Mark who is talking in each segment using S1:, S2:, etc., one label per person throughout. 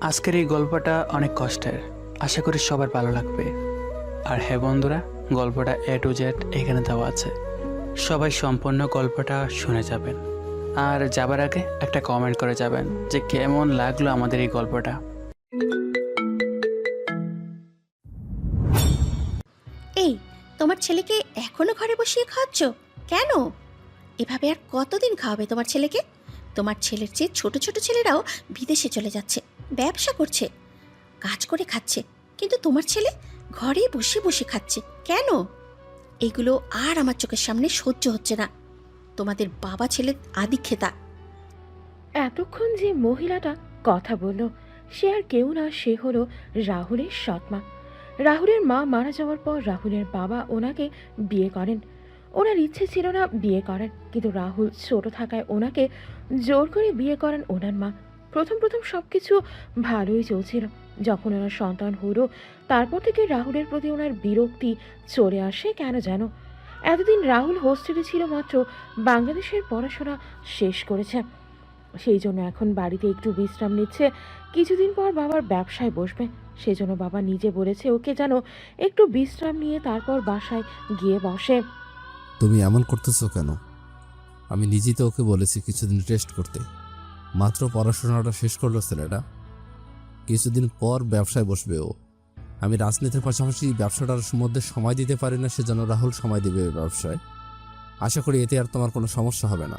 S1: আজকের এই গল্পটা অনেক কষ্টের, আশা করি সবার ভালো লাগবে। আর হ্যাঁ বন্ধুরা, গল্পটা A to Z এখানে দেওয়া আছে, সবাই সম্পূর্ণ গল্পটা শুনে যাবেন। আর যাবার আগে একটা কমেন্ট করে যাবেন যে কেমন লাগলো আমাদের এই গল্পটা।
S2: এই, তোমার ছেলেকে এখনো ঘরে বসিয়ে খাওয়াচ্ছ কেন? এভাবে আর কতদিন খাওয়াবে তোমার ছেলেকে? তোমার ছেলের চেয়ে ছোট ছোট ছেলেরাও বিদেশে চলে যাচ্ছে, ব্যবসা করছে, কাজ করে খাচ্ছে, কিন্তু তোমার ছেলে ঘরে বসে বসে খাচ্ছে কেন? এগুলো আর আমার চোখের সামনে সহ্য হচ্ছে না। তোমাদের বাবা ছেলে আদিক্ষেতা।
S3: এতক্ষণ যে মহিলাটা কথা বলল সে আর কেউ না, সে হলো রাহুলের সৎমা। রাহুলের মা মারা যাওয়ার পর রাহুলের বাবা ওনাকে বিয়ে করেন। ওনার ইচ্ছে ছিল না বিয়ে করেন, কিন্তু রাহুল ছোট থাকায় ওনাকে জোর করে বিয়ে করেন ওনার মা। প্রথম প্রথম সব কিছু ভালোই চলছিল। যখন ওনার সন্তান হলো তারপর থেকে রাহুলের প্রতি ওনার বিরক্তি চলে আসে কেন যেন। এতদিন রাহুল হোস্টেলে ছিল মাত্র, বাংলাদেশের পড়াশোনা শেষ করেছে, সেই জন্য এখন বাড়িতে একটু বিশ্রাম নিচ্ছে। কিছুদিন পর বাবার ব্যবসায় বসবে, সেজন্য বাবা নিজে বলেছে ওকে যেন একটু বিশ্রাম নিয়ে তারপর বাসায় গিয়ে বসে।
S4: তুমি এমন করতেছো কেন? আমি নিজেই তো ওকে বলেছি কিছুদিন রেস্ট করতে। মাত্র পড়াশোনাটা শেষ করলো ছেলেটা, কিছুদিন পর ব্যবসায় বসবে ও। আমি রাজনীতির পাশাপাশি ব্যবসাটার মধ্যে সময় দিতে পারি না, সেজন্য রাহুল সময় দেবে ব্যবসায়। আশা করি এতে আর তোমার কোনো সমস্যা হবে না।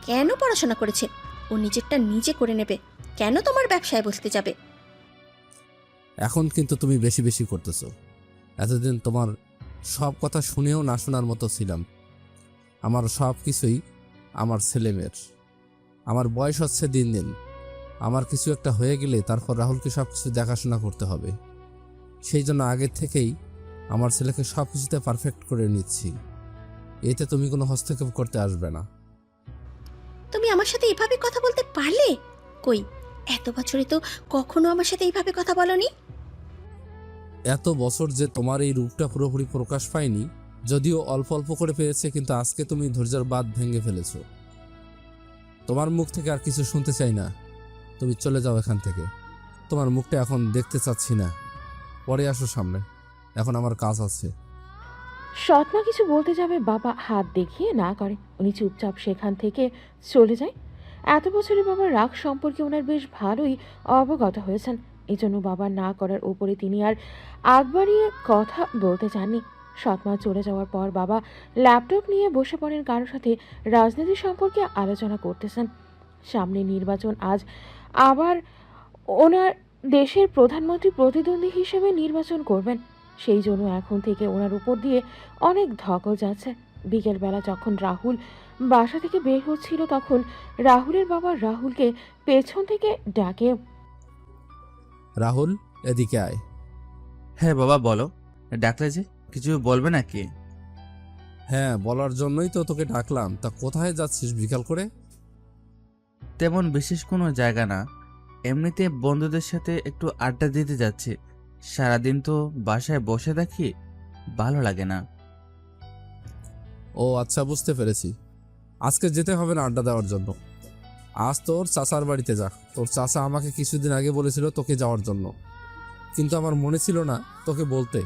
S2: কেন পড়াশোনা করেছে? ও নিজেরটা নিজে করে নেবে, কেন তোমার ব্যবসায় বসতে যাবে?
S4: এখন কিন্তু তুমি বেশি বেশি করতেছো। এতদিন তোমার সব কথা শুনেও না শোনার মতো ছিলাম। আমার সব কিছুই আমার ছেলেমেয়ের। আমার বয়স হচ্ছে দিন দিন। আমার কিছু একটা হয়ে গেলে তারপর রাহুলকে সব কিছু দেখাশোনা করতে হবে। সেই জন্য আগের থেকেই আমার ছেলেকে সব কিছুতে পারফেক্ট করে নিচ্ছি। এতে তুমি কোনো হস্তক্ষেপ করতে আসবে না।
S2: তুমি আমার সাথে এভাবে কথা বলতে পারলে? কই, এত বছরে তো কখনো আমার সাথে এইভাবে কথা বলনি।
S4: এত বছর যে তোমার এই রূপটা পুরোপুরি প্রকাশ পায়নি, যদিও অল্প অল্প করে পেয়েছে, কিন্তু আজকে তুমি ধৈর্যের বাঁধ ভেঙে ফেলেছো। তোমার মুখ থেকে আর কিছু শুনতে চাই না। তুমি চলে যাও এখান থেকে। তোমার মুখটা এখন দেখতে চাচ্ছি না। পরে আসো সামনে, এখন আমার কাজ আছে।
S3: সৎমা কিছু বলতে যাবে, বাবা হাত দেখিয়ে না করে। উনি চুপচাপ সেখান থেকে চলে যায়। এত বছরে বাবার রাগ সম্পর্কে ওনার বেশ ভালোই অবগত হয়েছেন, এই জন্য বাবা না করার উপরে তিনি আর আগ বাড়িয়ে কথা বলতে চাননি। সৎমা চলে যাওয়ার পর বাবা ল্যাপটপ নিয়ে বসে পড়েন, কারোর সাথে রাজনীতি সম্পর্কে আলোচনা করতেছেন। সামনে নির্বাচন, আজ আবার ওনার দেশের প্রধানমন্ত্রী প্রতিদ্বন্দ্বী হিসেবে নির্বাচন করবেন। সেই জন্য এখন থেকে ওনার উপর দিয়ে অনেক ধকল যাচ্ছে। বিকেলবেলা যখন রাহুল বাসা থেকে বের হচ্ছিল তখন রাহুলের বাবা রাহুলকে পেছন থেকে ডাকে।
S4: রাহুল, এদিকে আয়।
S5: হ্যাঁ বাবা বলো, ডাকলে যে কিছু বলবে নাকি?
S4: হ্যাঁ, বলার জন্যই তো তোকে ডাকলাম। তা কোথায় যাচ্ছিস বিকাল করে?
S5: তেমন বিশেষ কোনো জায়গা না, এমনিতে বন্ধুদের সাথে একটু আড্ডা দিতে যাচ্ছি। সারাদিন তো বাসায় বসে থাকি, ভালো লাগে না।
S4: ও আচ্ছা, বুঝতে পেরেছি। আজকে যেতে হবে না আড্ডা দেওয়ার জন্য। আজ তোর চাচার বাড়িতে যা। তোর চাচা আমাকে কিছুদিন আগে বলেছিল তোকে যাওয়ার জন্য, কিন্তু আমার মনে ছিল না তোকে বলতে।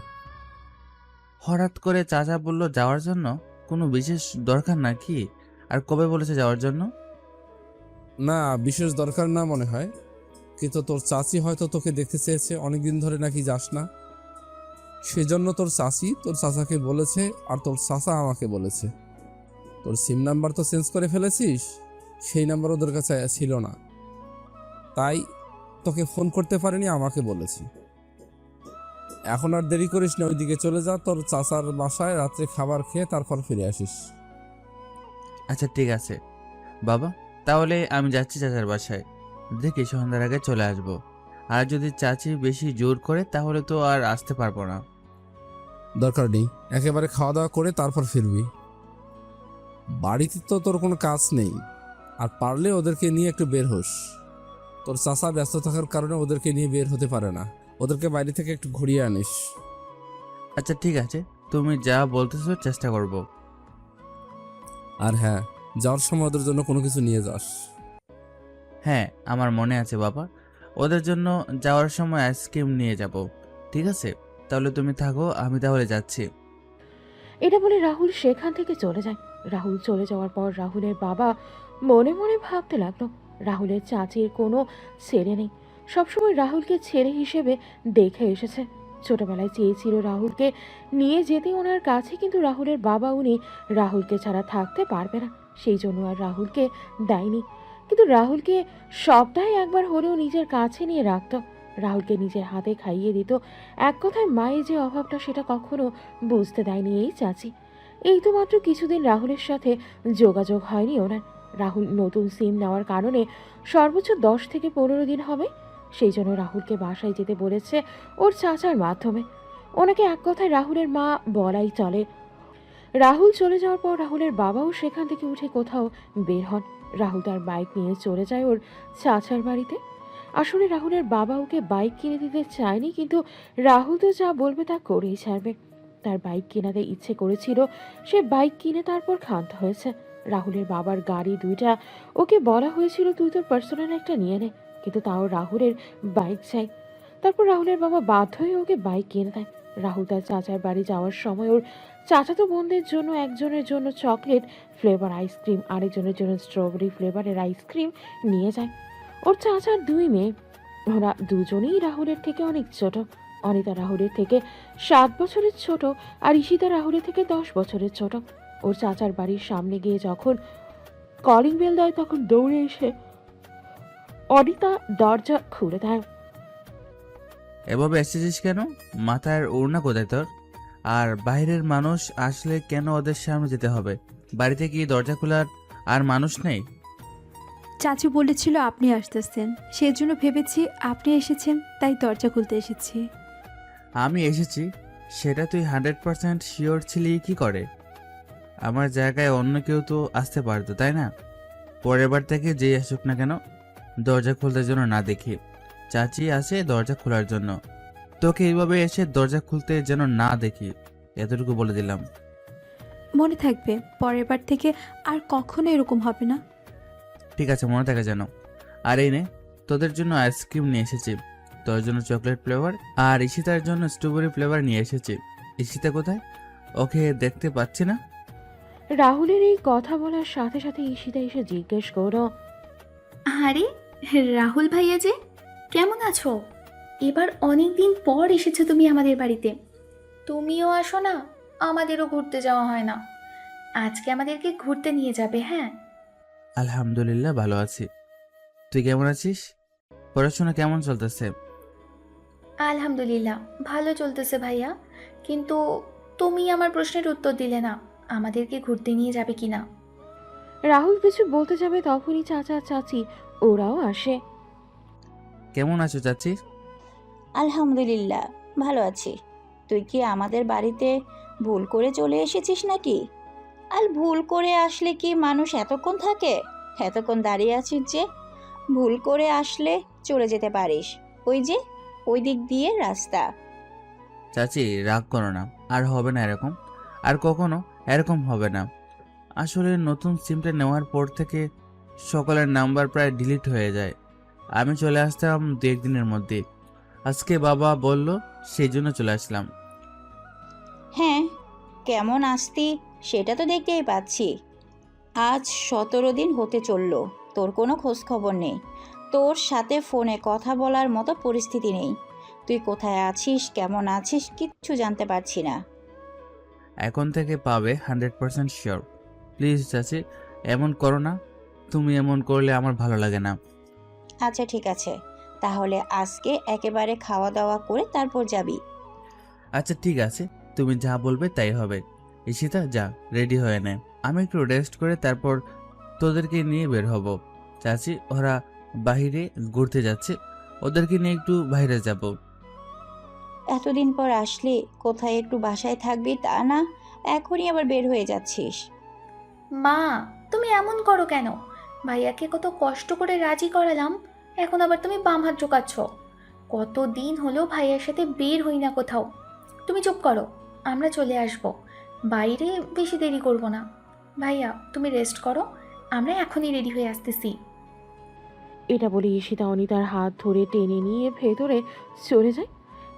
S5: হঠাৎ করে চাচা বলল যাওয়ার জন্য? কোনো বিশেষ দরকার নাকি? আর কবে বলেছে যাওয়ার জন্য?
S4: না, বিশেষ দরকার না মনে হয়, কিন্তু তোর চাচি হয়তো তোকে দেখতে চেয়েছে, অনেকদিন ধরে নাকি যাস না। সেজন্য তোর চাচি তোর চাচাকে বলেছে, আর তোর চাচা আমাকে বলেছে। তোর সিম নাম্বার তো চেঞ্জ করে ফেলেছিস, সেই নাম্বার ওদের কাছে ছিল না, তাই তোকে ফোন করতে পারিনি, আমাকে বলেছি। এখন আর দেরি করিস না, ওইদিকে চলে যা তোর চাচার বাসায়, রাত্রে খাবার খেয়ে তারপর ফিরে আসিস।
S5: আচ্ছা ঠিক আছে বাবা, তাহলে আমি যাচ্ছি চাচার বাসায়। দেখি সন্ধ্যার আগে চলে আসব। আর যদি চাচি বেশি জোর করে তাহলে তো আর আসতে পারবো না।
S4: দরকার নেই, একেবারে খাওয়া দাওয়া করে তারপর ফিরবি। বাড়িতে তো তোর কোনো কাজ নেই, আর পারলে ওদেরকে নিয়ে একটু বের হোস। তোর চাচা ব্যস্ত থাকার কারণে ওদেরকে নিয়ে বের হতে পারে না, ওদেরকে বাইরে থেকে একটু ঘুরিয়ে আনিস।
S5: আচ্ছা ঠিক আছে, তুমি যা বলতেছো চেষ্টা করব।
S4: আর হ্যাঁ, যাওয়ার সময় ওদের জন্য কোনো কিছু নিয়ে যাস।
S5: হ্যাঁ আমার মনে আছে বাবা, ওদের জন্য যাওয়ার সময় আইসক্রিম নিয়ে যাব, ঠিক আছে? তাহলে তুমি থাকো, আমি তাহলে যাচ্ছি।
S3: এটা বলে রাহুল সেখান থেকে চলে যায়। রাহুল চলে যাওয়ার পর রাহুলের বাবা মনে মনে ভাবতে লাগলো, রাহুলের চাচির কোনো ছেলে নেই, সবসময় রাহুলকে ছেলে হিসেবে দেখে এসেছে। ছোটবেলায় চেয়েছিল রাহুলকে নিয়ে যেতে ওনার কাছে, কিন্তু রাহুলের বাবা উনি রাহুলকে ছাড়া থাকতে পারবে না, সেই জন্য আর রাহুলকে দেয়নি। কিন্তু রাহুলকে সপ্তাহে একবার হলেও নিজের কাছে নিয়ে রাখতো, রাহুলকে নিজের হাতে খাইয়ে দিত। এক কথায় মায়ের যে অভাবটা সেটা কখনো বুঝতে দেয়নি এই চাচি। এই তো মাত্র কিছুদিন রাহুলের সাথে যোগাযোগ হয়নি ওনার। রাহুল নতুন সিম নেওয়ার কারণে সর্বোচ্চ 10 থেকে 15 দিন হবে। সেই জন্য রাহুলকে বাসায় যেতে বলেছে ওর চাচার মাধ্যমে। ওনাকে এক কথায় রাহুলের মা বলাই চলে। রাহুল চলে যাওয়ার পর রাহুলের বাবাও সেখান থেকে উঠে কোথাও বের হন। রাহুল তার বাইক নিয়ে চলে যায় ওর চাচার বাড়িতে। আসলে রাহুলের বাবা ওকে বাইক কিনে দিতে চায়নি, কিন্তু রাহুল তো যা বলবে তা করেই ছাড়বে। তার বাইক কেনাতে ইচ্ছে করেছিল, সে বাইক কিনে তারপর ক্ষান্ত হয়েছে। রাহুলের বাবার গাড়ি 2টা, ওকে বলা হয়েছিল তুই তোর পার্সোনাল একটা নিয়ে নে, কিন্তু তাও রাহুলের বাইক চাই। তারপর রাহুলের বাবা বাধ্য হয়ে ওকে বাইক কিনে দেয়। রাহুল তার চাচার বাড়ি যাওয়ার সময় ওর চাচাতো বোনদের জন্য একজনের জন্য চকলেট ফ্লেভার আইসক্রিম, আরেকজনের জন্য স্ট্রবেরি ফ্লেভারের আইসক্রিম নিয়ে যায়। ওর চাচার 2 মেয়ে, ওরা দুজনেই রাহুলের থেকে অনেক ছোট। অনিতা রাহুলের থেকে 7 বছরের ছোট, আর ঈশিতা রাহুলের থেকে 10 বছরের ছোট। ওর চাচার বাড়ির সামনে গিয়ে যখন কলিং বেল দেয়, তখন দৌড়ে এসে অনিতা দরজা খুলে দেয়।
S5: এভাবে এসেছিস কেন? মাথার ওড়না কোথায় তোর? আর বাইরের মানুষ আসলে কেন ওদের সামনে যেতে হবে? বাড়িতে কি দরজা খোলার আর মানুষ নেই?
S6: চাচু বলেছিল আপনি আসতেছেন, সেজন্য ভেবেছি আপনি এসেছেন, তাই দরজা খুলতে এসেছি।
S5: আমি এসেছি সেটা তুই 100% শিওর ছিলি কি করে? আমার জায়গায় অন্য কেউ তো আসতে পারতো, তাই না? পরের বার থেকে যেই আসুক না কেন, দরজা খুলতে যেন না দেখি। চাচি আসে দরজা খোলার জন্য, তোকে এইভাবে এসে দরজা খুলতে যেন না দেখি, এতটুকু বলে দিলাম।
S6: মনে থাকবে, পরের বার থেকে আর কখনো এরকম হবে না।
S5: ঠিক আছে, মনে থাকে যেন। আর এই নে, তোদের জন্য আইসক্রিম নিয়ে এসেছি, তোর জন্য চকলেট ফ্লেভার, আর ঈশিতার জন্য স্ট্রবেরি ফ্লেভার নিয়ে এসেছি। ঈশিতা কোথায়? ওকে দেখতে পাচ্ছি না।
S3: রাহুলের এই কথা বলার সাথে সাথে ঈশিতা এসে জিজ্ঞেস করো,
S7: আরে রাহুল ভাইয়া যে, কেমন আছো? এবার অনেক দিন পর এসেছো তুমি আমাদের বাড়িতে। তুমিও আসো না, আমাদেরও ঘুরতে যাওয়া হয় না। আজকে আমাদেরকে ঘুরতে নিয়ে যাবে? হ্যাঁ।
S5: আলহামদুলিল্লাহ ভালো আছি, তুই কেমন আছিস? পড়াশোনা কেমন চলতেছে?
S7: আলহামদুলিল্লাহ ভালো চলতেছে ভাইয়া, কিন্তু তুমি আমার প্রশ্নের উত্তর দিলে না, আমাদেরকে ঘুরতে নিয়ে যাবে কি না।
S3: রাহুল কিছু বলতে যাবে তখনই চাচা চাচি ওরাও আসে।
S5: কেমন আছো চাচি?
S8: আলহামদুলিল্লাহ ভালো আছি। তুই কি আমাদের বাড়িতে ভুল করে চলে এসেছিস নাকি? আর ভুল করে আসলে কি মানুষ এতক্ষণ থাকে? এতক্ষণ দাঁড়িয়ে আছিস যে? ভুল করে আসলে চলে যেতে পারিস, ওই যে ওই দিক দিয়ে রাস্তা।
S5: চাচি রাগ করো না, আর হবে না এরকম, আর কখনো এরকম হবে না। আসলে নতুন সিমটা নেওয়ার পর থেকে সকলের নাম্বার প্রায় ডিলিট হয়ে যায়। আমি চলে আসতাম 2-1 দিনের মধ্যে, আজকে বাবা বলল সেই জন্য চলে আসলাম।
S8: হ্যাঁ, কেমন আসতি সেটা তো দেখতেই পাচ্ছি। আজ 17 দিন হতে চললো, তোর কোনো খোঁজ খবর নেই। তোর সাথে ফোনে কথা বলার মতো পরিস্থিতি নেই। তুই কোথায় আছিস, কেমন আছিস, কিচ্ছু জানতে পারছি না।
S5: এখন থেকে পাবে 100% শিওর। প্লিজ চাচি, এমন করো না, তুমি এমন করলে আমার ভালো লাগে না।
S8: আচ্ছা ঠিক আছে, তাহলে আজকে একেবারে খাওয়া দাওয়া করে তারপর যাবি।
S5: আচ্ছা ঠিক আছে, তুমি যা বলবে তাই হবে। ঈশিতা যা, রেডি হয়ে নে, আমি একটু রেস্ট করে তারপর তোদেরকে নিয়ে বের হব। চাচি ওরা বাইরে ঘুরতে যাচ্ছে, ওদেরকে নিয়ে একটু বাইরে যাব।
S8: এতদিন পর আসলি, কোথায় একটু বাসায় থাকবি তা না, এখনই আবার বের হয়ে যাচ্ছিস।
S7: মা, তুমি এমন করো কেন? ভাইয়াকে কত কষ্ট করে রাজি করালাম, এখন আবার তুমি বাম হাত ঢোকাচ্ছ। কতদিন হলো ভাইয়ার সাথে বের হই না কোথাও। তুমি চুপ করো, আমরা চলে আসব। বাইরে বেশি দেরি করব না। ভাইয়া তুমি রেস্ট করো, আমরা এখনই রেডি হয়ে আসতেছি।
S3: এটা বলে ঈশিতা অনিতার হাত ধরে টেনে নিয়ে ভেতরে চলে যায়।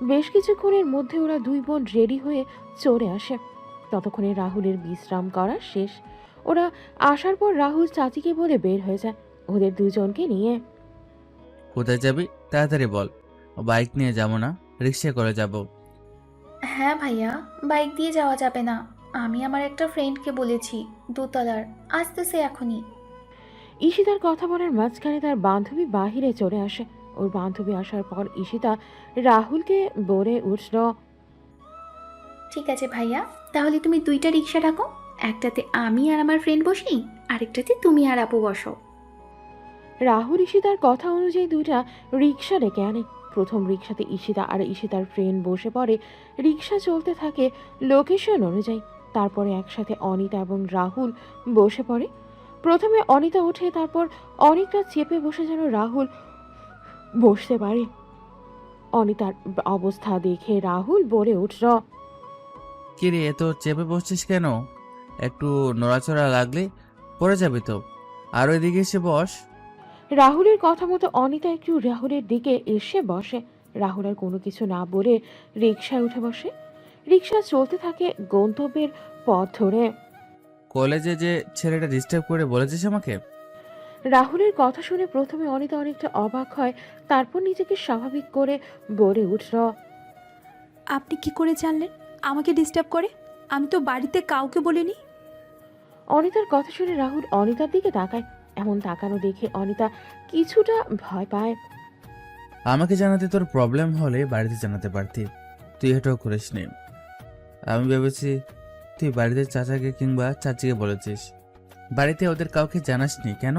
S3: বেশ কিছুক্ষণের মধ্যে ওরা দুই বোন রেডি হয়ে চলে আসে। ততক্ষণে রাহুলের বিশ্রাম করা শেষ। ওরা আসার পর রাহুল চাচিকে বলে বের হয়ে যায় ওদের দুজনকে নিয়ে।
S5: কোথায় যাবি তাড়াতাড়ি বল। বাইক নিয়ে যাবো না, রিক্সা করে যাব।
S7: হ্যাঁ ভাইয়া, বাইক দিয়ে যাওয়া যাবে না। আমি আমার একটা ফ্রেন্ডকে বলেছি, দোতলার, আসতেছে এখনই।
S3: ঈশিতার কথা বলার মাঝখানে তার বান্ধবী বাহিরে চলে আসে। ওর বান্ধবী আসার পর ঈশিতা রাহুলকে বলে উঠল,
S7: ঠিক আছে ভাইয়া, তাহলে তুমি দুইটা রিক্সা ডাকো। একটাতে আমি আর আমার ফ্রেন্ড বসি, আরেকটাতে তুমি আর আপু বসো।
S3: রাহুল ঈশিতার কথা অনুযায়ী দুইটা রিক্সা ডেকে আনে। প্রথম রিক্সাতে ঈশিতা আর ঈশিতার ফ্রেন্ড বসে পড়ে। রিক্সা চলতে থাকে লোকেশন অনুযায়ী। তারপরে একসাথে অনিতা এবং রাহুল বসে পড়ে। প্রথমে অনিতা ওঠে, তারপর অনেকটা চেপে বসে যেন রাহুল বসতে পারে। অনিতার অবস্থা দেখে রাহুল বলে উঠল,
S5: কি রে, এত চেপে বসছিস কেন? একটু নড়াচড়া লাগলে পড়ে যাবি তো। আর ওইদিকে এসে বস।
S3: রাহুলের কথা মতো অনিতা একটু রাহুলের দিকে এসে বসে। রাহুল আর কোনো কিছু না বলে রিকশায় উঠে বসে। রিকশা চলতে থাকে গন্তব্যের পথ ধরে।
S5: কলেজে যে ছেলেটা ডিস্টার্ব করে বলেছিস আমাকে?
S3: রাহুলের কথা শুনে প্রথমে অনিতা অনেকটা অবাক হয়, তারপর নিজেকে স্বাভাবিক করে বলে উঠল,
S6: আপনি কি করে জানলেন আমাকে ডিস্টার্ব করে? আমি তো বাড়িতে কাউকে বলিনি।
S3: অনিতার কথা শুনে রাহুল অনিতার দিকে তাকায়। এমন তাকানো দেখে অনিতা কিছুটা ভয় পায়।
S5: আমাকে জানাতে তোর প্রবলেম হলে বাড়িতে জানাতে পারতি, তুই এটাও করিসনি। আমি ভেবেছি তুই বাড়িতে চাচাকে কিংবা চাচিকে বলেছিস, বাড়িতে ওদের কাউকে জানাসনি কেন?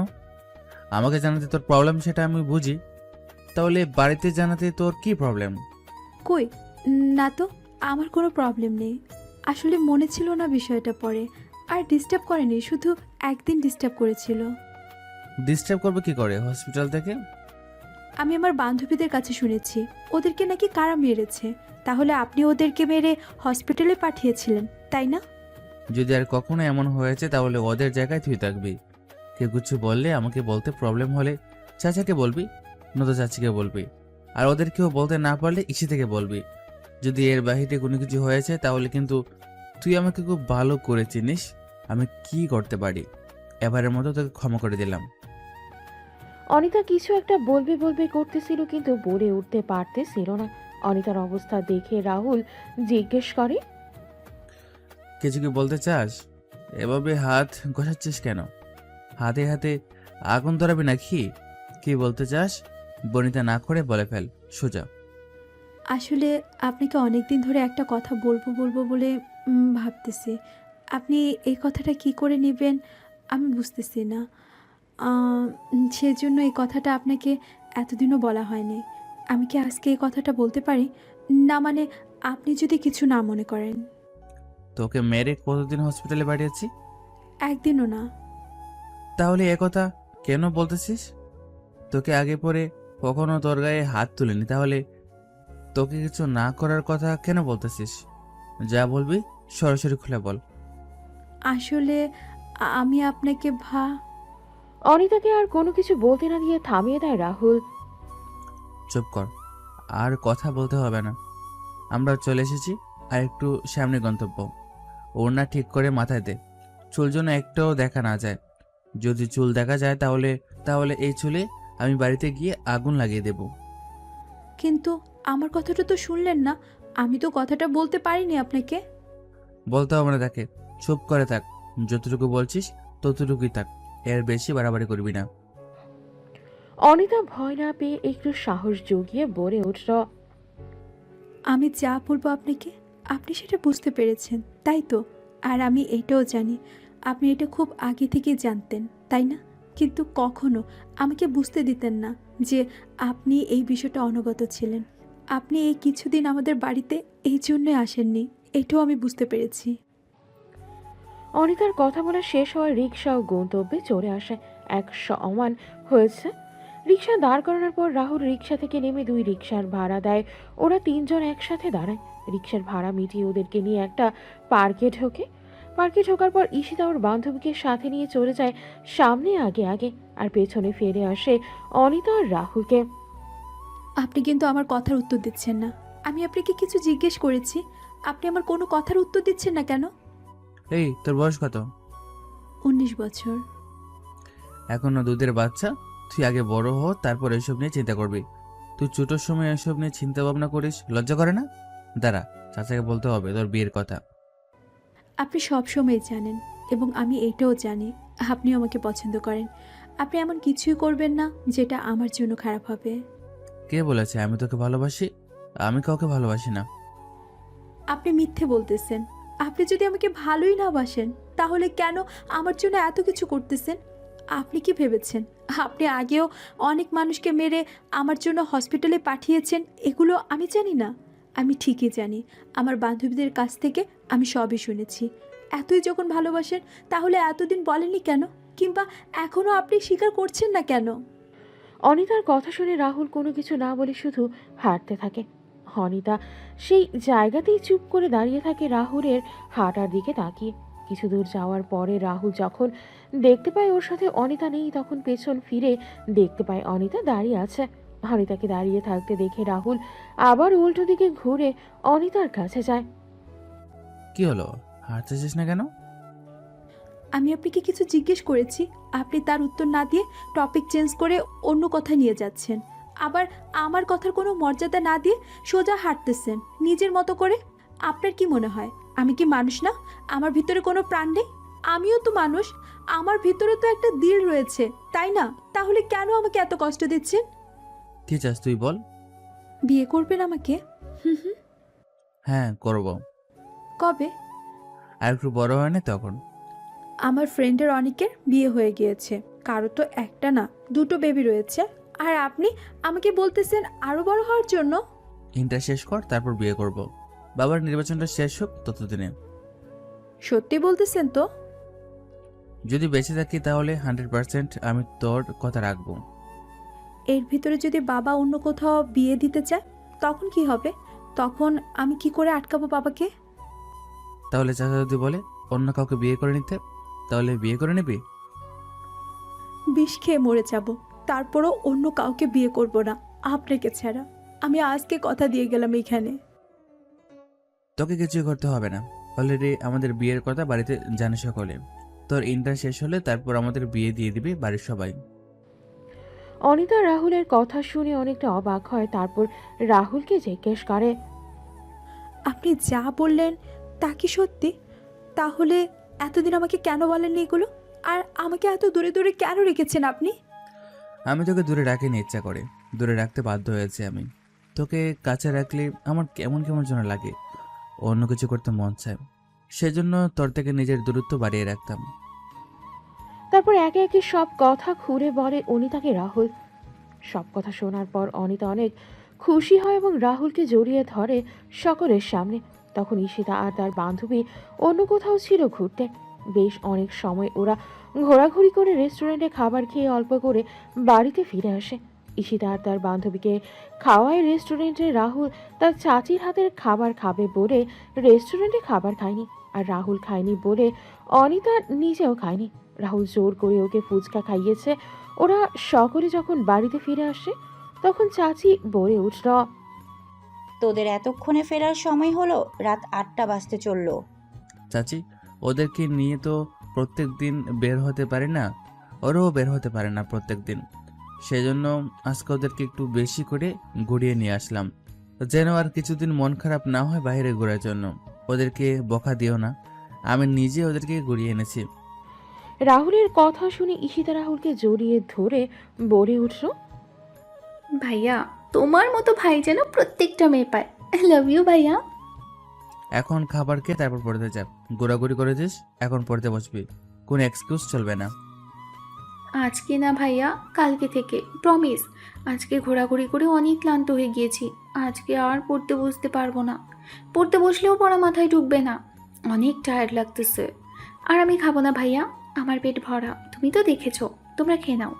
S5: আমাকে জানাতে তোর প্রবলেম সেটা আমি বুঝি, তাহলে বাড়িতে জানাতে তোর কি প্রবলেম?
S6: কই, না তো, আমার কোনো প্রবলেম নেই। আসলে মনে ছিল না বিষয়টা পরে। আর ডিস্টার্ব করেনি, শুধু একদিন ডিস্টার্ব করেছিল।
S5: ডিস্টার্ব করবে কি করে হসপিটাল থেকে?
S6: আমি আমার বান্ধবীদের কাছে শুনেছি ওদেরকে নাকি কারা মেরেছে। তাহলে আপনি ওদেরকে মেরে হসপিটালে পাঠিয়েছিলেন, তাই না?
S5: যদি আর কখনো এমন হয়েছে তাহলে ওদের জায়গায় তুই থাকবি। কেউ কিছু বললে আমাকে বলতে প্রবলেম হলে চাচাকে বলবি, নয়তো চাচিকে বলবি। আর ওদের কেউ বলতে না পারলে ইসি থেকে বলবি। যদি এর বাহিরে কোনো কিছু হয়েছে তাহলে কিন্তু তুই আমাকে খুব ভালো করে চিনিস আমি কি করতে পারি। এবারের মতো তোকে ক্ষমা করে দিলাম।
S3: অনিতা কিছু একটা বলবে বলবে করতেছিল, কিন্তু বলে উঠতে পারতেছিল না। অনিতার অবস্থা দেখে রাহুল জিজ্ঞেস করে,
S5: কিছু কি বলতে চাস? এভাবে হাত ঘষাচ্ছিস কেন? হাতে হাতে আগুন ধরাবি নাকি? কি বলতে চাস? বনিতা না করে বলে ফেল সোজা।
S6: আসলে আপনাকে অনেক দিন ধরে একটা কথা বলবো বলবো বলে ভাবতেছি। আপনি এই কথাটা কি করে নেবেন আমি বুঝতেছি না। সেজন্য এই কথাটা আপনাকে এতদিনও বলা হয়নি। আমি কি আজকে এই কথাটা বলতে পারি? না মানে, আপনি যদি কিছু না মনে করেন।
S5: তোকে মেরে কতদিন হসপিটালে পাঠিয়েছি?
S6: একদিনও না।
S5: তাহলে একথা কেন বলতেছিস? তোকে আগে পরে কখনো তোর গায়ে হাত তুলিনি, তাহলে তোকে কিছু না করার কথা কেন বলতেছিস? যা বলবি সরাসরি খুলে বল।
S6: আসলে আমি আপনাকে
S3: অনিতাকে আর কোনো কিছু বলতে না দিয়ে থামিয়ে দেয় রাহুল।
S5: চুপ কর, আর কথা বলতে হবে না। আমরা চলে এসেছি, আর একটু সামনে গন্তব্য। ওড়না ঠিক করে মাথায় দে, চুল যেন একটাও দেখা না যায়। যদি চুল দেখা যায় তাহলে তাহলে এই চুলে আমি বাড়িতে গিয়ে আগুন লাগিয়ে দেব।
S6: কিন্তু আমার কথাটা তো শুনলেন না। আমি তো কথাটা বলতে পারিনি আপনাকে।
S5: বলতে হবে না তাকে, চুপ করে থাক। যতটুকু বলছিস ততটুকুই থাক, এর বেশি বাড়াবাড়ি করবি না।
S3: অনিতা ভয় না পেয়ে একটু সাহস জুগিয়ে বলে উঠল,
S6: আমি যা বলবো আপনাকে, আপনি সেটা বুঝতে পেরেছেন, তাই তো? আর আমি এটাও জানি আপনি এটা খুব আগে থেকেই জানতেন, তাই না? কিন্তু কখনো আমাকে বুঝতে দিতেন না যে আপনি এই বিষয়টা অনগত ছিলেন। আপনি এই কিছুদিন আমাদের বাড়িতে এই জন্যই আসেননি, এটাও আমি বুঝতে পেরেছি।
S3: অনিতার কথা বলা শেষ হওয়ার রিক্সা ও গন্তব্যে চলে আসে। এক সমান হয়েছে। রিক্সা দাঁড় করানোর পর রাহুল রিক্সা থেকে নেমে দুই রিক্সার ভাড়া দেয়। ওরা তিনজন একসাথে দাঁড়ায়। রিক্সার ভাড়া মিটিয়ে ওদেরকে নিয়ে একটা পার্কে ঢোকে। পার্কে ঢোকার পর ঈশিতা ওর বান্ধবীকে সাথে নিয়ে চলে যায় সামনে আগে আগে, আর পেছনে ফিরে আসে অনিতা আর রাহুলকে।
S6: আপনি কিন্তু আমার কথার উত্তর দিচ্ছেন না। আমি আপনাকে কিছু জিজ্ঞেস করেছি, আপনি আমার কোনো কথার উত্তর দিচ্ছেন না কেন?
S5: এই তোর বয়স কত?
S6: 19 বছর।
S5: এখনো দুধের বাচ্চা। তুই আগে বড় হ, তারপর এসব নিয়ে চিন্তা করবি। তুই ছোটোর সময় এসব নিয়ে চিন্তা ভাবনা করিস, লজ্জা করে না? দাঁড়া, চাচাকে বলতে হবে তোর বিয়ের কথা।
S6: আপনি সব সময় জানেন, এবং আমি এটাও জানি আপনিও আমাকে পছন্দ করেন। আপনি এমন কিছুই করবেন না যেটা আমার জন্য খারাপ হবে।
S5: কে বলেছে আমি তোকে ভালোবাসি? আমি কাউকে ভালোবাসি না।
S6: আপনি মিথ্যে বলতেছেন। আপনি যদি আমাকে ভালোই না বাসেন, তাহলে কেন আমার জন্য এত কিছু করতেছেন? আপনি কি ভেবেছেন আপনি আগেও অনেক মানুষকে মেরে আমার জন্য হসপিটালে পাঠিয়েছেন? এগুলো আমি জানি না? আমি ঠিকই জানি। আমার বান্ধবীদের কাছ থেকে আমি সবই শুনেছি। এতই যখন ভালোবাসেন, তাহলে এতদিন বলেননি কেন? কিংবা এখনও আপনি স্বীকার করছেন না কেন?
S3: অনিতার কথা শুনে রাহুল কোনো কিছু না বলে শুধু হাঁটতে থাকে। অনিতা সেই জায়গাতেই চুপ করে দাঁড়িয়ে থাকে, রাহুলের হাঁটার দিকে তাকিয়ে। কিছু দূর যাওয়ার পরে রাহুল যখন দেখতে পায় ওর সাথে অনিতা নেই, তখন পেছন ফিরে দেখতে পায় অনিতা দাঁড়িয়ে আছে। অনিতাকে দাঁড়িয়ে থাকতে দেখে রাহুল আবার উল্টো দিকে ঘুরে অনিতার কাছে যায়।
S5: কি হলো, হাঁটতেছিস না কেন?
S6: আমি আপনাকে কিছু জিজ্ঞেস করেছি, আপনি তার উত্তর না দিয়ে টপিক চেঞ্জ করে অন্য কথা নিয়ে যাচ্ছেন। আবার আমার কথার কোনো মর্যাদা না দিয়ে সোজা হাঁটতেছেন নিজের মতো করে। আপনার কি মনে হয় আমি কি মানুষ না? আমার ভিতরে কোনো প্রাণ নেই? আমিও তো মানুষ। আমার ভিতরে তো একটা দিল রয়েছে, তাই না? তাহলে কেন আমাকে এত কষ্ট দিচ্ছেন?
S5: কি চাস তুই বল?
S6: বিয়ে করবেন আমাকে? হুম হুম।
S5: হ্যাঁ করব।
S6: কবে?
S5: আর একটু বড় হয় না তখন।
S6: আমার ফ্রেন্ডের অনেকের বিয়ে হয়ে গিয়েছে, কারো তো একটা না দুটো বেবি রয়েছে, আর আপনি আমাকে বলতেছেন আরো বড় হওয়ার জন্য?
S5: ইন্টার শেষ কর, তারপর বিয়ে করব। বাবার নির্বাচনটা শেষ হোক ততদিনে।
S6: সত্যি বলতেছেন তো?
S5: যদি বেঁচে থাকি তাহলে 100% আমি তোর কথা রাখবো।
S6: এর ভিতরে যদি বাবা অন্য কোথাও বিয়ে দিতে চায়, তখন কি হবে? তখন আমি কি করে আটকাবো বাবাকে?
S5: তাহলে চাচা যদি বলে অন্য কাউকে বিয়ে করে নিতে, তাহলে বিয়ে করে নিবি?
S6: বিষ খেয়ে মরে যাব, তারপরও অন্য কাউকে বিয়ে করব না আপনাকে ছাড়া। আমি আজকে কথা দিয়ে গেলাম এখানে।
S5: তোকে কিছুই করতে হবে না। অলরেডি আমাদের বিয়ের কথা বাড়িতে জানে সকলে। তোর ইন্টার শেষ হলে তারপর আমাদের বিয়ে দিয়ে দিবি বাড়ির সবাই।
S3: অনিতা রাহুলের কথা শুনে অনেকটা অবাক হয়, তারপর রাহুলকে জিজ্ঞেস করে,
S6: আপনি যা বললেন তা কি সত্যি? তাহলে এতদিন আমাকে কেন বলেননি এগুলো? আর আমাকে এত দূরে দূরে কেন রেখেছেন আপনি?
S5: আমি তোকে দূরে রাখিনি ইচ্ছা করে, দূরে রাখতে বাধ্য হয়েছি আমি। তোকে কাছে রাখলে আমার কেমন কেমন যেন লাগে, অন্য কিছু করতে মন চায়। সেজন্য তোর থেকে নিজের দূরত্ব বাড়িয়ে রাখতাম।
S3: তারপর একে একে সব কথা খুলে বলে অনিতাকে রাহুল। সব কথা শোনার পর অনিতা অনেক খুশি হয় এবং রাহুলকে জড়িয়ে ধরে সকলের সামনে। তখন ঈশিতা আর তার বান্ধবী অন্য কোথাও ছিল ঘুরতে। বেশ অনেক সময় ওরা ঘোরাঘুরি করে রেস্টুরেন্টে খাবার খেয়ে অল্প করে বাড়িতে ফিরে আসে। ঈশিতা আর তার বান্ধবীকে খাওয়ায় রেস্টুরেন্টে। রাহুল তার চাচির হাতের খাবার খাবে বলে রেস্টুরেন্টে খাবার খায়নি, আর রাহুল খায়নি বলে অনিতা নিজেও খায়নি। রাহুল জোর করে ওকে ফুচকা খাইয়েছে। ওরা সকলে যখন বাড়িতে ফিরে আসে, তখন চাচি বলে উঠল,
S8: তোদের এতক্ষণে ফেরার সময় হলো, রাত 8টা বাজতে চললো।
S5: চাচি, ওদেরকে নিয়ে তো প্রত্যেক দিন বের হতে পারে না, ওরাও বের হতে পারে না প্রত্যেক দিন। সেজন্য আজকে ওদেরকে একটু বেশি করে ঘুরিয়ে নিয়ে আসলাম, যেন আর কিছুদিন মন খারাপ না হয় বাইরে ঘোরার জন্য। ওদেরকে বকা দিও না, আমি নিজে ওদেরকে ঘুরিয়ে এনেছি।
S3: রাহুলের কথা শুনে ঈশিতা রাহুলকে জড়িয়ে ধরে বলে উঠল,
S7: ভাইয়া, তোমার মতো ভাই যেন প্রত্যেকটা মেয়ে পায়। আই লাভ ইউ ভাইয়া।
S5: এখন খাবার খেয়ে তারপর পড়তে যা। ঘোরাঘুরি করেছিস, এখন পড়তে বসবি, কোনো এক্সকিউজ চলবে না।
S7: আজকে না ভাইয়া, কালকে থেকে প্রমিস। আজকে ঘোরাঘুরি করে অনেক ক্লান্ত হয়ে গিয়েছি। আজকে আর পড়তে বসতে পারবো না। পড়তে বসলেও পড়া মাথায় ঢুকবে না, অনেক টায়ার্ড লাগতেছে। আর আমি খাবো না ভাইয়া, আমার পেট ভরা। তুমি তো দেখেছো, তোমরা খেয়ে নাও।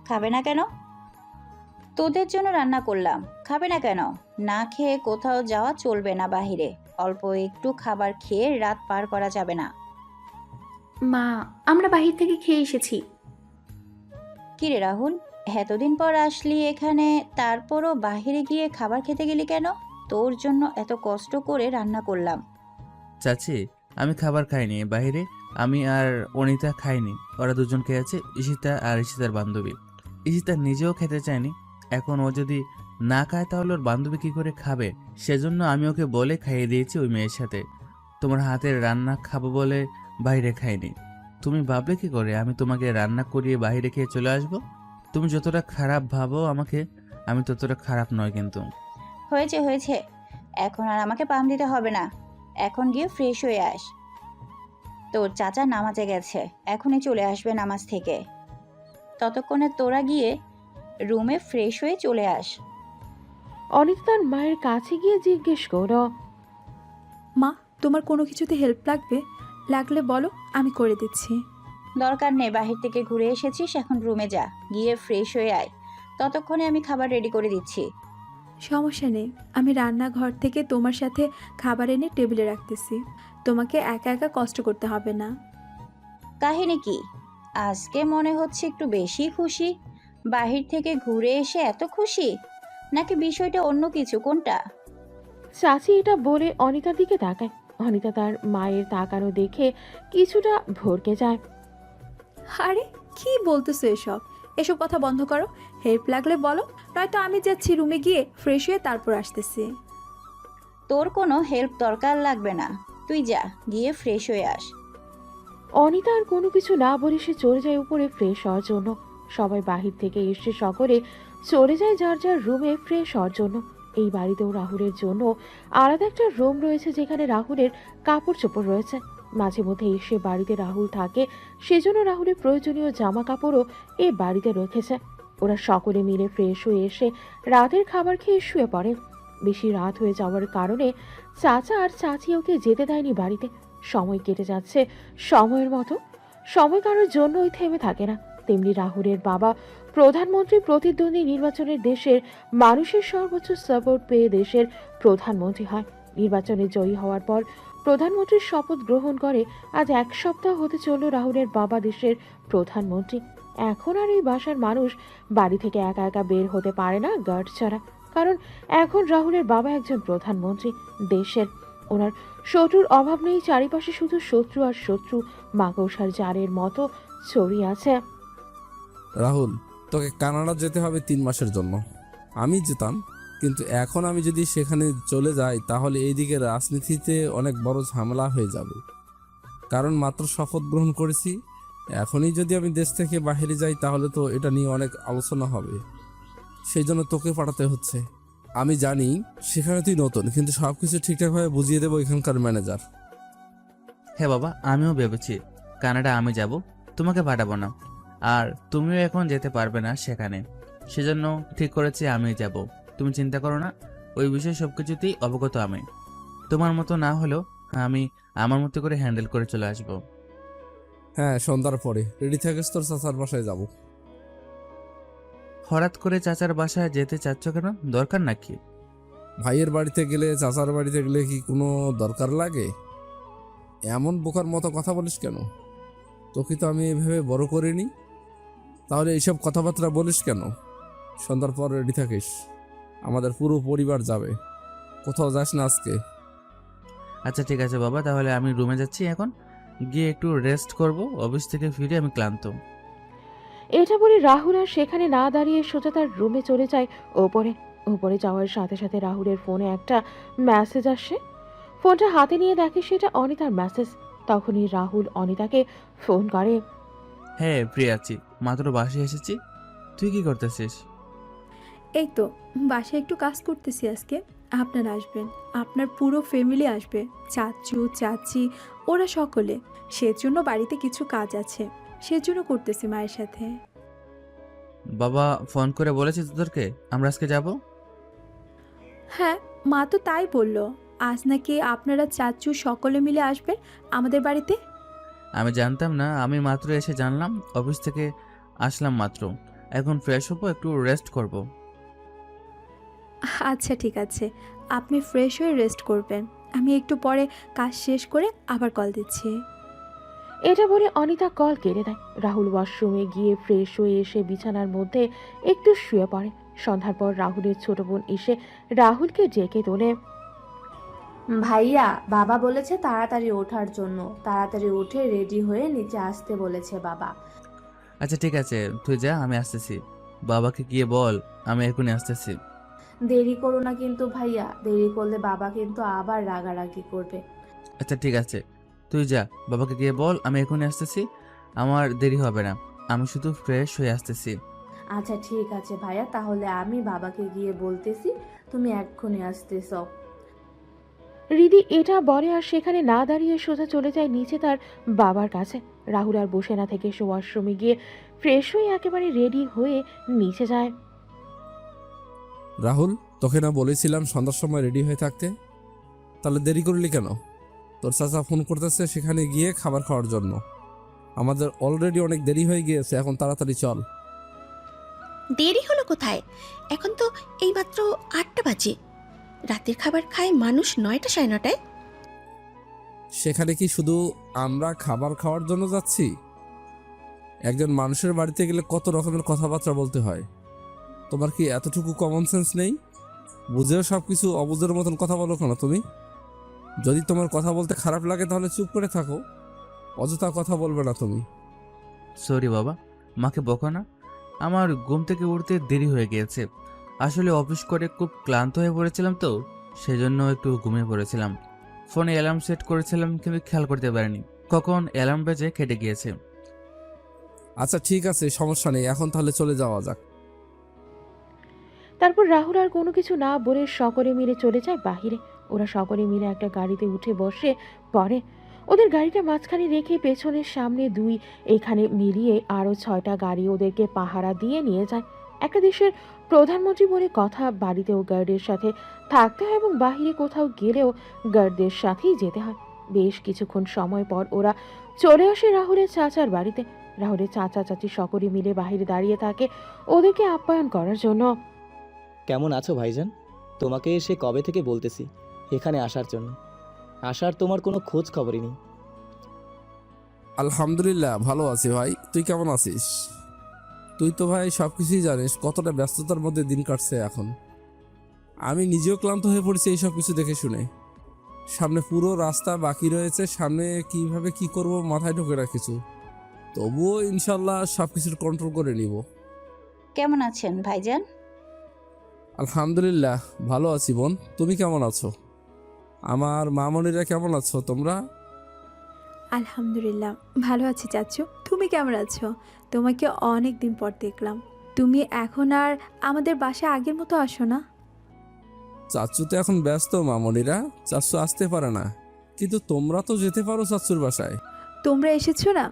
S8: খাবে না কেন? তোদের জন্য রান্না করলাম, খাবে না কেন? না খেয়ে কোথাও যাওয়া চলবে না বাহিরে। অল্প একটু খাবার খেয়ে রাত পার করা যাবে না।
S7: মা, আমরা বাহির থেকে খেয়ে এসেছি।
S8: কিরে রাহুল, এতদিন পর আসলি এখানে, তারপরও বাইরে গিয়ে খাবার খেতে গেলি কেন? তোর জন্য এত কষ্ট করে রান্না করলাম।
S5: চাচি, আমি খাবার খাইনি বাইরে। আমি আর অনিতা খাইনি, ওরা দুজন খেয়েছে, ঈশিতা আর ঈশিতার বান্ধবী। ঈশিতা নিজেও খেতে চায়নি। এখন ও যদি না খায় তাহলে ওর বান্ধবী কি করে খাবে? সেজন্য আমি ওকে বলে খাইয়ে দিয়েছি ওই মেয়ের সাথে। তোমার হাতের রান্না খাবো বলে বাইরে খাইনি। তুমি ভাবলে কি করে আমি তোমাকে রান্না করিয়ে বাইরে খেয়ে চলে আসবো? তুমি যতটা খারাপ ভাবো আমাকে, আমি ততটা খারাপ নয় কিন্তু।
S8: হয়েছে হয়েছে, এখন আর আমাকে পাম দিতে হবে না। এখন গিয়ে ফ্রেশ হয়ে আস। তোর চাচা নামাজে গেছে, এখনই চলে আসবে নামাজ থেকে। ততক্ষণে তোরা গিয়ে রুমে ফ্রেশ হয়ে চলে আস।
S3: অনিতা তার মায়ের কাছে গিয়ে জিজ্ঞেস করো,
S6: মা, তোমার কোনো কিছুতে হেল্প লাগবে? লাগলে বলো, আমি করে দিচ্ছি।
S8: দরকার নেই, বাহির থেকে ঘুরে এসেছিস, এখন রুমে যা, গিয়ে ফ্রেশ হয়ে আয়। ততক্ষণে আমি খাবার রেডি করে দিচ্ছি।
S6: সমস্যা নেই, আমি রান্নাঘর থেকে তোমার সাথে খাবার এনে টেবিলে রাখতেছি। তোমাকে একা একা কষ্ট করতে হবে না।
S8: কাহিনী কি? আজকে মনে হচ্ছে একটু বেশি খুশি। বাহির থেকে ঘুরে এসে এত খুশি, নাকি বিষয়টা অন্য কিছু? কোনটা?
S3: চাচি এটা বলে অনিতার দিকে তাকায়। অনিতা তার মায়ের তাকানো দেখে কিছুটা ভরকে যায়।
S6: আরে কি বলতেছো এসব? এসব কথা বন্ধ করো। হেল্প লাগলে বলো, নয়তো আমি যাচ্ছি রুমে গিয়ে ফ্রেশ হয়ে তারপর আসতেছি।
S8: তোর কোনো হেল্প দরকার লাগবে না, তুই যা, গিয়ে ফ্রেশ হয়ে আস।
S3: অনিতা আর কোনো কিছু না বলে সে চলে যায় উপরে ফ্রেশ হওয়ার জন্য। সবাই বাহির থেকে এসে সকলে চলে যায় যার যার রুমে ফ্রেশ হওয়ার জন্য। এই বাড়িতেও রাহুলের জন্য আলাদা একটা রুম রয়েছে, যেখানে রাহুলের কাপড় চোপড় রয়েছে। মাঝে মধ্যে এসে বাড়িতে রাহুল থাকে, সেজন্য রাহুলের প্রয়োজনীয় জামা কাপড়ও এ বাড়িতে রেখেছে। ওরা সকলে মিলে ফ্রেশ হয়ে এসে রাতের খাবার খেয়ে শুয়ে পড়ে। বেশি রাত হয়ে যাওয়ার কারণে চাচা আর চাচি ওকে যেতে দেয়নি বাড়িতে। সময় কেটে যাচ্ছে সময়ের মতো। সময় কারোর জন্যই থেমে থাকে না। তেমনি রাহুলের বাবা প্রধানমন্ত্রী প্রতিদ্বন্দ্বী নির্বাচনের দেশের মানুষের সর্বোচ্চ সাপোর্ট পেয়ে দেশের প্রধানমন্ত্রী হয়। নির্বাচনে জয়ী হওয়ার পর প্রধানমন্ত্রীর শপথ গ্রহণ করে। আজ 1 সপ্তাহ হতে চলল রাহুলের বাবা দেশের প্রধানমন্ত্রী। এখন আর এই বাসার মানুষ বাড়ি থেকে একা একা বের হতে পারে না গার্ড ছাড়া, কারণ এখন রাহুলের বাবা একজন প্রধানমন্ত্রী দেশের। ওনার শত্রুর অভাব নেই, চারিপাশে শুধু শত্রু আর শত্রু, মাকড়সার জালের মতো ছড়িয়ে আছে।
S4: রাহুল, তোকে কানাডা যেতে হবে 3 মাসের জন্য। আমি যেতাম, কিন্তু এখন আমি যদি সেখানে চলে যাই তাহলে এইদিকে রাজনীতিতে অনেক বড় ঝামেলা হয়ে যাবে। কারণ মাত্র শপথ গ্রহণ করেছি, এখনই যদি আমি দেশ থেকে বাইরে যাই তাহলে তো এটা নিয়ে অনেক আলোচনা হবে। সেই জন্য তোকে পাঠাতে হচ্ছে। আমি জানি সেখানে তুই নতুন, কিন্তু সব কিছু ঠিকঠাকভাবে বুঝিয়ে দেবো এখানকার ম্যানেজার।
S5: হ্যাঁ বাবা, আমিও ভেবেছি কানাডা আমি যাব, তোমাকে পাঠাবো না। আর তুমিও এখন যেতে পারবে না সেখানে, সেজন্য ঠিক করেছি আমি যাব। তুমি চিন্তা করো না, ওই বিষয়ে সবকিছুতেই অবগত আমি। তোমার মতো না হলেও আমি আমার মতো করে হ্যান্ডেল করে চলে আসব।
S4: হ্যাঁ, সন্ধ্যার পরে রেডি থাকিস, তোর চাচার বাসায় যাব।
S5: হঠাৎ করে চাচার বাসায় যেতে চাচ্ছ কেন? দরকার নাকি?
S4: ভাইয়ের বাড়িতে গেলে, চাচার বাড়িতে গেলে কি কোনো দরকার লাগে? এমন বোকার মতো কথা বলিস কেন? তোকে তো আমি এভাবে বড় করিনি, তাহলে এইসব কথাবার্তা বলিস কেন? সন্ধ্যার পর রেডি থাকিস, আমাদের পুরো পরিবার যাবে। কোথাও যাস না আজকে।
S5: আচ্ছা ঠিক আছে বাবা, তাহলে আমি রুমে যাচ্ছি এখন, গিয়ে একটু রেস্ট করব। অফিস থেকে ফিরে আমি ক্লান্ত।
S3: এটা বলে রাহুল আর সেখানে না দাঁড়িয়ে সোজা তার রুমে চলে যায়। ওপরে উপরে যাওয়ার সাথে সাথে রাহুলের ফোনে একটা মেসেজ আসে। ফোনটা হাতে নিয়ে দেখে সেটা অনিতার মেসেজ। তখনই রাহুল অনিতাকে ফোন করে।
S5: হ্যাঁ প্রিয় আছি, মাত্র বাসায় এসেছি। তুই কি করতেছিস?
S6: এই তো বাসায় একটু কাজ করতেছি আজকে। আপনারা আসবেন, আপনার পুরো ফ্যামিলি আসবে, চাচু চাচি ওরা সকলে। সেজন্য বাড়িতে কিছু কাজ আছে, সেজন্য করতেছি মায়ের সাথে।
S5: বাবা ফোন করে বলেছে তোদেরকে আমরা আজকে যাব?
S6: হ্যাঁ, মা তো তাই বলল। আজ নাকি আপনারা চাচু সকলে মিলে আসবেন আমাদের বাড়িতে।
S5: আমি জানতাম না, আমি মাত্র এসে জানলাম। অফিস থেকে আসলাম মাত্র, এখন ফ্রেশ হবো, একটু রেস্ট করব।
S6: আচ্ছা ঠিক আছে, আপনি ফ্রেশ হয়ে রেস্ট করবেন। আমি একটু পরে কাজ শেষ করে আবার কল দিচ্ছি।
S3: এটা বলে অনিতা কল কেটে দেয়। রাহুল ওয়াশরুমে গিয়ে ফ্রেশ হয়ে এসে বিছানার মধ্যে একটু শুয়ে পড়ে। সন্ধ্যার পর রাহুলের ছোট বোন এসে রাহুলকে ডেকে তোলে।
S9: ভাইয়া, বাবা বলেছে তাড়াতাড়ি ওঠার জন্য, তাড়াতাড়ি উঠে রেডি হয়ে নিচে আসতে বলেছে বাবা।
S5: আচ্ছা ঠিক আছে, তুই যা, আমি আসতেছি। বাবাকে গিয়ে বল আমি এখনই আসতেছি।
S9: দেরি করো না কিন্তু ভাইয়া, দেরি করলে বাবা কিন্তু আবার রাগারাগি করবে।
S5: আচ্ছা ঠিক আছে, তুই যা, বাবাকে গিয়ে বল আমি এখনই আসতেছি। আমার দেরি হবে না, আমি শুধু ফ্রেশ হয়ে আসতেছি।
S9: আচ্ছা ঠিক আছে ভাইয়া, তাহলে আমি বাবাকে গিয়ে বলতেছি তুমি এক্ষুনি আসতেছ।
S3: রিদি এটা বলে আর সেখানে না দাঁড়িয়ে সোজা চলে যায় নিচে তার বাবার কাছে। রাহুল আর বসে না থেকে সে ওয়াশরুমে গিয়ে ফ্রেশ হয়ে একেবারে রেডি হয়ে নিচে যায়।
S4: রাহুল, তোকে না বলেছিলাম সন্ধ্যার সময় রেডি হয়ে থাকতে? তাহলে দেরি করলি কেন? তোর চাচা ফোন করতেছে সেখানে গিয়ে খাবার খাওয়ার জন্য। আমাদের অলরেডি অনেক দেরি হয়ে গিয়েছে, এখন তাড়াতাড়ি চল।
S2: দেরি হলো কোথায়? এখন তো এইমাত্র 8টা বাজে। রাতের খাবার খায় মানুষ 9টা 9:30টায়।
S4: সেখানে কি শুধু আমরা খাবার খাওয়ার জন্য যাচ্ছি? একজন মানুষের বাড়িতে গেলে কত রকমের কথাবার্তা বলতে হয়। তোমার কি এতটুকু কমন সেন্স নেই? বুঝেও সব কিছু অবুঝের মতন কথা বলো কেন তুমি? যদি তোমার কথা বলতে খারাপ লাগে তাহলে চুপ করে থাকো, অযথা কথা বলবে না তুমি।
S5: সরি বাবা, মাকে বকো না। আমার ঘুম থেকে উঠতে দেরি হয়ে গিয়েছে। আসলে অফিস করে খুব ক্লান্ত হয়ে পড়েছিলাম, তো সেজন্য একটু ঘুমিয়ে পড়েছিলাম। ফোনে অ্যালার্ম সেট করেছিলাম কিন্তু খেয়াল করতে পারিনি কখন অ্যালার্ম বেজে কেটে গিয়েছে।
S4: আচ্ছা ঠিক আছে, সমস্যা নেই, এখন তাহলে চলে যাওয়া যাক।
S3: তারপর রাহুল আর কোনো কিছু না বলে সকলে মিলে চলে যায় বাহিরে। ওরা সকলে মিলে একটা গাড়িতে উঠে বসে পড়ে। ওদের গাড়িটা মাঝখানে রেখে পেছনের সামনে 2 এখানে মিলিয়ে আরও 6টা গাড়ি ওদেরকে পাহারা দিয়ে নিয়ে যায়। একটা দেশের প্রধানমন্ত্রী বলে কথা, বাড়িতেও গার্ডের সাথে থাকতে হয় এবং বাহিরে কোথাও গেলেও গার্ডদের সাথেই যেতে হয়। বেশ কিছুক্ষণ সময় পর ওরা চলে আসে রাহুলের চাচার বাড়িতে। রাহুলের চাচা চাচি সকলে মিলে বাহিরে দাঁড়িয়ে থাকে ওদেরকে আপ্যায়ন করার জন্য।
S10: কেমন আছো ভাইজান? তোমাকে সে কবে থেকে বলতেছি এখানে আসার জন্য, আসার তোমার কোনো খোঁজ খবরই নেই।
S4: আলহামদুলিল্লাহ ভালো আছি ভাই, তুই কেমন আছিস? তুই তো ভাই সব কিছুই জানিস কতটা ব্যস্ততার মধ্যে দিন কাটছে এখন। আমি নিজেও ক্লান্ত হয়ে পড়েছি এই সব কিছু দেখে শুনে। সামনে পুরো রাস্তা বাকি রয়েছে, সামনে কিভাবে কি করব মাথায় ঢোকে না কিছু। তবুও ইনশাল্লাহ সব কিছুর কন্ট্রোল করে নিব।
S8: কেমন আছেন ভাইজান?
S4: আলহামদুলিল্লাহ ভালো আছি বোন, তুমি কেমন আছো? আমার মামনিরা কেমন আছো তোমরা?
S6: আলহামদুলিল্লাহ ভালো আছি চাচু, তুমি কেমন আছো? তোমাকে অনেক দিন পর দেখলাম। তুমি এখন আর আমাদের বাসায় আগের মতো আসো না।
S4: চাচু তো এখন ব্যস্ত মামনিরা, চাচু আসতে পারে না, কিন্তু তোমরা তো যেতে পারো চাচুর বাসায়।
S6: তোমরা এসেছো না,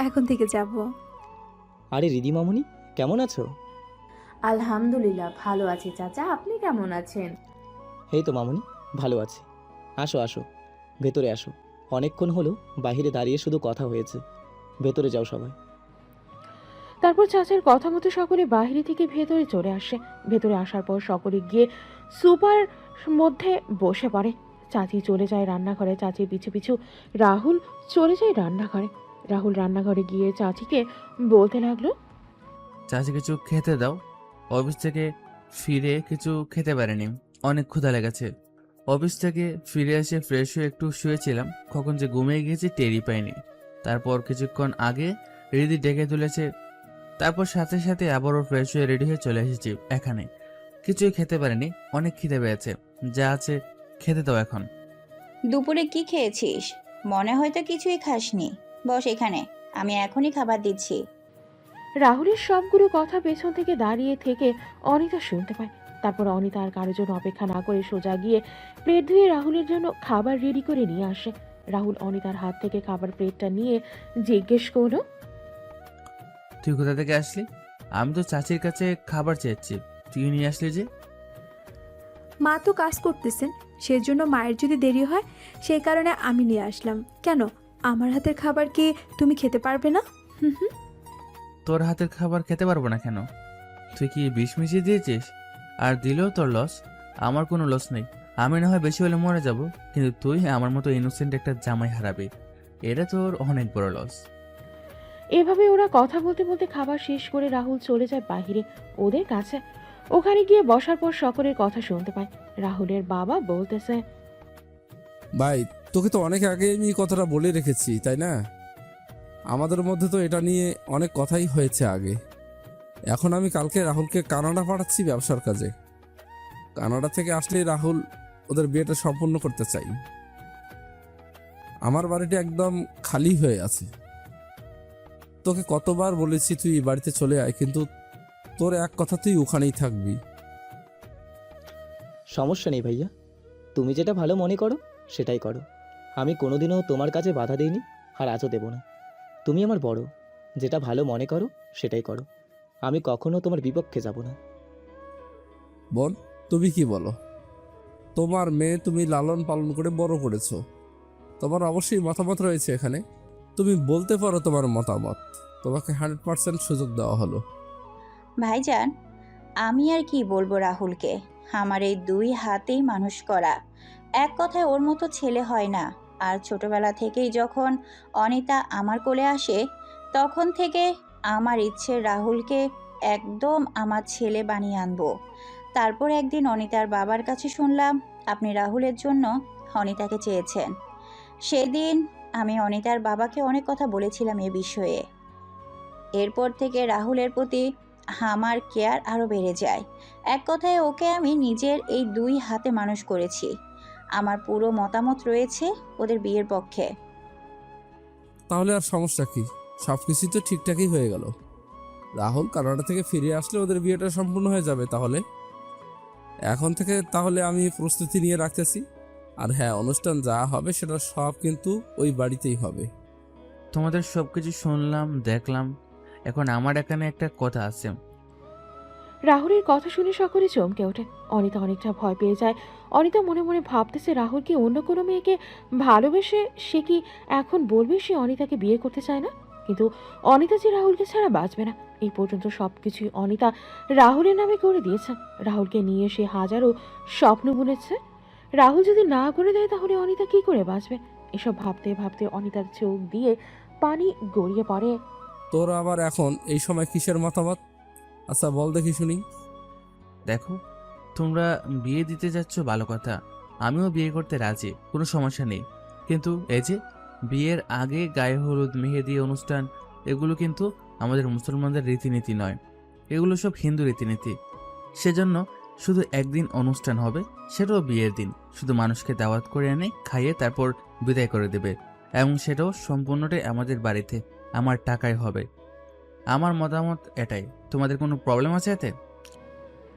S6: এখন থেকে যাব।
S10: আরে রিদি মামুনি, কেমন আছো?
S9: আলহামদুলিল্লাহ ভালো আছি চাচা, আপনি কেমন আছেন?
S10: এই তো মামুনি, ভালো আছি। আসো আসো, ভেতরে আসো। অনেকক্ষণ হলো বাইরে দাঁড়িয়ে শুধু কথা হয়েছে, ভেতরে যাও সবাই।
S3: তারপর চাচার কথা মতো সকলে বাইরে থেকে ভেতরে চলে আসে। ভেতরে আসার পর সকলে গিয়ে সুপার মধ্যে বসে পড়ে। চাচি চলে যায় রান্নাঘরে, চাচির পিছু পিছু রাহুল চলে যায় রান্নাঘরে। রাহুল রান্নাঘরে গিয়ে চাচিকে বলতে লাগলো,
S5: চাচি কিছু খেতে দাও, অফিস থেকে ফিরে কিছু খেতে পারিনি, অনেক ক্ষুধা লেগেছে। অফিস থেকে ফিরে এসে ফ্রেশ হয়ে একটু শুয়েছিলাম, কখন যে ঘুমিয়ে গিয়েছি টেরই পাইনি। তারপর কিছুক্ষণ আগে রিদি ডেকে তুলেছে, তারপর সাথে সাথে আবারও ফ্রেশ হয়ে রেডি হয়ে চলে এসেছি এখানে। কিছুই খেতে পারিনি, অনেক খিদে পেয়েছে, যা আছে খেতে দাও এখন।
S8: দুপুরে কি খেয়েছিস? মনে হয়তো কিছুই খাসনি। বস এখানে, আমি এখনই খাবার দিচ্ছি।
S3: রাহুলের সবগুলো কথা পেছন থেকে দাঁড়িয়ে থেকে অনিতা শুনতে পায়। তারপর অনিতা আর কারোর জন্য অপেক্ষা না করে সোজা গিয়ে প্লেট ধুয়ে রাহুলের জন্য খাবার রেডি করে নিয়ে আসে। রাহুল অনিতার হাত থেকে খাবার প্লেটটা নিয়ে জিজ্ঞেস করলো,
S5: তুই কোথা থেকে আসলি? আমি তো চাচির কাছে খাবার চেয়েছি, তুই নিয়ে আসলি যে?
S6: মা তো কাজ করতেছেন, সেজন্য মায়ের যদি দেরি হয় সেই কারণে আমি নিয়ে আসলাম। কেন, আমার হাতের খাবার কি তুমি খেতে পারবে না?
S5: তোর হাতের খাবার খেতে পারবো না কেন? তুই কি বিষ মিশিয়ে দিয়েছিস? আর দিলেও তোর লস, আমার কোনো লস নেই। আমি না হয় বেশি হলে মরে যাব, কিন্তু তুই আমার মতো ইনোসেন্ট একটা জামাই হারাবি, এটা তোর অনেক বড় লস।
S3: এভাবে ওরা কথা বলতে বলতে খাবার শেষ করে রাহুল চলে যায় বাইরে ওদের কাছে। ওখানে গিয়ে বসার পর সকলের কথা শুনতে পায়। রাহুলের বাবা বলতেছে,
S4: ভাই, তোকে তো অনেক আগে আমি এই কথাটা বলে রেখেছি, তাই না? আমাদের মধ্যে তো এটা নিয়ে অনেক কথাই হয়েছে আগে। এখন আমি কালকে রাহুলকে কানাডা পাঠাচ্ছি ব্যবসার কাজে। কানাডা থেকে আসলে রাহুল ওদের বিয়েটা সম্পূর্ণ করতে চাই। আমার বাড়িটা একদম খালি হয়ে আছে। তোকে কতবার বলেছি তুই এই বাড়িতে চলে আয়, কিন্তু তোর এক কথা তুই ওখানেই থাকবি।
S10: সমস্যা নেই ভাইয়া, তুমি যেটা ভালো মনে করো সেটাই করো। আমি কোনোদিনও তোমার কাছে বাধা দিইনি, আর আজও দেব না। তুমি আমার বড়, যেটা ভালো মনে করো সেটাই করো। আমি কখনো তোমার বিপক্ষে যাব না।
S4: বোন, তুমি কি বলো? তোমার মেয়ে তুমি লালন পালন করে বড় করেছো, তোমার অবশ্যই মতামত রয়েছে এখানে। তুমি বলতে পারো তোমার মতামত, তোমাকে 100% সুযোগ দেওয়া হলো।
S8: ভাইজান, আমি আর কি বলবো রাহুলকে? আমার এই 2 হাতেই মানুষ করা, এক কথায় ওর মতো ছেলে হয় না। আর ছোটবেলা থেকেই যখন অনিতা আমার কোলে আসে, তখন থেকে আমার ইচ্ছে রাহুলকে একদম আমার ছেলে বানিয়ে আনবো। তারপর একদিন অনিতার বাবার কাছে শুনলাম আপনি রাহুলের জন্য অনিতাকে চেয়েছেন। সেদিন আমি অনিতার বাবাকে অনেক কথা বলেছিলাম এ বিষয়ে। এরপর থেকে রাহুলের প্রতি আমার কেয়ার আরও বেড়ে যায়। এক কথায় ওকে আমি নিজের এই 2 হাতে মানুষ করেছি। আমার পুরো মতামত রয়েছে ওদের বিয়ের পক্ষে।
S4: তাহলে আর সমস্যা কি? সব কিছুই তো ঠিকঠাকই হয়ে গেল। রাহুল কানাডা থেকে ফিরে আসলে ওদের বিয়েটা সম্পূর্ণ হয়ে যাবে। তাহলে এখন থেকে তাহলে আমি প্রস্তুতি নিয়ে রাখতেছি। আর হ্যাঁ, অনুষ্ঠান যা হবে সেটা সব কিন্তু ওই বাড়িতেই হবে।
S5: তোমাদের সব কিছু শুনলাম, দেখলাম, এখন আমার এখানে একটা কথা আছে।
S3: রাহুলের কথা শুনে সকলে চমকে ওঠে। অনিতা অনেকটা ভয় পেয়ে যায়। অনিতা মনে মনে ভাবতেছে রাহুল কি অন্য কোনো মেয়েকে ভালোবেসে সে কি এখন বলবে সে অনিতাকে বিয়ে করতে চায় না? কিন্তু অনিতা যে রাহুলকে ছাড়া বাঁচবে না। এই পর্যন্ত সবকিছুই অনিতা রাহুলের নামে করে দিয়েছে। রাহুলকে নিয়ে সে হাজারো স্বপ্ন বুনেছে। রাহুল যদি না করে দেয় তাহলে অনিতা কি করে বাঁচবে? এসব ভাবতে ভাবতে অনিতার চোখ দিয়ে পানি গড়িয়ে পড়ে।
S4: তোর আবার এখন এই সময় কিসের মতামত? আচ্ছা বল দেখি শুনি।
S5: দেখো, তোমরা বিয়ে দিতে যাচ্ছ ভালো কথা, আমিও বিয়ে করতে রাজি, কোনো সমস্যা নেই। কিন্তু এই যে বিয়ের আগে গায়ে হলুদ, মেহেদি অনুষ্ঠান, এগুলো কিন্তু আমাদের মুসলমানদের রীতিনীতি নয়, এগুলো সব হিন্দু রীতিনীতি। সেজন্য শুধু একদিন অনুষ্ঠান হবে, সেটাও বিয়ের দিন। শুধু মানুষকে দাওয়াত করে এনে খাইয়ে তারপর বিদায় করে দেবে, এবং সেটাও সম্পূর্ণটাই আমাদের বাড়িতে, আমার টাকায় হবে। আমার মতামত এটাই। তোমাদের কোনো প্রবলেম আছে এতে?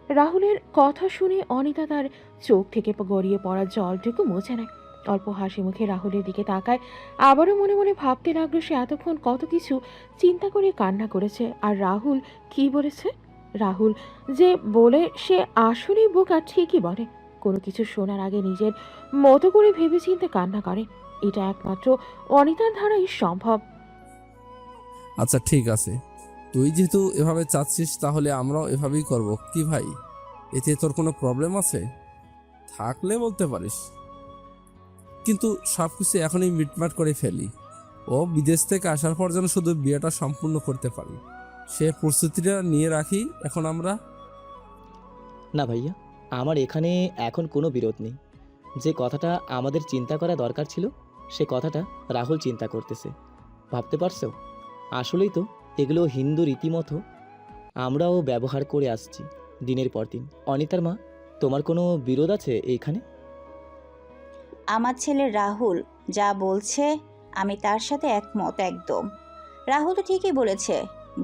S3: রাহুলের কথা শুনে অনিতা তার চোখ থেকে গড়িয়ে পড়া জলটুকু মুছে নেয়। অল্প হাসি মুখে রাহুলের দিকে তাকায়। আবারও মনে মনে ভাবতে লাগলো সে এতক্ষণ কত কিছু চিন্তা করে কান্না করেছে। আর রাহুল কি বলেছে? রাহুল যে বলে সে আসলেই বোকা ঠিকই বলে। কোনো কিছু শোনার আগে নিজের মতো করে ভেবেচিন্তে কান্না করে। এটা একমাত্র অনিতার দ্বারাই সম্ভব।
S4: আচ্ছা ঠিক আছে, তুই যেহেতু এভাবে চাচ্ছিস তাহলে আমরাও এভাবেই করব। কি ভাই, এতে তোর কোনো প্রবলেম আছে? থাকলে বলতে পারিস, কিন্তু সব কিছু এখনই মিটমাট করে ফেলি। ও বিদেশ থেকে আসার পর যেন শুধু বিয়েটা সম্পূর্ণ করতে পারি, সে প্রস্তুতিটা নিয়ে রাখি এখন আমরা।
S10: না ভাইয়া, আমার এখানে এখন কোনো বিরোধ নেই। যে কথাটা আমাদের চিন্তা করা দরকার ছিল সে কথাটা রাহুল চিন্তা করতেছে। ভাবতে পারছো? আসলেই তো এগুলো হিন্দু রীতিমতো আমরাও ব্যবহার করে আসছি দিনের পর দিন। অনিতার মা, তোমার কোনো বিরোধ আছে এইখানে?
S8: আমার ছেলে রাহুল যা বলছে আমি তার সাথে একমত একদম। রাহুল তো ঠিকই বলেছে,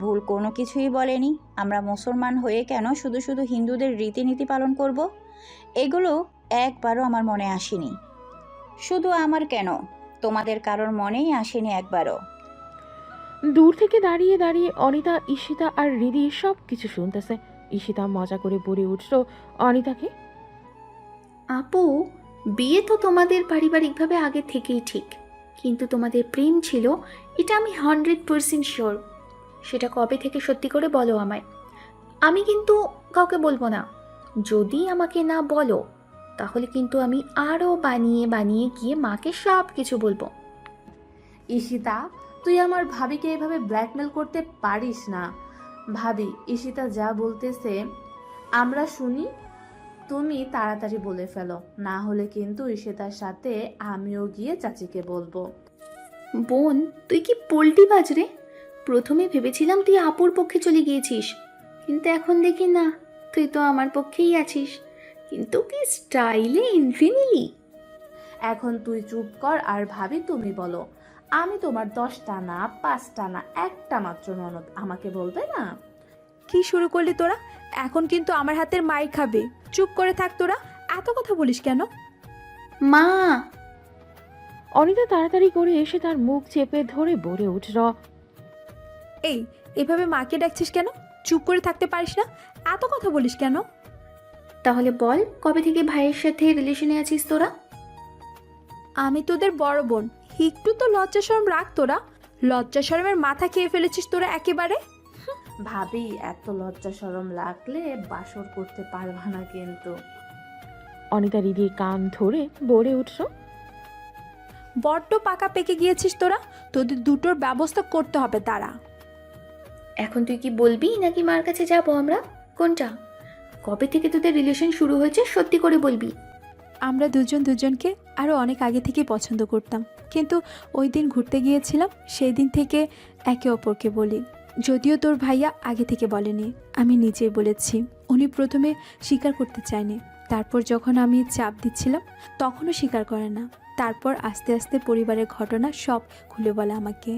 S8: ভুল কোনো কিছুই বলেনি। আমরা মুসলমান হয়ে কেন শুধু শুধু হিন্দুদের রীতিনীতি পালন করব? এগুলো একবারও আমার মনে আসেনি। শুধু আমার কেন, তোমাদের কারোর মনেই আসেনি একবারও।
S3: দূর থেকে দাঁড়িয়ে দাঁড়িয়ে অনিতা, ঈশিতা আর হৃদি সব কিছু শুনতেছে। ঈশিতা মজা করে বলে উঠল অনিতাকে,
S7: আপু, বিয়ে তো তোমাদের পারিবারিকভাবে আগে থেকেই ঠিক, কিন্তু তোমাদের প্রেম ছিল এটা আমি 100% শিওর। সেটা কবে থেকে সত্যি করে বলো আমায়। আমি কিন্তু কাউকে বলবো না। যদি আমাকে না বলো তাহলে কিন্তু আমি আরও বানিয়ে বানিয়ে গিয়ে মাকে সব কিছু বলবো।
S9: ঈশিতা, তুই আমার ভাবিকে এভাবে ব্ল্যাকমেল করতে পারিস না। ভাবি, ঈশিতা যা বলতেছে আমরা শুনি, তুমি তাড়াতাড়ি বলে ফেলো, না হলে কিন্তু ঈশিতার সাথে আমিও গিয়ে চাচিকে বলবো।
S7: বোন, তুই কি পোল্টি বাজ রে? প্রথমে ভেবেছিলাম তুই আপুর পক্ষে চলে গিয়েছিস, কিন্তু এখন দেখি না, তুই তো আমার পক্ষেই আছিস। কিন্তু কি স্টাইলে ইনফিনিলি!
S9: এখন তুই চুপ কর আর ভাবি তুমি বলো। আমি তোমার 10টা না 5টা না, একটা মাত্র ননদ, আমাকে বলবে না?
S6: কি শুরু করলি তোরা? এখন কিন্তু আমার হাতের মাইর খাবে। চুপ করে থাক তোরা, এত কথা বলিস কেন?
S7: মা!
S3: অনিতা তাড়াতাড়ি করে এসে তার মুখ চেপে ধরে বলে উঠল,
S6: এই, এভাবে মাকে ডাকছিস কেন? চুপ করে থাকতে পারিস না? এত কথা বলিস কেন?
S7: তাহলে বল, কবে থেকে ভাইয়ের সাথে রিলেশনে আছিস তোরা?
S6: আমি তোদের বড় বোন, একটু তো লজ্জা শরম রাখ তোরা। লজ্জা শরমের মাথা খেয়ে ফেলেছিস তোরা একেবারে।
S9: ভাবি, এত লজ্জা শরম লাগলে বাসর করতে পারবা না কিন্তু।
S3: অনিতা রিদির কান ধরে বলে উঠল,
S6: বড্ড পাকা পেকে গিয়েছিস তোরা, তোদের দুটোর ব্যবস্থা করতে হবে তারা।
S7: এখন তুই কি বলবি নাকি মার কাছে যাবো আমরা? কোনটা? কবে থেকে তোদের রিলেশন শুরু হয়েছে সত্যি করে বলবি।
S6: আমরা দুজন দুজনকে আরও অনেক আগে থেকেই পছন্দ করতাম, কিন্তু ওই দিন ঘুরতে গিয়েছিলাম, সেই দিন থেকে একে অপরকে বলি। যদিও তোর ভাইয়া আগে থেকে বলেনি, আমি নিজেই বলেছি। উনি প্রথমে স্বীকার করতে চায়নি, তারপর যখন আমি চাপ দিচ্ছিলাম তখনও স্বীকার করে না। তারপর আস্তে আস্তে পরিবারের ঘটনা সব খুলে বলে আমাকে।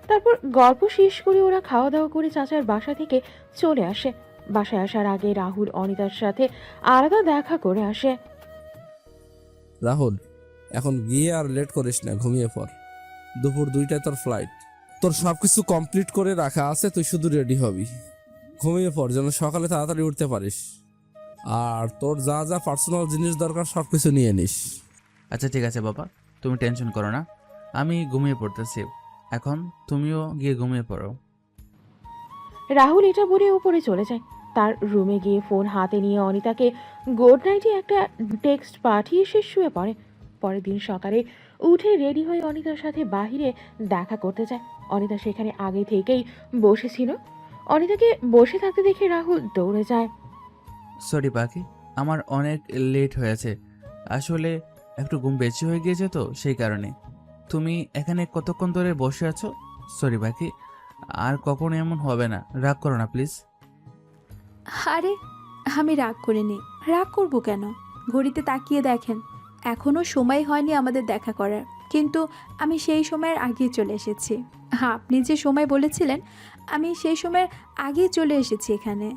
S3: তারপর গল্প শেষ করে ওরা খাওয়া দাওয়া করে চাচার বাসা থেকে চলে আসে। বাসায় আসার আগে রাহুল অনিতার সাথে আলাদা দেখা করে আসে।
S4: রাহুল, এখন গিয়ে আর লেট করিস না, ঘুমিয়ে পড়। দুপুর 2টায় তোর ফ্লাইট। তোর সব কিছু কমপ্লিট করে রাখা আছে, তুই শুধু রেডি হবি। ঘুমিয়ে পড় যেন সকালে তাড়াতাড়ি উঠতে পারিস। আর তোর যা যা পার্সোনাল জিনিস দরকার সব কিছু নিয়ে নিস।
S5: আচ্ছা ঠিক আছে বাবা, তুমি টেনশন করো না, আমি ঘুমিয়ে পড়তেছি। এখন তুমিও গিয়ে ঘুমিয়ে পড়ো।
S3: রাহুল এটা বলে উপরে চলে যায়। তার রুমে গিয়ে ফোন হাতে নিয়ে অনিতাকে গুড নাইটে একটা টেক্সট পাঠিয়ে সে শুয়ে পড়ে। পরের দিন সকালে উঠে রেডি হয়ে অনিতার সাথে বাহিরে দেখা করতে যায়। অনিতা সেখানে আগে থেকেই বসেছিল। অনিতাকে বসে থাকতে দেখে রাহুল দৌড়ে যায়।
S5: সরি পাখি, আমার অনেক লেট হয়েছে, আসলে একটু ঘুম বেশি হয়ে গিয়েছে তো সেই কারণে। তুমি এখানে কতক্ষণ ধরে বসে আছো? সরি পাখি, আর কখনো এমন হবে না, রাগ করো না প্লিজ।
S6: আরে, আমি রাগ করিনি। রাগ করব কেন? ঘড়িতে তাকিয়ে দেখেন, এখনও সময় হয়নি আমাদের দেখা করার, কিন্তু আমি সেই সময়ের আগেই চলে এসেছি। হ্যাঁ, আপনি যে সময় বলেছিলেন আমি সেই সময়ের আগেই চলে এসেছি এখানে।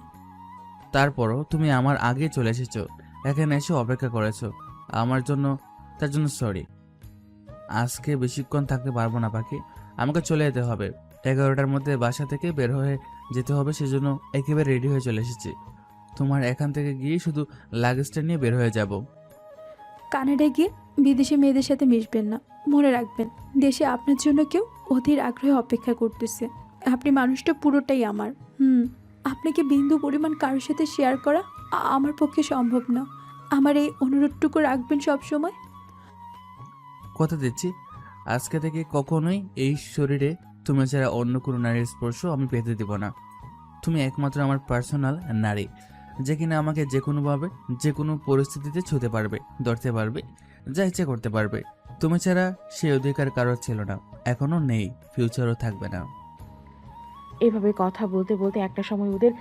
S5: তারপরও তুমি আমার আগে চলে এসেছো, এখানে এসে অপেক্ষা করেছো আমার জন্য, তার জন্য সরি। আজকে বেশিক্ষণ থাকতে পারবো না পাখি, আমাকে চলে যেতে হবে। 11টার মধ্যে বাসা থেকে বের হয়ে যেতে হবে, সেজন্য একেবারে রেডি হয়ে চলে এসেছি। তোমার এখান থেকে গিয়ে শুধু লাগেজটা নিয়ে বের হয়ে যাব।
S6: কানাডায় গিয়ে বিদেশি মেয়েদের সাথে মিশবেন না, মনে রাখবেন দেশে আপনার জন্য কেউ অধীর আগ্রহে অপেক্ষা করতেছে। আপনি মানুষটা পুরোটাই আমার। আপনাকে বিন্দু পরিমাণ কারোর সাথে শেয়ার করা আমার পক্ষে সম্ভব না। আমার এই অনুরোধটুকু রাখবেন সব সময়।
S5: কথা দিচ্ছি, আজকে থেকে কখনোই এই শরীরে তুমি ছাড়া অন্য কোনো নারীর স্পর্শ আমি পেতে দিব না। তুমি একমাত্র আমার পার্সোনাল নারী, যে কিনা আমাকে যে কোনোভাবে যে কোনো পরিস্থিতিতে ছুঁতে পারবে, ধরতে পারবে, যা ইচ্ছে করতে পারবে। তুমি ছাড়া সেই অধিকার কারোর ছিল না, এখনো নেই, ফিউচারও থাকবে না।
S3: এভাবে কথা বলতে বলতে একটা সময় ওদের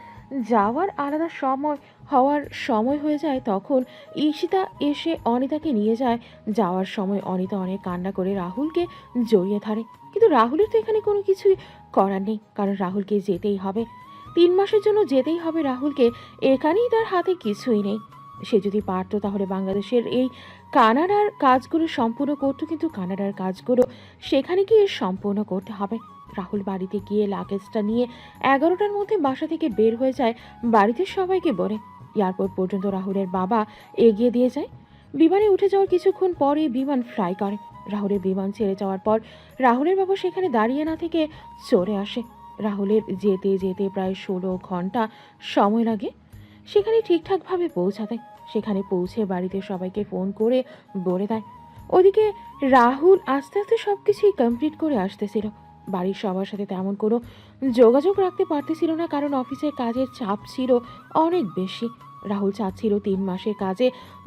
S3: যাওয়ার আলাদা সময় হওয়ার সময় হয়ে যায়। তখন ঈশিতা এসে অনিতাকে নিয়ে যায়। যাওয়ার সময় অনিতা অনেক কান্না করে রাহুলকে জড়িয়ে ধরে, কিন্তু রাহুলের তো এখানে কোনো কিছুই করার নেই, কারণ রাহুলকে যেতেই হবে। 3 মাসের জন্য যেতেই হবে রাহুলকে, এখানেই তার হাতে কিছুই নেই। সে যদি পারতো তাহলে বাংলাদেশের এই কানাডার কাজগুলো সম্পূর্ণ করতো, কিন্তু কানাডার কাজগুলো সেখানে গিয়ে সম্পূর্ণ করতে হবে। রাহুল বাড়িতে গিয়ে লাগেজটা নিয়ে 11টার মধ্যে বাসা থেকে বের হয়ে যায়, বাড়িতে সবাইকে বলে। এয়ারপোর্ট পর্যন্ত রাহুলের বাবা এগিয়ে দিয়ে যায়। বিমানে উঠে যাওয়ার কিছুক্ষণ পরে বিমান ফ্লাই করে। রাহুলের বিমান ছেড়ে যাওয়ার পর রাহুলের বাবা সেখানে দাঁড়িয়ে না থেকে চলে আসে। রাহুলের যেতে যেতে প্রায় 16 ঘন্টা সময় লাগে সেখানে ঠিকঠাকভাবে পৌঁছাতে। সেখানে পৌঁছে বাড়িতে সবাইকে ফোন করে বলে দেয়। ওদিকে রাহুল আস্তে আস্তে সব কিছুই কমপ্লিট করে আসতেছিল। বাড়ির সবার সাথে তেমন কোনো যোগাযোগ রাখতে পারতেছিল না, কারণ অফিসের কাজের চাপ ছিল অনেক বেশি। রাহুল চাচ্ছিল 3 মাসের কাজে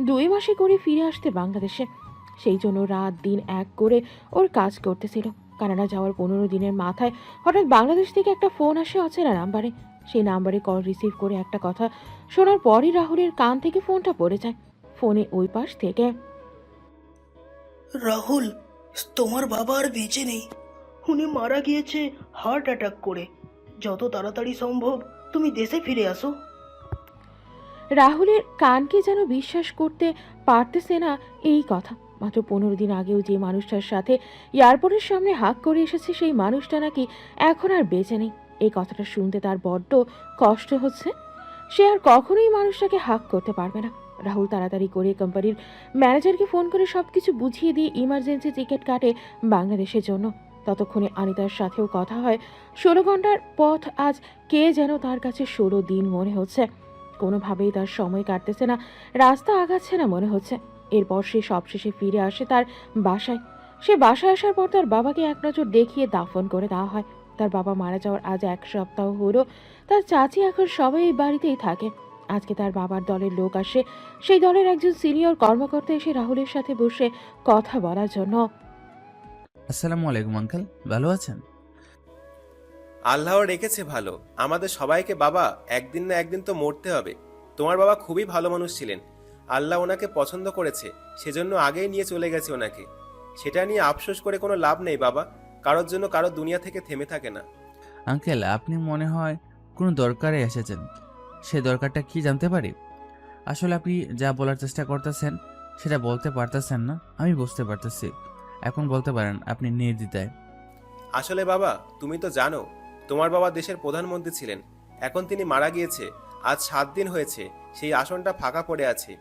S3: 2 মাসে করে ফিরে আসতে বাংলাদেশে। সেই জন্য রাত দিন এক করে ওর কাজ করতেছিল। কানাডা যাওয়ার 15 দিনের মাথায় হঠাৎ বাংলাদেশ থেকে একটা ফোন আসে অচেনা নাম্বারে। সেই নাম্বারে কল রিসিভ করে একটা কথা শোনার পরই রাহুলের কান থেকে ফোনটা পড়ে যায়। ফোনে ওই পাশ থেকে,
S11: রাহুল, তোমার বাবা আর বেঁচে নেই। উনি মারা গিয়েছে হার্ট অ্যাটাক করে। যত তাড়াতাড়ি সম্ভব তুমি দেশে ফিরে আসো।
S3: রাহুলের কানকে যেন বিশ্বাস করতে পারতেছে না এই কথা। মাত্র 15 দিন আগেও যে মানুষটার সাথে এয়ারপোর্টের সামনে হাঁক করে এসেছে, সেই মানুষটা নাকি এখন আর বেঁচে নেই। এই কথাটা শুনতে তার বড্ড কষ্ট হচ্ছে। সে আর কখনোই মানুষটাকে হাঁক করতে পারবে না। রাহুল তাড়াতাড়ি করে কোম্পানির ম্যানেজারকে ফোন করে সব কিছু বুঝিয়ে দিয়ে ইমার্জেন্সি টিকিট কাটে বাংলাদেশের জন্য। ততক্ষণে আনিতার সাথেও কথা হয়। 16 ঘন্টার পথ আজ কে যেন তার কাছে 16 দিন মনে হচ্ছে। কোনোভাবেই তার সময় কাটতেছে না, রাস্তা আগাচ্ছে না মনে হচ্ছে। এরপর সে সবশেষে ফিরে আসে তার বাসায়। সে বাসায় আসার পর তার বাবাকে এক নজর দেখিয়ে দাফন করে দেওয়া হয়। তার বাবা মারা যাওয়ার আজ 1 সপ্তাহ হলো। তার চাচি এখন সবাই এই বাড়িতেই থাকে। আজকে তার বাবার দলের লোক আসে। সেই দলের একজন সিনিয়র কর্মকর্তা এসে রাহুলের সাথে বসে কথা বলার জন্য।
S5: আসসালামু আলাইকুম আঙ্কেল, ভালো আছেন?
S12: আল্লাহ রেখেছে ভালো। আমাদের সবাইকে বাবা একদিন না একদিন তো মরতে হবে। তোমার বাবা খুবই ভালো মানুষ ছিলেন। আল্লাহ ওনাকে পছন্দ করেছে, সেজন্য আগেই নিয়ে চলে গেছে ওনাকে। সেটা নিয়ে আফসোস করে কোনো লাভ নেই বাবা। কারোর জন্য কারো দুনিয়া থেকে থেমে থাকে না।
S5: আঙ্কেল, আপনি মনে হয় কোনো দরকারে এসেছেন। সেই দরকারটা কি জানতে পারি? আসলে আপনি যা বলার চেষ্টা করতেছেন সেটা বলতে পারতেছেন না, আমি বুঝতে পারতেছি। এখন বলতে পারেন আপনি নির্দ্বিধায়।
S12: আসলে বাবা, তুমি তো জানো তোমার বাবা দেশের প্রধানমন্ত্রী ছিলেন। এখন তিনি মারা গিয়েছে। আজ 7 দিন হয়েছে সেই আসনটা ফাঁকা পড়ে আছে।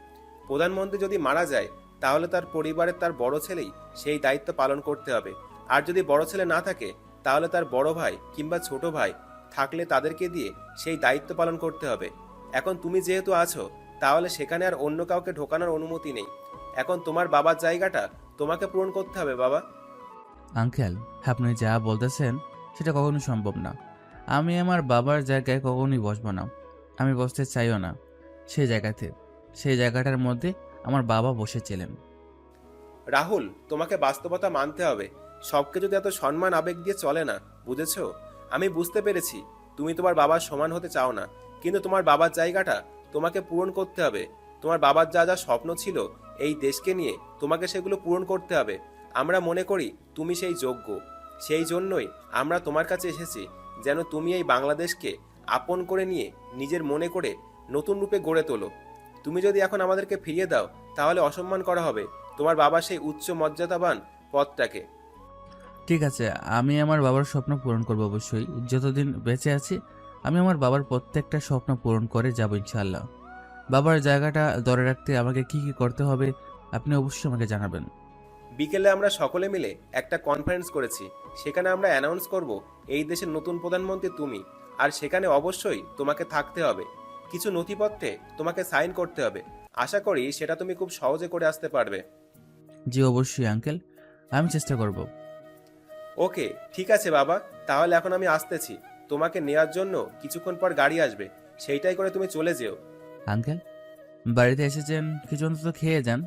S12: প্রধানমন্ত্রী যদি মারা যায় তাহলে তার পরিবারের তার বড় ছেলেই সেই দায়িত্ব পালন করতে হবে। আর যদি বড় ছেলে না থাকে তাহলে তার বড় ভাই কিংবা ছোট ভাই থাকলে তাদেরকে দিয়ে সেই দায়িত্ব পালন করতে হবে। এখন তুমি যেহেতু আছো তাহলে সেখানে আর অন্য কাউকে ঢোকানোর অনুমতি নেই। এখন তোমার বাবার জায়গাটা তোমাকে পূরণ করতে হবে বাবা।
S5: আঙ্কেল, আপনি যা বলতেছেন সেটা কখনো সম্ভব না। আমি আমার বাবার জায়গায় কখনোই বসবো না, আমি বসতে চাইও না সেই জায়গাতে। সেই জায়গাটার মধ্যে আমার বাবা বসেছিলেন।
S12: রাহুল, তোমাকে বাস্তবতা মানতে হবে। সবকিছুতে এত সম্মান আবেগ দিয়ে চলে না, বুঝেছো? আমি বুঝতে পেরেছি তুমি তোমার বাবার সমান হতে চাও না, কিন্তু তোমার বাবার জায়গাটা তোমাকে পূরণ করতে হবে। তোমার বাবার যা যা স্বপ্ন ছিল এই দেশকে নিয়ে, তোমাকে সেগুলো পূরণ করতে হবে। আমরা মনে করি তুমি সেই যোগ্য। সেই জন্যই আমরা তোমার কাছে এসেছি, যেন তুমি এই বাংলাদেশকে আপন করে নিয়ে নিজের মনে করে নতুন রূপে গড়ে তোলো। তুমি যদি এখন আমাদেরকে ফিরিয়ে দাও তাহলে অসম্মান করা হবে তোমার বাবার সেই উচ্চ মর্যাদাবান পদটাকে।
S5: ঠিক আছে, আমি আমার বাবার স্বপ্ন পূরণ করবো অবশ্যই। যতদিন বেঁচে আছি আমি আমার বাবার প্রত্যেকটা স্বপ্ন পূরণ করে যাব ইনশাআল্লাহ। বাবার জায়গাটা ধরে রাখতে আমাকে কি কি করতে হবে আপনি অবশ্যই আমাকে জানাবেন।
S12: বিকেলে আমরা সকলে মিলে একটা কনফারেন্স করেছি। সেখানে আমরা অ্যানাউন্স করব এই দেশের নতুন প্রধানমন্ত্রী তুমি। আর সেখানে অবশ্যই তোমাকে থাকতে হবে। কিছু নথিপত্রে তোমাকে সাইন করতে হবে। আশা করি সেটা তুমি খুব সহজে করে আসতে পারবে।
S5: জি অবশ্যই আঙ্কেল, আমি চেষ্টা করব।
S12: ওকে, ঠিক আছে বাবা, তাহলে এখন আমি আসতেছি। তোমাকে নেওয়ার জন্য কিছুক্ষণ পর গাড়ি আসবে, সেইটাই করে তুমি চলে যেও।
S5: আঙ্কেল, বাড়িতে এসেছেন, কিছু অন্তত খেয়ে যান।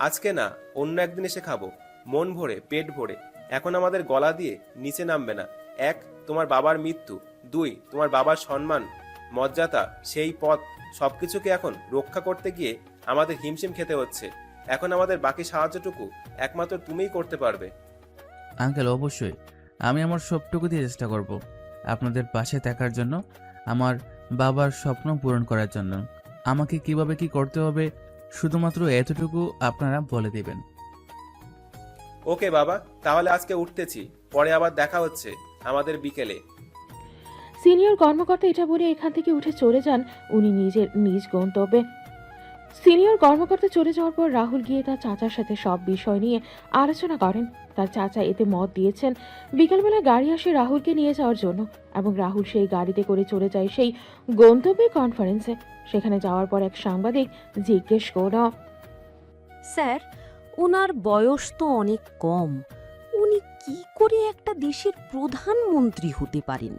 S12: আজকে না, অন্য একদিন এসে খাবো, মন ভরে পেট ভরে। এখন আমাদের গলা দিয়ে নিচে নামবে না। 1, তোমার বাবার মৃত্যু। 2, তোমার বাবার সম্মান মর্যাদা সেই পথ সবকিছুকে এখন রক্ষা করতে গিয়ে আমাদের হিমশিম খেতে হচ্ছে। এখন আমাদের বাকি সাহায্যটুকু একমাত্র তুমিই করতে পারবে।
S5: আঙ্কেল অবশ্যই, আমি আমার সবটুকু দিয়ে চেষ্টা করব আপনাদের পাশে থাকার জন্য, আমার বাবার স্বপ্ন পূরণ করার জন্য। আমাকে কিভাবে কি করতে হবে শুধুমাত্র এতটুকু আপনারা বলে দিবেন।
S12: ওকে বাবা, তাহলে আজকে উঠতেছি, পরে আবার দেখা হচ্ছে আমাদের বিকেলে।
S3: সিনিয়র কর্মকর্তা এটা বলে এখান থেকে উঠে চলে যান উনি নিজের নিজ গন্তব্যে। সিনিয়র কর্মকর্তা চলে যাওয়ার পর রাহুল গিয়ে তার চাচার সাথে সব বিষয় নিয়ে আলোচনা করেন। তার চাচা এতে মত দিয়েছেন। বিকালবেলা গাড়ি আসে রাহুলকে নিয়ে যাওয়ার জন্য এবং রাহুল সেই গাড়িতে করে চলে যায় সেই গন্তব্যে কনফারেন্সে। সেখানে যাওয়ার পর এক সাংবাদিক জিজ্ঞেস করল,
S13: স্যার, ওনার বয়স তো অনেক কম, উনি কি করে একটা দেশের প্রধানমন্ত্রী হতে পারেন?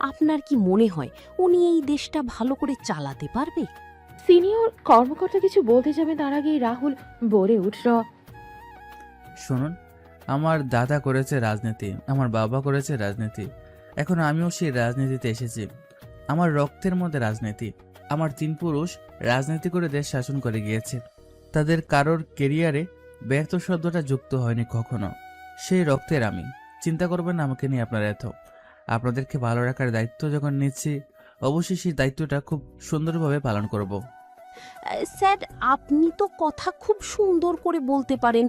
S13: আপনার কি মনে হয় উনি এই দেশটা ভালো করে চালাতে পারবে?
S3: সিনিয়র কর্মকর্তা কিছু বলতে যাবে তার আগেই রাহুল বলে উঠল,
S5: শুনুন, আমার দাদা করেছে রাজনীতি, আমার বাবা করেছে রাজনীতি, এখন আমিও সেই রাজনীতিতে এসেছি। আমার রক্তের মধ্যে রাজনীতি। আমার 3 পুরুষ রাজনীতি করে দেশ শাসন করে গিয়েছে। তাদের কারোর কেরিয়ারে ব্যর্থ শব্দটা যুক্ত হয়নি কখনো। সেই রক্তের আমি। চিন্তা করবেন না আমাকে নিয়ে আপনার এত। আপনাদেরকে ভালো রাখার দায়িত্ব যখন নিচ্ছি, অবশ্যই সেই দায়িত্বটা খুব সুন্দরভাবে পালন করব।
S13: স্যার, আপনি তো কথা খুব সুন্দর করে বলতে পারেন,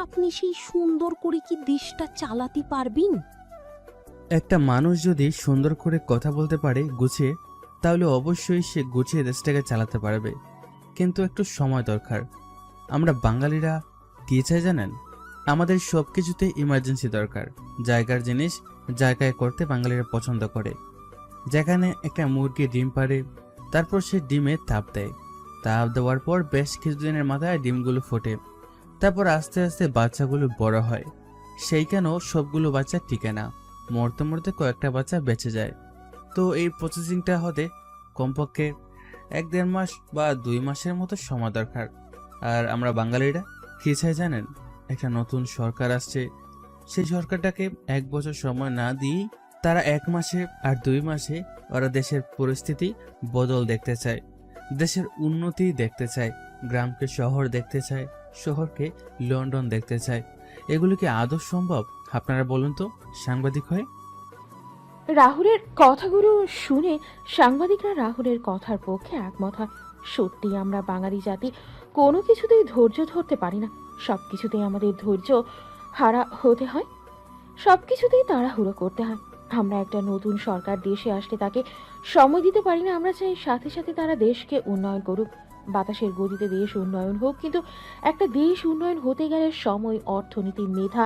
S13: আপনি সেই সুন্দর করে কি দেশটা চালাতে পারবেন?
S5: একটা মানুষ যদি সুন্দর করে কথা বলতে পারে গুছিয়ে, তাহলে অবশ্যই সে গুছিয়ে দেশটাকে চালাতে পারবে, কিন্তু একটু সময় দরকার। আমরা বাঙালিরা কি চাই জানেন? আমাদের সব কিছুতে ইমার্জেন্সি দরকার। জায়গার জিনিস জায়গায় করতে বাঙালিরা পছন্দ করে। যেখানে একটা মুরগি ডিম পারে, তারপর সে ডিমে তাপ দেয়, তাপ দেওয়ার পর বেশ কিছুদিনের মাথায় ডিমগুলো ফোটে, তারপর আস্তে আস্তে বাচ্চাগুলো বড় হয়। সেইখানেও সবগুলো বাচ্চা টিকে না, মরতে মরতে কয়েকটা বাচ্চা বেঁচে যায়। তো এই প্রসেসিংটা হতে কমপক্ষে 1-1.5 মাস বা 2 মাসের মতো সময় দরকার। আর আমরা বাঙালিরা কি চাই জানেন? একটা নতুন সরকার আসছে, সেই সরকারটাকে 1 বছর সময় না দিয়েই তারা 1 মাসে আর 2 মাসে ওরা দেশের পরিস্থিতি বদল দেখতে চায়, দেশের উন্নতি দেখতে চায়, গ্রামকে শহর দেখতে চায়, শহরকে লন্ডন দেখতে চায়। এগুলো কি আদৌ সম্ভব? আপনারা বলুন তো, সাংবাদিক হয়ে?
S3: রাহুলের কথাগুলো শুনে সাংবাদিকরা রাহুলের কথার পক্ষে একমত হয়। সত্যি আমরা বাঙালি জাতি কোনো কিছুতেই ধৈর্য ধরতে পারি না। সব কিছুতেই আমাদের ধৈর্য হারা হতে হয়, সব কিছুতেই তাড়াহুড়ো করতে হয়। আমরা একটা নতুন সরকার দেশে আসলে তাকে সময় দিতে পারি না। আমরা চাই সাথে সাথে তারা দেশকে উন্নয়ন করুক, বাতাসের গতিতে দেশ উন্নয়ন হোক। কিন্তু একটা দেশ উন্নয়ন হতে গেলে সময়, অর্থনীতি, মেধা,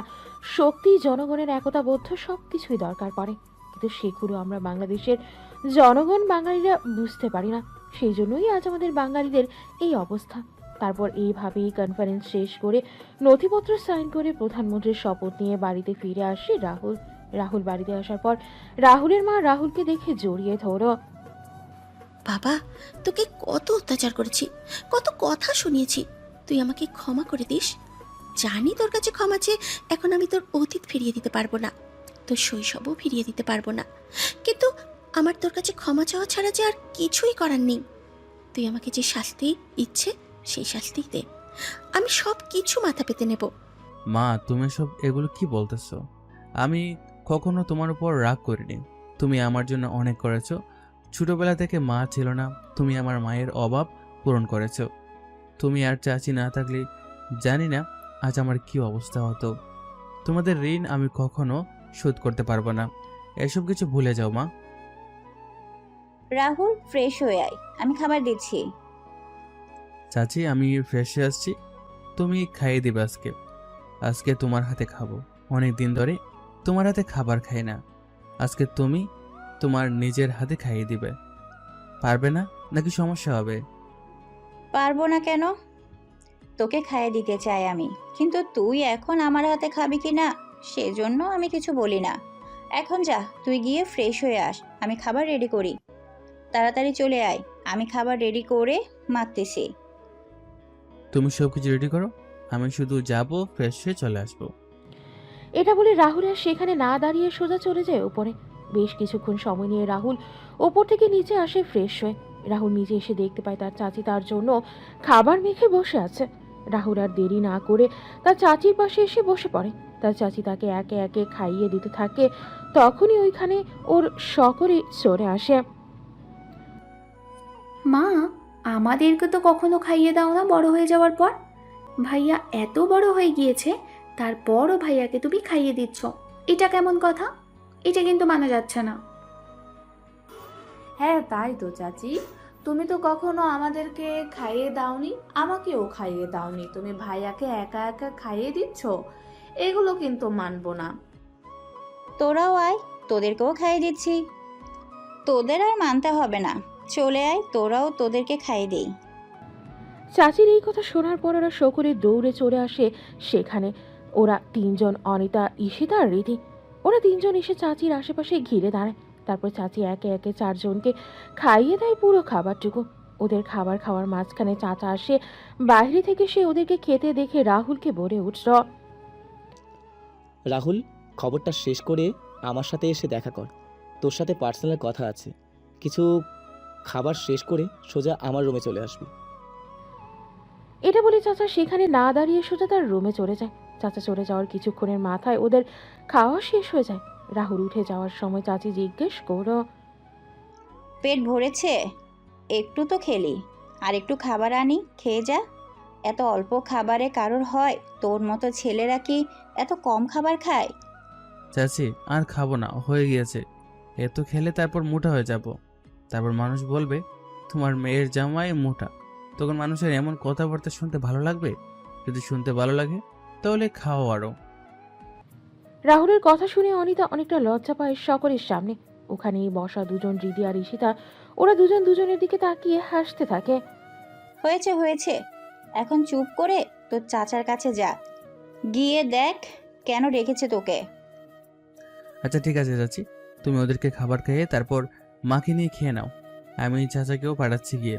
S3: শক্তি, জনগণের একতাবদ্ধ সব কিছুই দরকার পড়ে। কিন্তু সেগুলো আমরা বাংলাদেশের জনগণ বাঙালিরা বুঝতে পারি না। সেই জন্যই আজ আমাদের বাঙালিদের এই অবস্থা। তারপর এইভাবেই কনফারেন্স শেষ করে নথিপত্র সাইন করে প্রধানমন্ত্রীর শপথ নিয়ে বাড়িতে ফিরে আসে রাহুল। রাহুল বাড়িতে আসার পর রাহুলের মা রাহুলকে দেখে জড়িয়ে ধরল।
S2: বাবা, তোকে কত অত্যাচার করেছি, কত কথা শুনিয়েছি, তুই আমাকে ক্ষমা করে দিস। জানি তোর কাছে ক্ষমা চেয়ে এখন আমি তোর অতীত ফিরিয়ে দিতে পারবো না, তোর শৈশবও ফিরিয়ে দিতে পারবো না, কিন্তু আমার তোর কাছে ক্ষমা চাওয়া ছাড়া যে আর কিছুই করার নেই। তুই আমাকে যে শাস্তি ইচ্ছে সেই শাস্তি দে, আমি সব কিছু মাথা পেতে নেব।
S5: মা, তুমি সব এগুলো কি বলতেছো? আমি কখনো তোমার উপর রাগ করিনি। তুমি আমার জন্য অনেক করেছো। ছোটবেলা থেকে মা ছিল না, তুমি আমার মায়ের অভাব পূরণ করেছো। তুমি আর চাচি না থাকলে জানি না আজ আমার কি অবস্থা হতো। তোমাদের ঋণ আমি কখনো শোধ করতে পারবো না। এসব কিছু ভুলে যাও মা।
S8: রাহুল, ফ্রেশ হয়ে আয়, আমি খাবার দিচ্ছি।
S5: চাচি, আমি ফ্রেশ হয়ে আসছি, তুমি খাইয়ে দিবে আজকে। আজকে তোমার হাতে খাবো। অনেক দিন ধরে তোমার হাতে খাবার খাই না। আজকে তুমি তোমার নিজের হাতে খাইয়ে দিবে। পারবে না নাকি সমস্যা হবে?
S8: পারবো না কেন? তোকে খাইয়ে দিতে চাই আমি, কিন্তু তুই এখন আমার হাতে খাবি কি না সেজন্য আমি কিছু বলি না। এখন যা, তুই গিয়ে ফ্রেশ হয়ে আস, আমি খাবার রেডি করি। তাড়াতাড়ি চলে আয়, আমি খাবার রেডি করে মাখতেছি।
S5: তুমি সব কিছু রেডি করো, আমি শুধু যাব, ফ্রেশ হয়ে চলে আসবো।
S3: এটা বলে রাহুল আর সেখানে না দাঁড়িয়ে সোজা চলে যায় উপরে। বেশ কিছুক্ষণ সময় নিয়ে রাহুল ওপর থেকে নিচে আসে ফ্রেশ হয়ে। রাহুল নিচে এসে দেখতে পায় তার চাচি তার জন্য খাবার মেখে বসে আছে। রাহুল আর দেরি না করে তার চাচির পাশে এসে বসে পড়ে। তার চাচি তাকে একে একে খাইয়ে দিতে থাকে। তখনই ওইখানে ওর সকলে চলে আসে।
S7: মা, আমাদেরকে তো কখনো খাইয়ে দাও না বড় হয়ে যাওয়ার পর। ভাইয়া এত বড় হয়ে গিয়েছে, তারপরও ভাইয়াকে তুমি খাইয়ে দিচ্ছ, এটা কেমন কথা? এটা কিন্তু মানা যাচ্ছে না।
S9: হ্যাঁ তাই তো চাচি, তুমি তো কখনো আমাদেরকে খাইয়ে দাওনি, আমাকেও খাইয়ে দাওনি, তুমি ভাইয়াকে একা একা খাইয়ে দিচ্ছ, এগুলো কিন্তু মানবো না।
S8: তোরাও আয়, তোদেরকেও খাইয়ে দিচ্ছি। তোদের আর মানতে হবে না, চলে আয়, তোরাও তোদেরকে খাইয়ে দেই।
S3: চাচির এই কথা শোনার পর ওরা সকলে দৌড়ে চলে আসে সেখানে। ওরা তিনজন, অনিতা, ঈশিতা আর রিধি, ওরা তিনজন এসে চাচির আশেপাশে ঘিরে দাঁড়ায়। তারপর চাচি একে একে চারজনকে খাইয়ে দেয় পুরো খাবারটুকু। ওদের খাবার খাওয়ার মাঝখানে চাচা আসে বাইরে থেকে, সে ওদেরকে খেতে দেখে রাহুলকে বলে উঠল,
S10: রাহুল, খবরটা শেষ করে আমার সাথে এসে দেখা কর, তোর সাথে পার্সোনাল কথা আছে। কিছু খাবার শেষ করে সোজা আমার রুমে চলে আসবি।
S3: এটা বলে চাচা সেখানে না দাঁড়িয়ে সোজা তার রুমে চলে যায়। চাচা চলে যাওয়ার কিছুক্ষণের মাথায় ওদের খাওয়া শেষ হয়ে যায়। রাহুল উঠে যাওয়ার সময় চাচি জিজ্ঞেস করল,
S8: পেট ভরেছে? একটু তো খেলি, আর একটু খাবার আনি, খেয়ে যা। এত অল্প খাবারে কারোর হয়? তোর মতো ছেলেরা কি এত কম খাবার খায়?
S5: চাচি আর খাবো না, হয়ে গিয়েছে। এত খেলে তারপর মোটা হয়ে যাব। তারপর মানুষ বলবে তোমার মেয়ের জামাই মোটা। তখন মানুষের এমন কথাবার্তা শুনতে ভালো লাগবে? যদি শুনতে ভালো লাগে তাহলে খাও আরো।
S3: রাহুলের কথা শুনে অনিতা অনেকটা লজ্জা পায় সকলের সামনে। ওখানেই বসা দুজন, রিদি আর ঈশিতা, ওরা দুজন দুজনের দিকে তাকিয়ে হাসতে থাকে।
S8: হয়েছে হয়েছে, এখন চুপ করে তোর চাচার কাছে যা, গিয়ে দেখ কেন রেখেছে তোকে।
S5: আচ্ছা ঠিক আছে চাচি, তুমি ওদেরকে খাবার খাইয়ে তারপর মাকে নিয়ে খেয়ে নাও। আমি চাচাকেও পাঠাচ্ছি গিয়ে।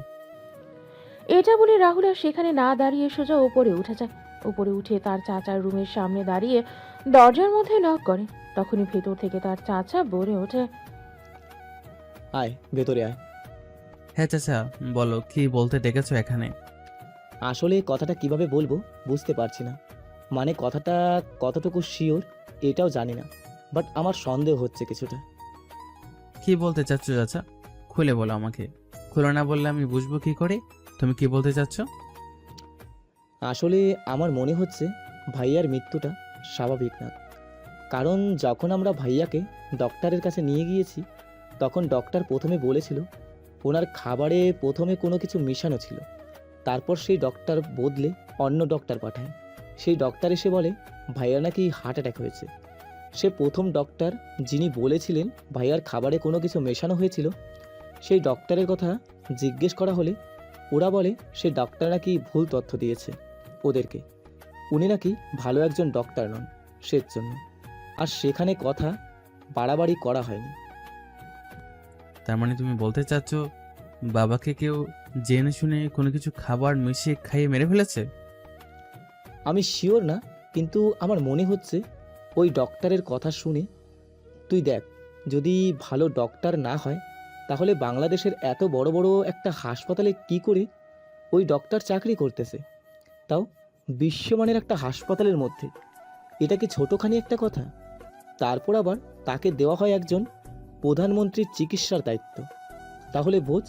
S3: এটা বলে রাহুল আর সেখানে না দাঁড়িয়ে সোজা ওপরে উঠে যায়। উপরে উঠে তার চাচার রুমের সামনে দাঁড়িয়ে দরজার মধ্যে নক করে। তখনই ভেতর থেকে তার চাচা বলে ওঠে,
S10: আয়, ভেতরে আয়।
S5: হ্যাঁ চাচা, বলো কি বলতে ডেকেছো এখানে?
S10: আসলে কথাটা কিভাবে বলবো বুঝতে পারছি না। মানে কথাটা কতটুকু শিওর এটাও জানি না, বাট আমার সন্দেহ হচ্ছে কিছুটা।
S5: কি বলতে চাচ্ছ চাচা? খুলে বলো আমাকে। খুলে না বললে আমি বুঝবো কি করে তুমি কি বলতে চাচ্ছ?
S10: আসলে আমার মনে হচ্ছে ভাইয়ার মৃত্যুটা স্বাভাবিক না। কারণ যখন আমরা ভাইয়াকে ডক্টরের কাছে নিয়ে গিয়েছি, তখন ডক্টর প্রথমে বলেছিল ওনার খাবারে প্রথমে কোনো কিছু মেশানো ছিল। তারপর সেই ডক্টর বদলে অন্য ডক্টর পাঠায়। সেই ডক্টর এসে বলে ভাইয়ার নাকি হার্ট অ্যাটাক হয়েছে। সে প্রথম ডক্টর যিনি বলেছিলেন ভাইয়ার খাবারে কোনো কিছু মেশানো হয়েছিল, সেই ডক্টরের কথা জিজ্ঞেস করা হলে ওরা বলে সেই ডক্টর নাকি ভুল তথ্য দিয়েছে ওদেরকে। উনি নাকি ভালো একজন ডক্টর নন, সেজন্য। আর সেখানে কথা বাড়াবাড়ি করা হয়নি।
S5: তার মানে তুমি বলতে চাচ্ছ বাবাকে কেউ জেনে শুনে কোনো কিছু খাবার মিশিয়ে খাইয়ে মেরে ফেলেছে?
S10: আমি শিওর না, কিন্তু আমার মনে হচ্ছে ওই ডক্টরের কথা শুনে, তুই দেখ, যদি ভালো ডক্টর না হয় তাহলে বাংলাদেশের এত বড় বড় একটা হাসপাতালে কি করে ওই ডক্টর চাকরি করতেছে, তাও বিশ্বমানের একটা হাসপাতালের মধ্যে। এটা কি ছোটোখানি একটা কথা? তারপর আবার তাকে দেওয়া হয় একজন প্রধানমন্ত্রীর চিকিৎসার দায়িত্ব। তাহলে বোঝ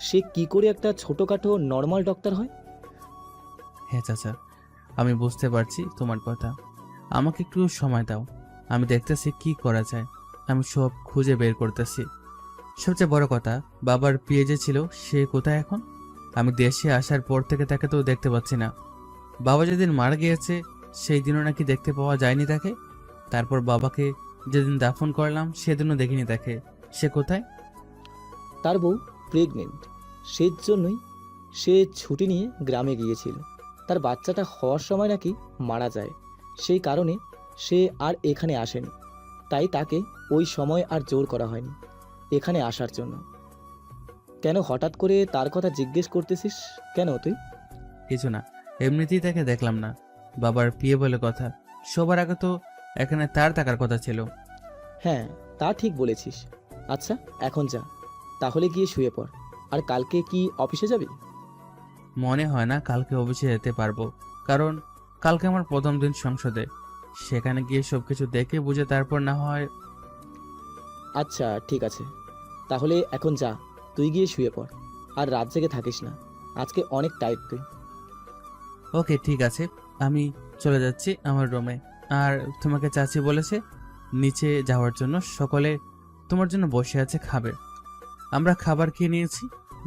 S10: সে কি করে একটা ছোটোখাটো নর্মাল ডক্টর হয়।
S5: হ্যাঁ চাচা, আমি বুঝতে পারছি তোমার কথা। আমাকে একটু সময় দাও, আমি দেখতেছি কি করা যায়। আমি সব খুঁজে বের করতেছি। সবচেয়ে বড় কথা, বাবার বিয়ে যে ছিল সে কোথায় এখন? আমি দেশে আসার পর থেকে তাকে তো দেখতে পাচ্ছি না। বাবা যেদিন মারা গিয়েছে সেই দিনও নাকি দেখতে পাওয়া যায়নি তাকে। তারপর বাবাকে যেদিন দাফন করলাম সেদিনও দেখিনি তাকে। সে কোথায়?
S10: তার বউ প্রেগনেন্ট, সেই জন্যই সে ছুটি নিয়ে গ্রামে গিয়েছিল। তার বাচ্চাটা হওয়ার সময় নাকি মারা যায়, সেই কারণে সে আর এখানে আসেনি। তাই তাকে ওই সময় আর জোর করা হয়নি এখানে আসার জন্য। কেন হঠাৎ করে তার কথা জিজ্ঞেস করতেছিস কেন তুই?
S5: কিছু না, এমনিতেই তাকে দেখলাম না। বাবার বিয়ে বলে কথা, সবার আগে তো এখানে তার থাকার কথা ছিল।
S10: হ্যাঁ, তা ঠিক বলেছিস। আচ্ছা এখন যা, তাহলে গিয়ে শুয়ে পড়। আর কালকে কি অফিসে যাবি?
S5: মনে হয় না কালকে অফিসে যেতে পারবো, কারণ কালকে আমার প্রথম দিন সংসদে। সেখানে গিয়ে সবকিছু দেখে বুঝে তারপর না হয়।
S10: আচ্ছা ঠিক আছে, তাহলে এখন যা, তুই গিয়ে শুয়ে পড়। আর রাত জেগে থাকিস না, আজকে অনেক টাইট তুই।
S5: ওকে ঠিক আছে, আমি চলে যাচ্ছি আমার রুমে। আর তোমাকে চাচি বলেছে নিচে যাওয়ার জন্য, সকলে তোমার জন্য বসে আছে, খাবে। আমরা খাবার খেয়ে নিয়েছি,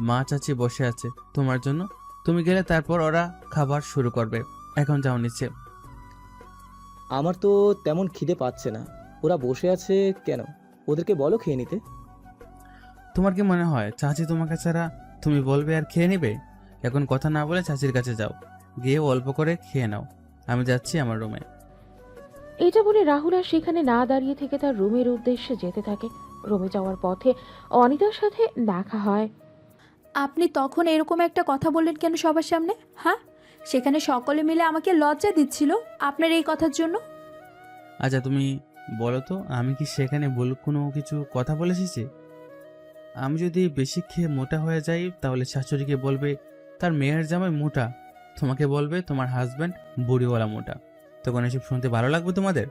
S5: মা চাচি বসে আছে তোমার জন্য, তুমি গেলে তারপর ওরা খাবার শুরু করবে। এখন যাও নিচে।
S10: আমার তো তেমন খিদে পাচ্ছে না। ওরা বসে আছে কেন? ওদেরকে বলো খেয়ে নিতে।
S5: তোমার কি মনে হয় চাচি তোমাকে ছাড়া তুমি বলবে আর খেয়ে নেবে? এখন কথা না বলে চাচির কাছে যাও, গিয়ে অল্প করে খেয়ে নাও। আমি যাচ্ছি আমার রুমে।
S3: এটা বলে রাহুল আর সেখানে না দাঁড়িয়ে থেকে তার রুমের উদ্দেশ্যে যেতে থাকে। রুমে যাওয়ার পথে অনিতার সাথে দেখা হয়।
S6: আপনি তখন এরকম একটা কথা বললেন কেন সবার সামনে? হ্যাঁ, সেখানে সকলে মিলে আমাকে লজ্জা দিচ্ছিল আপনার এই কথার জন্য।
S5: আচ্ছা তুমি বলো তো, আমি কি সেখানে ভুল কোনো কিছু কথা বলে এসেছি? আমি যদি বেশি খেয়ে মোটা হয়ে যাই তাহলে শাশুড়িকে বলবে তার মেয়ের জামাই মোটা, তোমাকে বলবে তোমার হাজব্যান্ড বুড়িওয়ালা মোটা। তখন এসব শুনতে ভালো লাগবে তোমাদের?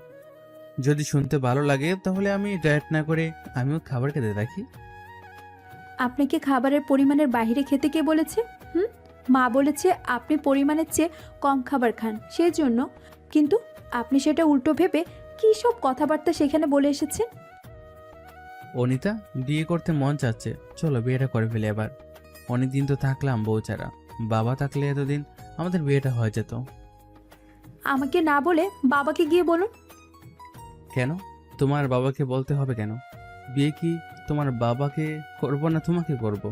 S5: যদি শুনতে ভালো লাগে তাহলে আমি ডায়েট না করে আমিও খাবার খেতে থাকি।
S6: আপনাকে খাবারের পরিমাণের বাইরে খেতে কে বলেছে? মা বলেছে আপনি পরিমাণের চেয়ে কম খাবার খান, সেই জন্য। কিন্তু আপনি সেটা উল্টো ভেবে কী সব কথাবার্তা সেখানে বলে এসেছেন।
S5: অনিতা, বিয়ে করতে মন চাচ্ছে, চলো বিয়েটা করে ফেলি এবার। অনেকদিন তো থাকলাম বউ ছাড়া, বাবা থাকলে এতদিন আমাদের বিয়েটা হয়ে যেত।
S6: আমাকে না বলে বাবাকে গিয়ে বলুন।
S5: কেন? তোমার বাবাকে বলতে হবে কেন? বিয়ে কি তোমার বাবাকে করবো না তোমাকে করব?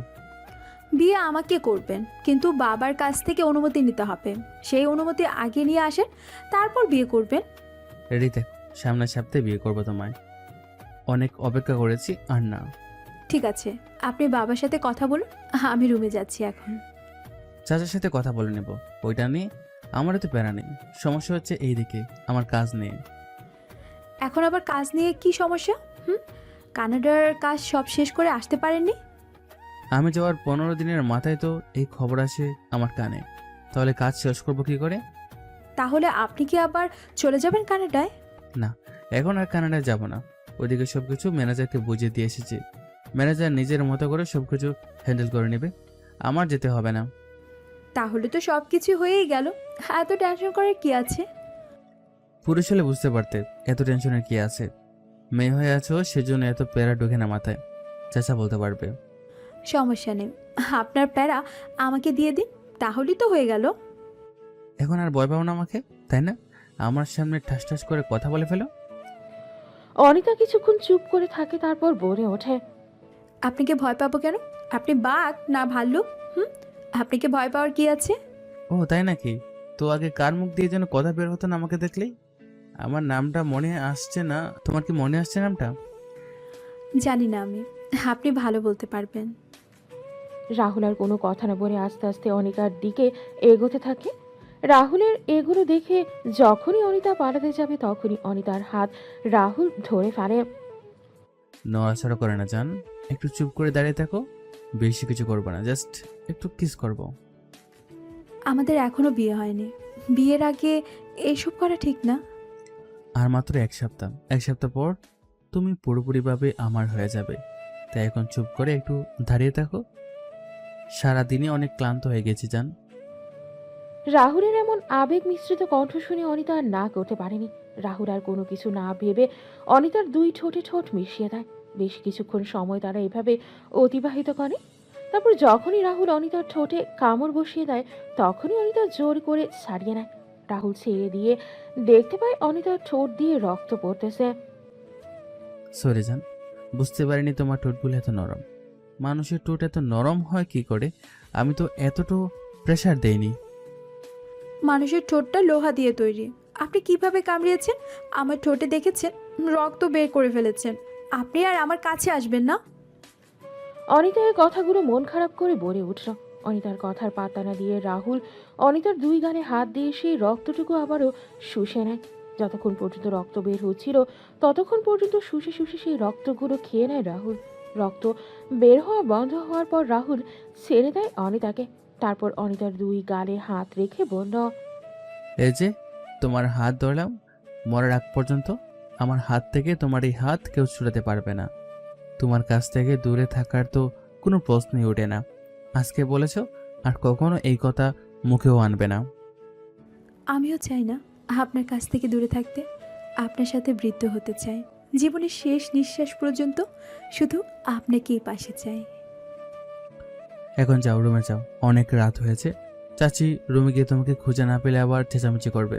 S6: বিয়ে আমাকে করবেন, কিন্তু বাবার কাছ থেকে অনুমতি নিতে হবে। সেই অনুমতি আগে নিয়ে আসেন, তারপর বিয়ে করবেন।
S5: রেডি থাক, সামনের সপ্তাহে বিয়ে করবো তোমায়। অনেক অপেক্ষা করেছি আর না।
S6: ঠিক আছে, আপনি বাবার সাথে কথা বলুন, আমি রুমে যাচ্ছি এখন।
S5: চাচার সাথে কথা বলে নেব, ওইটা নিয়ে আমারও তো প্যারা নেই। সমস্যা হচ্ছে এইদিকে আমার কাজ নেই।
S6: এখন আবার কাজ নিয়ে কি সমস্যা? কানাডার কাজ সব শেষ করে আসতে পারেননি?
S5: আমি যাওয়ার 15 দিনের মাথায় তো এই খবর আসে আমার কানে, তাহলে কাজ শেষ করবো কি করে?
S6: তাহলে আপনি কি আবার চলে যাবেন কানাডায়?
S5: না, এখন আর কানাডায় যাব না। ওইদিকে সবকিছু ম্যানেজারকে বুঝিয়ে দিয়ে এসেছি। ম্যানেজার নিজের মতো করে সবকিছু হ্যান্ডেল করে নেবে, আমার যেতে হবে না।
S6: তাহলে তো সব কিছু হয়েই গেল, এত টেনশন করার কি আছে?
S5: পুরুষ হলে বুঝতে পারতে এত টেনশনের কি আছে। মেয়ে হয়ে আছো সেজন্য এত প্যারা ঢোকে না মাথায়, চাচা বলতে পারবে।
S6: সমস্যা নেই, আপনার প্যারা আমাকে দিয়ে দিন, তাহলেই তো হয়ে গেল।
S5: এখন আর ভয় পাও না আমাকে, তাই না? আমার সামনে ঠাস ঠাস করে কথা বলে ফেলো।
S3: অনিতা কিছুক্ষণ চুপ করে থাকে, তারপর বলে ওঠে।
S6: আপনাকে ভয় পাবো কেন? আপনি বাঘ না ভাল্লুক? আপনাকে ভয় পাওয়ার কি আছে?
S5: ও তাই নাকি? তো আগে কার মুখ দিয়ে যেন কথা বের হতো না আমাকে দেখলেই। আমার নামটা মনে আসছে না, তোমার কি মনে আসছে নামটা?
S6: জানি না আমি, আপনি ভালো বলতে পারবেন।
S3: রাহুল আর কোনো কথা না বলে আস্তে আস্তে অনিতার দিকে এগোতে থাকে। রাহুলের এগুলো দেখে যখনই অনিতা পালাতে যাবে তখনই অনিতার হাত রাহুল ধরে ফেলে।
S5: নড়াচড়া করে না জান, একটু চুপ করে দাঁড়িয়ে থাকো। বেশি কিছু করবো না, জাস্ট একটু কিস করবো।
S6: আমাদের এখনো বিয়ে হয়নি, বিয়ের আগে এইসব করা ঠিক না।
S5: আর মাত্র এক সপ্তাহ পর তুমি পুরোপুরিভাবে আমার হয়ে যাবে। তাই এখন চুপ করে একটু দাঁড়িয়ে থাকো। সারাদিনে অনেক ক্লান্ত হয়ে গেছি জান।
S3: রাহুলের এমন আবেগ মিশ্রিত কণ্ঠ শুনে অনিতা আর না করতে পারেনি। রাহুল আর কোনো কিছু না ভেবে অনিতার দুই ঠোঁটে ঠোঁট মিশিয়ে দেয়। বেশ কিছুক্ষণ সময় তারা এভাবে অতিবাহিত করে। তারপর যখনই রাহুল অনিতার ঠোঁটে কামড় বসিয়ে দেয় তখনই অনিতা জোর করে ছাড়িয়ে নেয়। রাহুল ছেড়ে দিয়ে দেখতে পায় অনিতার ঠোঁট দিয়ে রক্ত পড়তেছে।
S5: সরে যান, বুঝতে পারিনি তোমার ঠোঁটগুলো এত নরম। মানুষের ঠোঁট এত নরম হয় কি করে? আমি তো এতটাও প্রেশার দেইনি।
S6: মানুষের ঠোঁটটা লোহা দিয়ে তৈরি। আপনি কিভাবে কামড়িয়েছেন আমার ঠোঁটে দেখেছেন? রক্ত বের করে ফেলেছেন। আপনি আর আমার কাছে আসবেন না।
S3: অনিতা এই কথাগুলো মন খারাপ করে বলে উঠল। অনিতার কথার পাত্তা না দিয়ে রাহুল অনিতার দুই গালে হাত দিয়ে সেই রক্তটুকু আবারও শুষে নেয়। যতক্ষণ পর্যন্ত রক্ত বের হচ্ছিল ততক্ষণ পর্যন্ত শুষে শুষে সেই রক্তগুলো খেয়ে নেয় রাহুল। রক্ত বের হওয়া বন্ধ হওয়ার পর রাহুল ছেড়ে দেয় অনিতাকে। তারপর অনিতার দুই গালে হাত রেখে বলল,
S5: এই যে তোমার হাত ধরলাম, মরার আগ পর্যন্ত আমার হাত থেকে তোমার এই হাত কেউ ছুটাতে পারবে না। তোমার কাছ থেকে দূরে থাকার তো কোনো প্রশ্নই ওঠে না। আজকে বলেছ আর কখনো এই কথা মুখেও আনবে না।
S6: আমিও চাই না আপনার কাছ থেকে দূরে থাকতে। আপনার সাথে বৃদ্ধ হতে চাই, জীবনের শেষ নিঃশ্বাস পর্যন্ত শুধু আপনাকেই পাশে চাই।
S5: এখন যাও, রুমে যাও, অনেক রাত হয়েছে। চাচি রুমে গিয়ে তোমাকে খুঁজে না পেলে আবার চেঁচামেচি করবে।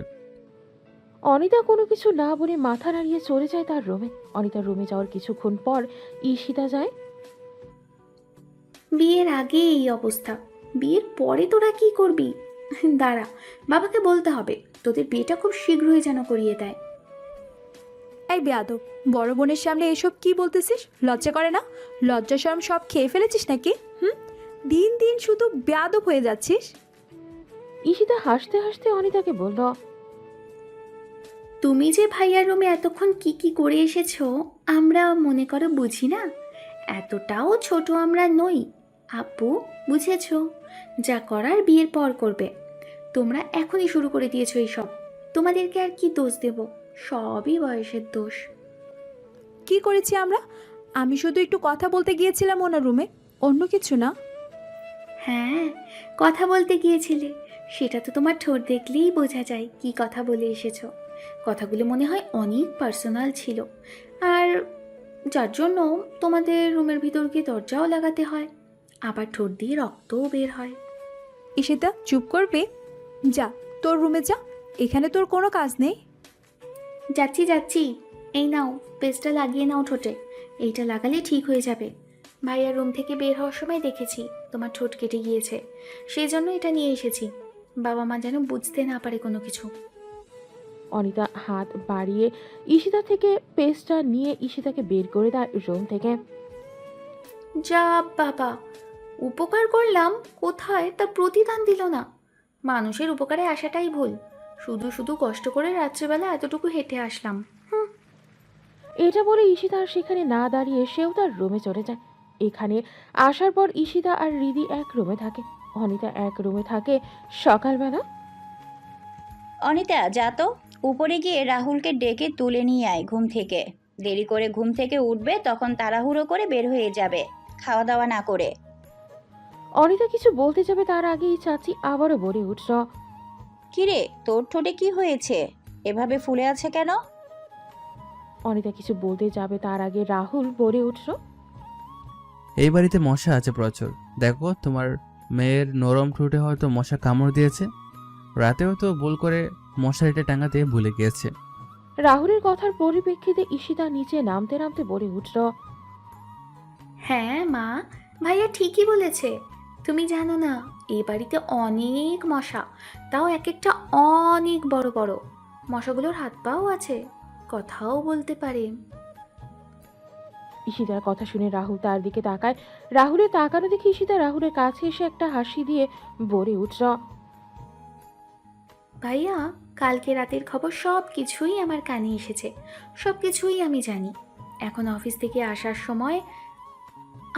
S3: অনিতা কোনো কিছু না বলে মাথা নাড়িয়ে চলে যায় তার রুমে। অনিতার রুমে যাওয়ার কিছুক্ষণ পর ঈশিতা যায়।
S7: বিয়ের আগে এই অবস্থা, বিয়ের পরে তোরা কি করবি? দাঁড়া, বাবাকে বলতে হবে তোদের বিয়েটা খুব শীঘ্রই যেন করিয়ে দেয়।
S6: এই বেয়াদব, বড় বোনের সামনে এসব কি বলতেছিস? লজ্জা করে না? লজ্জা শরম সব খেয়ে ফেলেছিস নাকি? দিন দিন শুধু বেয়াদব হয়ে যাচ্ছিস।
S3: ঈশিতা হাসতে হাসতে অনিতাকে বলল,
S7: তুমি যে ভাইয়ার রুমে এতক্ষণ কি কি করে এসেছো আমরা মনে করো বুঝি না? এতটাও ছোট আমরা নই আপু, বুঝেছো? যা করার বিয়ের পর করবে। তোমরা এখনই শুরু করে দিয়েছো এইসব। তোমাদেরকে আর কি দোষ দেব? সবই বয়সের দোষ।
S6: কি করেছি আমরা? আমি শুধু একটু কথা বলতে গিয়েছিলাম ওনার রুমে, অন্য কিছু না।
S7: হ্যাঁ, কথা বলতে গিয়েছিলে, সেটা তো তোমার ঠোঁট দেখলেই বোঝা যায় কি কথা বলে এসেছো। কথাগুলো মনে হয় অনেক পার্সোনাল ছিল, আর যার জন্য তোমাদের রুমের ভিতর গিয়ে দরজাও লাগাতে হয়, আবার ঠোঁট দিয়ে রক্তও বের হয়।
S6: ঈশিতা, চুপ করবে? যা তোর রুমে যা, এখানে তোর কোনো কাজ নেই।
S7: যাচ্ছি যাচ্ছি, এই নাও পেস্টটা লাগিয়ে নাও ঠোঁটে, এইটা লাগালে ঠিক হয়ে যাবে। ভাইয়ার রুম থেকে বের হওয়ার সময় দেখেছি তোমার ঠোঁট কেটে গিয়েছে, সেই জন্য এটা নিয়ে এসেছি। বাবা মা যেন বুঝতে না পারে কোনো কিছু।
S3: অনিতা হাত বাড়িয়ে ঈশিতা থেকে পেস্টটা নিয়ে ঈশিতাকে বের করে দেয় রুম থেকে।
S7: যা বাবা, উপকার করলাম কোথায় তা প্রতিদান দিল না। মানুষের উপকারে আসাটাই ভুল, শুধু শুধু কষ্ট করে রাত্রেবেলা এতটুকু হেঁটে আসলাম।
S3: এটা বলে ঈশিতা আর সেখানে না দাঁড়িয়ে সেও তার রুমে চলে যায়। এখানে আসার পর ঈশিতা আর রিদি এক রুমে থাকে, অনিতা এক রুমে থাকে। সকালবেলা
S8: অনিতা, যা তো উপরে গিয়ে রাহুলকে ডেকে তুলে নিয়ে আয় ঘুম থেকে। দেরি করে ঘুম থেকে উঠবে, তখন তাড়াহুড়ো করে বের হয়ে যাবে খাওয়া দাওয়া না করে।
S3: অনিতা কিছু বলতে যাবে তার আগেই চাচি আবারও বলে উঠল,
S8: কিরে, তোর ঠোঁটে কি হয়েছে? এভাবে ফুলে আছে কেন?
S3: অনিতা কিছু বলতে যাবে তার আগে রাহুল বলে উঠল,
S5: এই বাড়িতে মশা আছে প্রচুর। দেখো, তোমার মেয়ের নরম ঠোঁটে হয়তো মশা কামড় দিয়েছে। রাতেও তো ভুল করে মশারিটা টাঙাতে ভুলে গিয়েছে।
S3: রাহুলের কথার পরিপ্রেক্ষিতে ঈশিতা নিচে নামতে নামতে বলে উঠল,
S7: হ্যাঁ মা, ভাইয়া ঠিকই বলেছে। তুমি জানো না, এই বাড়িতে অনেক মশা, তাও এক একটা অনেক বড় বড়। মশাগুলোর হাত পাও আছে, কথাও বলতে পারে।
S3: ঈশিতার কথা শুনে রাহুল তার দিকে তাকায়। রাহুলের তাকানো দেখে ঈশিতা রাহুলের কাছে এসে একটা হাসি দিয়ে বলে উঠল,
S7: ভাইয়া, কালকে রাতের খবর সব কিছুই আমার কানে এসেছে, সব কিছুই আমি জানি। এখন অফিস থেকে আসার সময়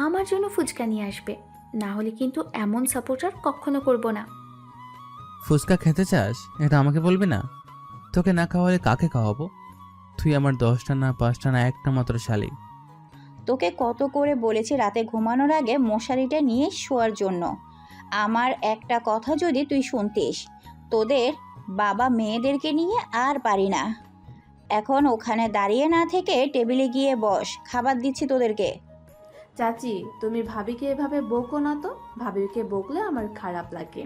S7: আমার জন্য ফুচকা নিয়ে আসবে, না হলে কিন্তু এমন সাপোর্টার কখনো করব না।
S5: ফুচকা খেতে চাস? এটা আমাকে বলবি না। তোকে না খাওয়ালে কাকে খাওয়াবো? তুই আমার 10টা না 5টা না একটা মাত্র শালিক।
S8: তোকে কত করে বলেছি রাতে ঘুমানোর আগে মশারিটা নিয়ে শোয়ার জন্য। আমার একটা কথা যদি তুই শুনতিস, তোদের বাবা মেয়েদেরকে নিয়ে আর পারি না। এখন ওখানে দাঁড়িয়ে না থেকে টেবিলে গিয়ে বস, খাবার দিচ্ছি তোদেরকে।
S9: চাচি, তুমি ভাবিকে এভাবে বকো না তো, ভাবিকে বকলে আমার খারাপ লাগে।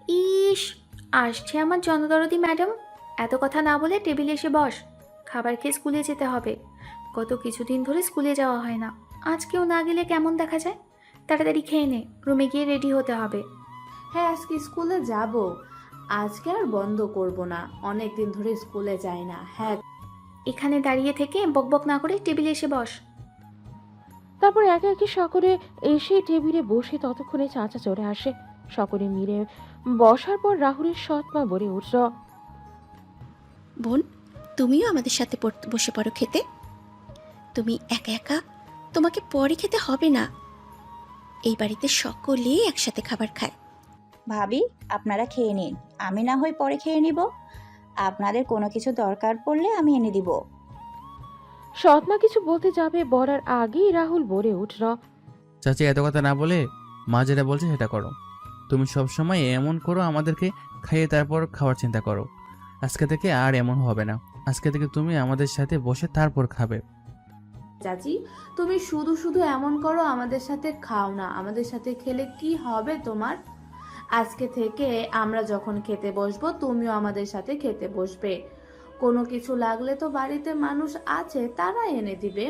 S7: ইস, আসছে আমার জনদরদি ম্যাডাম। এত কথা না বলে টেবিলে এসে বস, খাবার খেয়ে স্কুলে যেতে হবে। গত কিছুদিন ধরে স্কুলে যাওয়া হয় না, আজকেও না গেলে কেমন দেখা যায়? তাড়াতাড়ি খেয়ে নে, রুমে গিয়ে রেডি হতে হবে।
S9: হ্যাঁ, আজকে স্কুলে যাব, আজকে আর বন্ধ করব না, অনেক দিন ধরে স্কুলে যাই না। হ্যাঁ,
S7: এখানে দাঁড়িয়ে থেকে বকবক না করে টেবিলে এসে বস।
S3: তারপর একে একে সকলে এসে টেবিলে বসে ততক্ষণে চাচা চলে আসে। সকলে মিলে বসার পর রাহুলের সৎ মা বলে উঠল,
S2: বোন, তুমিও আমাদের সাথে বসে পড়ো খেতে। তুমি একা একা, তোমাকে পরে খেতে হবে না। এই বাড়িতে সকলে একসাথে খাবার খায়।
S8: ভাবি, আপনারা খেয়ে নিন, আমি না হয় পরে খেয়ে নিব। আপনাদের কোনো কিছু দরকার পড়লে আমি এনে দিব।
S3: সৎ মা কিছু বলতে যাবে, বলার আগেই রাহুল বলে উঠল,
S5: চাচি এত কথা না বলে মা যেটা বলছে সেটা করো। তুমি সবসময় এমন করো, আমাদেরকে খাইয়ে তারপর খাওয়ার চিন্তা করো। আজকে থেকে আর এমন হবে না। আজকে থেকে তুমি আমাদের সাথে বসে তারপর খাবে।
S9: চাচি, তুমি শুধু শুধু এমন করো, আমাদের সাথে খাও না। আমাদের সাথে খেলে কি হবে তোমার? আজকে থেকে আমরা যখন খেতে বসবো তুমিও আমাদের সাথে খেতে বসবে। কোনো কিছু লাগলে তো বাড়িতে মানুষ আছে, তারা এনে দিবে।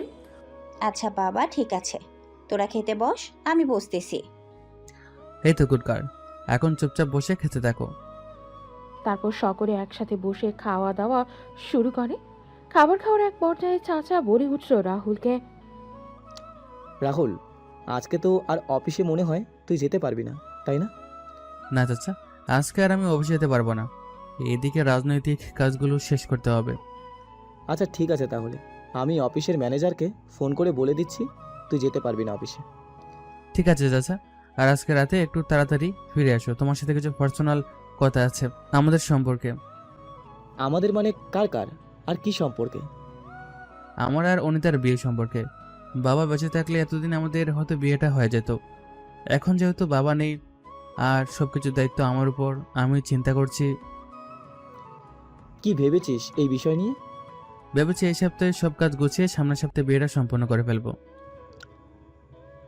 S8: আচ্ছা বাবা, ঠিক আছে, তোরা খেতে বস, আমি বসতেছি।
S5: এই তো গুড গার্ল, এখন চুপচাপ বসে খেতে থাকো।
S3: তারপর সকলে একসাথে বসে খাওয়া দাওয়া শুরু করে। খাবার খাওয়ার এক পর্যায়ে চাচা বলে উঠল রাহুলকে,
S10: রাহুল, আজকে তো আর অফিসে মনে হয় তুই যেতে পারবি না, তাই না?
S5: না চাচা, আজকে আর আমি অফিসে যেতে পারবো না। এদিকে রাজনৈতিক কাজগুলো শেষ করতে হবে।
S10: আচ্ছা ঠিক আছে, তাহলে আমি অফিসের ম্যানেজারকে ফোন করে বলে দিচ্ছি তুই যেতে পারবি না অফিসে।
S5: ঠিক আছে চাচা, আর আজকে রাতে একটু তাড়াতাড়ি ফিরে আসো, তোমার সাথে কিছু পার্সোনাল কথা আছে আমাদের সম্পর্কে।
S10: আমাদের মানে কার কার আর কি সম্পর্কে?
S5: আমার আর অনিতার বিয়ে সম্পর্কে। বাবা বেঁচে থাকলে এতদিন আমাদের হয়তো বিয়েটা হয়ে যেত। এখন যেহেতু বাবা নেই আর সব কিছুর দায়িত্ব আমার উপর, আমি চিন্তা করছি।
S10: কি ভেবেছিস এই বিষয় নিয়ে?
S5: ভেবেছি এই সপ্তাহে সব কাজ গুছিয়ে সামনের সপ্তাহে বিয়েটা সম্পন্ন করে ফেলবো।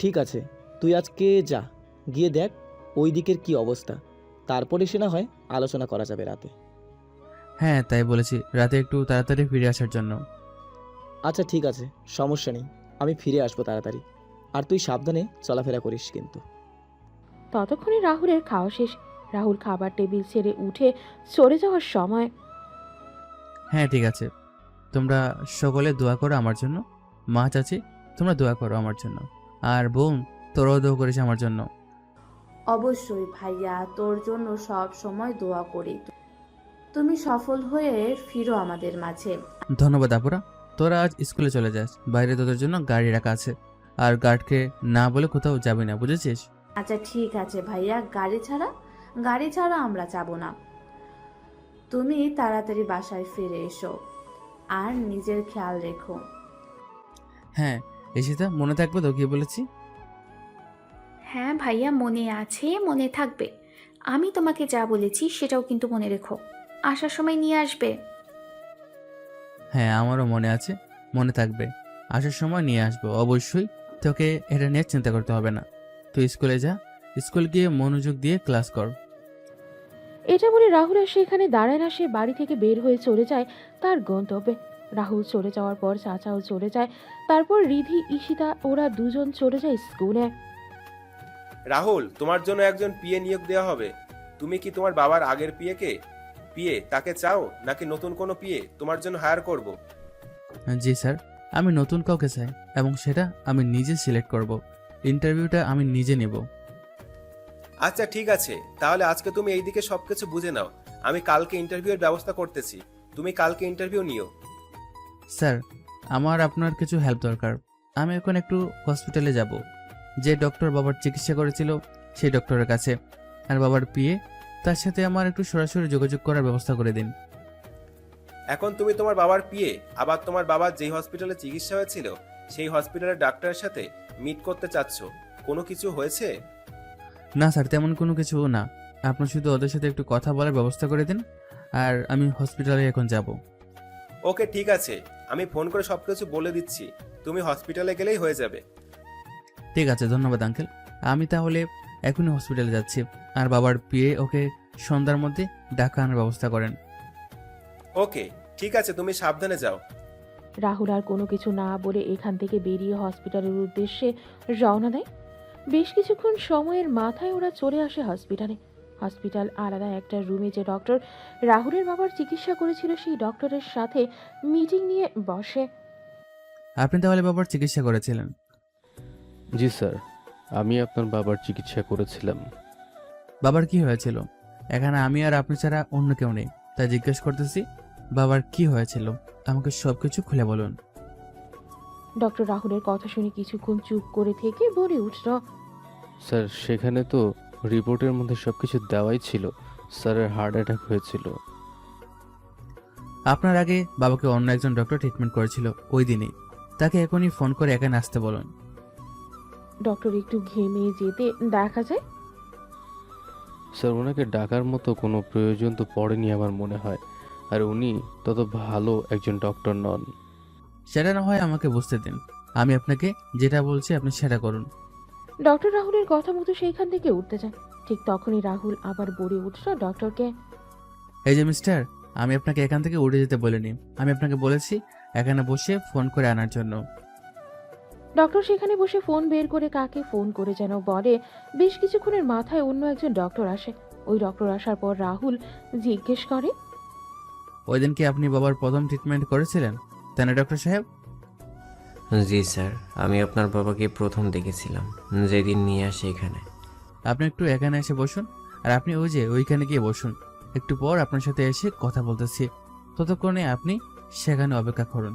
S10: ঠিক আছে, তুই আজকে যা, গিয়ে দেখ ওই দিকের কি অবস্থা, তারপরে সে না হয় আলোচনা করা যাবে রাতে।
S5: হ্যাঁ, তাই বলেছি, রাতে একটু তাড়াতাড়ি ফিরে আসার জন্য।
S10: আচ্ছা ঠিক আছে, সমস্যা নেই, আমি ফিরে আসবো তাড়াতাড়ি। আর তুই সাবধানে চলাফেরা করিস কিন্তু।
S3: ততক্ষণে রাহুলের খাওয়া শেষ। রাহুল খাবার টেবিল ছেড়ে উঠে চলে যাওয়ার সময়,
S5: হ্যাঁ ঠিক আছে, তোমরা সকলে দোয়া করো আমার জন্য। মা চাচি, তোমরা দোয়া করো আমার জন্য। আর বোন, তোরাও দোয়া করিস আমার জন্য।
S9: অবশ্যই ভাইয়া, তোর জন্য সব সময় দোয়া করি। তুমি সফল হয়ে ফিরো আমাদের মাঝে।
S5: ধন্যবাদ আপুরা। তোরা আজ স্কুলে চলে যাস, বাইরে তোদের জন্য গাড়ি রাখা আছে। আর গার্ডকে না বলে কোথাও যাবি না, বুঝেছিস?
S9: আচ্ছা ঠিক আছে ভাইয়া, গাড়ি ছাড়া আমরা যাব না। তুমি তাড়াতাড়ি বাসায় ফিরে এসো আর নিজের খেয়াল রেখো।
S5: হ্যাঁ ঈশিতা, মনে থাকবে তো কি বলেছি?
S7: হ্যাঁ ভাইয়া, মনে আছে, মনে থাকবে। আমি তোমাকে যা বলেছি সেটাও কিন্তু মনে রেখো। আসার সময় নিয়ে আসবে।
S5: হ্যাঁ আমারও মনে আছে, মনে থাকবে। আসার সময় নিয়ে আসবো অবশ্যই। তোকে এটা নিয়ে চিন্তা করতে হবে না। তুই স্কুলে যা, স্কুল গিয়ে মনোযোগ দিয়ে ক্লাস কর।
S3: এটা বলে রাহুল আর সেখানে দাঁড়ায় না, সে বাড়ি থেকে বের হয়ে চলে যায় তার গন্তব্যে। রাহুল চলে যাওয়ার পর চাচাও চলে যায়। তারপর রিধি, ঈশিতা ওরা দুজন চলে যায় স্কুলে।
S12: রাহুল, তোমার জন্য একজন পিএ নিয়োগ দেওয়া হবে। তুমি কি তোমার বাবার আগের পিএ তাকে চাও, নাকি নতুন কোনো পিএ তোমার জন্য হায়ার করব?
S5: জি স্যার, আমি নতুন কাউকে চাই এবং সেটা আমি নিজে সিলেক্ট করব। ইন্টারভিউটা আমি নিজে নেব।
S12: আচ্ছা ঠিক আছে, তাহলে আজকে তুমি এইদিকে সবকিছু বুঝে নাও। আমি কালকে ইন্টারভিউয়ের ব্যবস্থা করতেছি, তুমি কালকে ইন্টারভিউ নিও।
S5: স্যার, আমার আপনার কিছু হেল্প দরকার। আমি এখন একটু হসপিটালে যাব। যে ডক্টর বাবার চিকিৎসা করেছিল সেই ডক্টরের কাছে। আর বাবার পিএ, তার সাথে আমার একটু সরাসরি যোগাযোগ করার ব্যবস্থা করে দিন।
S12: এখন তুমি তোমার বাবার পিএ, আবার তোমার বাবার যেই হসপিটালে চিকিৎসা হয়েছিল সেই হসপিটালের ডাক্তারের সাথে মিট করতে চাচ্ছ। কোনো কিছু হয়েছে?
S5: না স্যার, তেমন কোনো কিছু না। আপনি শুধু ওদের সাথে একটু কথা বলার ব্যবস্থা করে দিন, আর আমি হসপিটালে এখন যাব।
S12: ওকে ঠিক আছে, আমি ফোন করে সবকিছু বলে দিচ্ছি, তুমি হসপিটালে গেলেই হয়ে যাবে।
S5: ঠিক আছে, ধন্যবাদ আঙ্কেল। আমি তাহলে এখনই হসপিটালে যাচ্ছি। আর বাবার পিএ ওকে সন্ধ্যার মধ্যে ডাকা আনার ব্যবস্থা করেন।
S12: ওকে ঠিক আছে, তুমি সাবধানে যাও।
S3: রাহুল আর কোনো কিছু না বলে এখান থেকে বেরিয়ে হসপিটালের উদ্দেশ্যে রওনা দেয়। বেশ কিছুক্ষণ সময়ের মাথায় ওরা চলে আসে হসপিটালে। হসপিটাল আলাদা একটা রুমে যে ডক্টর রাহুলের বাবার চিকিৎসা করেছিল সেই ডক্টরের সাথে মিটিং নিয়ে বসে।
S5: আপনি তাহলে বাবার চিকিৎসা করেছিলেন?
S14: জি স্যার, আমি আপনার বাবার চিকিৎসা করেছিলাম।
S5: বাবার কি হয়েছিল? এখানে আমি আর আপনি ছাড়া অন্য কেউ নেই, তাই জিজ্ঞেস করতেছি বাবার কি হয়েছিল। আমাকে সবকিছু খুলে বলুন।
S3: ডক্টর রাহুলের কথা শুনে কিছুক্ষণ চুপ করে থেকে বলে উঠল,
S14: স্যার, সেখানে তো রিপোর্টের মধ্যে সবকিছু দেওয়াই ছিল। স্যারের হার্ট অ্যাটাক হয়েছিল।
S5: আপনার আগে বাবাকে অন্য একজন ডক্টর ট্রিটমেন্ট করেছিল ওই দিনেই। তাকে এখনই ফোন করে এখানে আসতে বলুন।
S3: ডক্টর একটু ঘেমে যেতে দেখা যায়।
S14: স্যার, ওনাকে ডাকার মতো কোনো প্রয়োজন তো পড়েনি আমার মনে হয়। আর উনি তত ভালো একজন ডক্টর নন।
S5: সেটা না হয় আমাকে বুঝতে দিন, আমি আপনাকে যেটা বলছি আপনি সেটা করুন।
S3: ডক্টর রাহুলের কথা মতো সেইখান থেকে উঠতে যায়। ঠিক তখনই রাহুল আবার বলে উঠল ডক্টরকে।
S5: এই যে মিস্টার, আমি আপনাকে এখান থেকে উঠে যেতে বলিনি, আমি আপনাকে বলেছি এখানে বসে ফোন করে আনার জন্য।
S3: ডক্টর সেখানে বসে ফোন বের করে কাকে ফোন করে যেন বলে। বেশ কিছুক্ষণের মাথায় অন্য একজন ডক্টর আসে। ওই ডক্টর আসার পর রাহুল জিজ্ঞেস করে,
S5: ওই দিন কি আপনি বাবার প্রথম ট্রিটমেন্ট করেছিলেন, তাই না ডক্টর সাহেব?
S15: জি স্যার, আমি আপনার বাবাকে প্রথম দেখেছিলাম যেদিন নিয়ে আসে এখানে।
S5: আপনি একটু এখানে এসে বসুন, আর আপনি ওই যে ওইখানে গিয়ে বসুন। একটু পর আপনার সাথে এসে কথা বলতেছি, ততক্ষণে আপনি সেখানে অপেক্ষা করুন।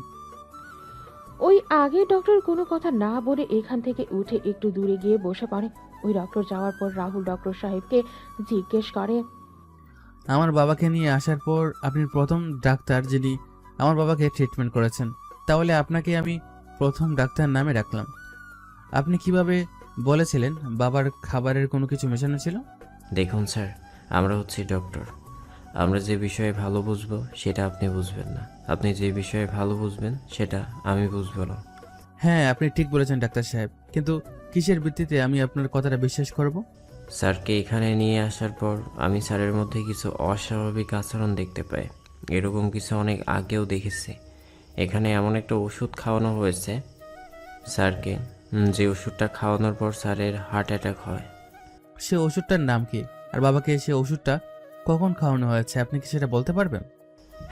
S3: ওই আগে ডক্টর কোনো কথা না বলে এখান থেকে উঠে একটু দূরে গিয়ে বসে পড়ে। ওই ডক্টর যাওয়ার পর রাহুল ডক্টর সাহেবকে জিজ্ঞেস করে,
S5: আমার বাবাকে নিয়ে আসার পর আপনি প্রথম ডাক্তার যিনি আমার বাবাকে ট্রিটমেন্ট করেছেন, তাহলে আপনাকে আমি প্রথম ডাক্তার নামে রাখলাম। আপনি কিভাবে বলেছিলেন বাবার খাবারের কোনো কিছু মেশানো ছিল?
S15: দেখুন স্যার, আমরা হচ্ছি ডক্টর। আমরা যে বিষয়ে ভালো বুঝবো সেটা আপনি বুঝবেন না, আপনি যে বিষয়ে ভালো বুঝবেন সেটা আমি বুঝবো না।
S5: হ্যাঁ, আপনি ঠিক বলেছেন ডাক্তার সাহেব, কিন্তু কিসের ভিত্তিতে আমি আপনার কথাটা বিশ্বাস করব?
S15: স্যারকে এখানে নিয়ে আসার পর আমি স্যারের মধ্যে কিছু অস্বাভাবিক আচরণ দেখতে পাই। এরকম কিছু অনেক আগেও দেখেছি। এখানে এমন একটা ওষুধ খাওয়ানো হয়েছে স্যারকে, যে ওষুধটা খাওয়ানোর পর স্যারের হার্ট অ্যাটাক হয়।
S5: সে ওষুধটার নাম কি, আর বাবাকে সে ওষুধটা কখন খাওয়ানো হয়েছে, আপনি কি সেটা বলতে পারবেন?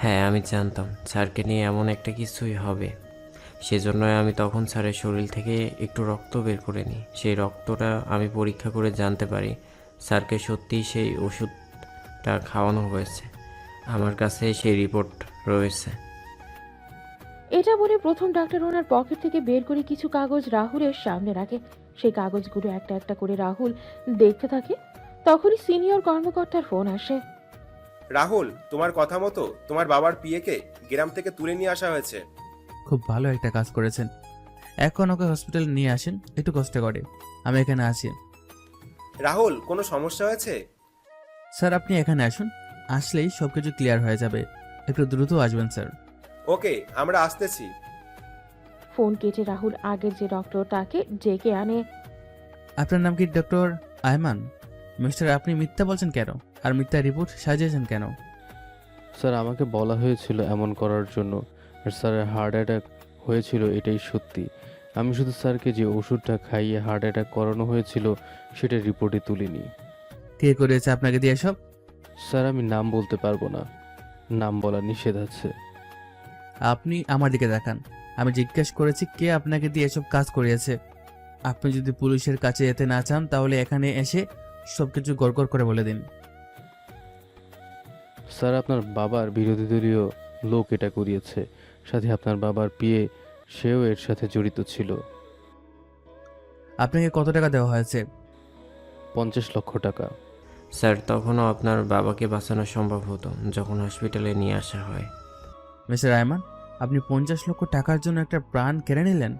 S15: হ্যাঁ, আমি জানতাম স্যারকে নিয়ে এমন একটা কিছুই হবে, সেজন্যই আমি তখন স্যারের শরীর থেকে একটু রক্ত বের করে নিই। সেই রক্তটা আমি পরীক্ষা করে জানতে পারি স্যারকে সত্যিই সেই ওষুধটা খাওয়ানো হয়েছে। আমার কাছে সেই রিপোর্ট রয়েছে।
S3: এটা বলে প্রথম ডাক্তার ওনার পকেট থেকে বের করে কিছু কাগজ রাহুলের সামনে রাখে। সেই কাগজগুলো একটা একটা করে রাহুল দেখতে থাকে। তখনই সিনিয়র কর্মকর্তার ফোন আসে।
S12: রাহুল, তোমার কথা মতো তোমার বাবার পিএকে গ্রাম থেকে তুলে নিয়ে আসা হয়েছে।
S5: খুব ভালো একটা কাজ করেছেন। এখন ওকে হসপিটালে নিয়ে আসেন, একটু কষ্ট করে। আমি এখানে আছি।
S12: রাহুল, কোনো সমস্যা হয়েছে?
S5: স্যার আপনি এখানে আসুন, আসলেই সবকিছু ক্লিয়ার হয়ে যাবে। একটু দ্রুত আসবেন স্যার।
S12: ওকে, আমরা আসতেছি।
S3: ফোন কেটে রাহুল আগের যে ডক্টরটাকে ডেকে আনে।
S5: আপনার নাম কি ডক্টর আয়মান? মিস্টার, আপনি মিথ্যা বলছেন কেন, আর মিথ্যা রিপোর্ট সাজিয়েছেন কেন?
S14: স্যার আমাকে বলা হয়েছিল এমন করার জন্য, আর স্যারের হার্ট অ্যাটাক হয়েছিল এটাই সত্যি। আমি শুধু স্যারকে যে ওষুধটা খাইয়ে হার্ট অ্যাটাক করানো হয়েছিল সেটা রিপোর্টে তুলিনি।
S5: কে করেছে আপনাকে দিয়ে সব?
S14: স্যার আমি নাম বলতে পারবো না, নাম বলা নিষেধ আছে।
S5: আপনি আমার দিকে দেখান। আমি জিজ্ঞেস করেছি কে আপনাকে দিয়ে এসব কাজ করিয়েছে। আপনি যদি পুলিশের কাছে যেতে না চান তাহলে এখানে এসে সবকিছু গড়গড় করে বলে দিন।
S14: স্যার আপনার বাবার বিরোধী দলীয় লোক এটা করিয়েছে, সাথে আপনার বাবার পিএ সেও এর সাথে জড়িত ছিল।
S5: আপনাকে কত টাকা দেওয়া হয়েছে?
S14: 50 লক্ষ টাকা।
S15: স্যার, তখনও আপনার বাবাকে বাঁচানো সম্ভব হতো যখন হসপিটালে নিয়ে আসা হয়।
S5: মিস্টার আয়মান, আপনি 50 লক্ষ টাকার জন্য একটা প্রাণ কেড়ে নিলেন।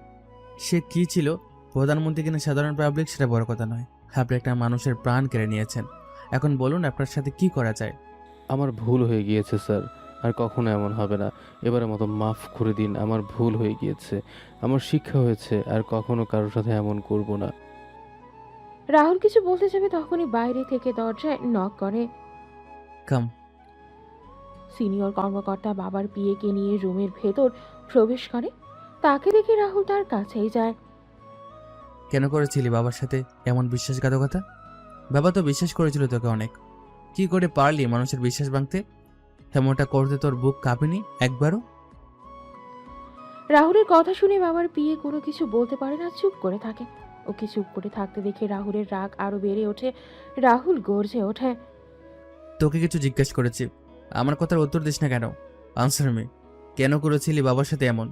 S5: সে কি ছিল, প্রধানমন্ত্রী কিনা সাধারণ পাবলিক সেটা বড় কথা নয়। আপনি একটা মানুষের প্রাণ কেড়ে নিয়েছেন। এখন বলুন আপনার সাথে কি করা যায়?
S14: আমার ভুল হয়ে গিয়েছে স্যার, আর কখনো এমন হবে না। এবারের মতো মাফ করে দিন, আমার ভুল হয়ে গিয়েছে, আমার শিক্ষা হয়েছে, আর কখনো কারোর সাথে এমন করব না।
S3: রাহুল কিছু বলতে যাবে তখনই বাইরে থেকে দরজায় নক করে।
S5: কাম।
S3: সিনিয়র কর্মকর্তা বাবার পিএকে নিয়ে রুমের ভেতর প্রবেশ করে। তাকে দেখে রাহুল তার কাছেই যায়।
S5: কেন করেছিলি বাবার সাথে এমন বিশ্বাসঘাতকতা? বাবা তো বিশ্বাস করেছিল তোকে অনেক। কি করে পারলি মানুষের বিশ্বাস ভাঙতে? এমনটা করতে তোর বুক কাঁপেনি একবারও?
S3: রাহুলের কথা শুনে বাবার পিএ কোনো কিছু বলতে পারে না, চুপ করে থাকে। ওকে চুপ করে থাকতে দেখে রাহুলের রাগ আরো বেড়ে ওঠে। রাহুল গর্জে ওঠে।
S5: তোকে কিছু জিজ্ঞেস করেছি, আমার কথার উত্তর দিস না কেন? Answer me. কেন করেছিলি বাবার সাথে এমন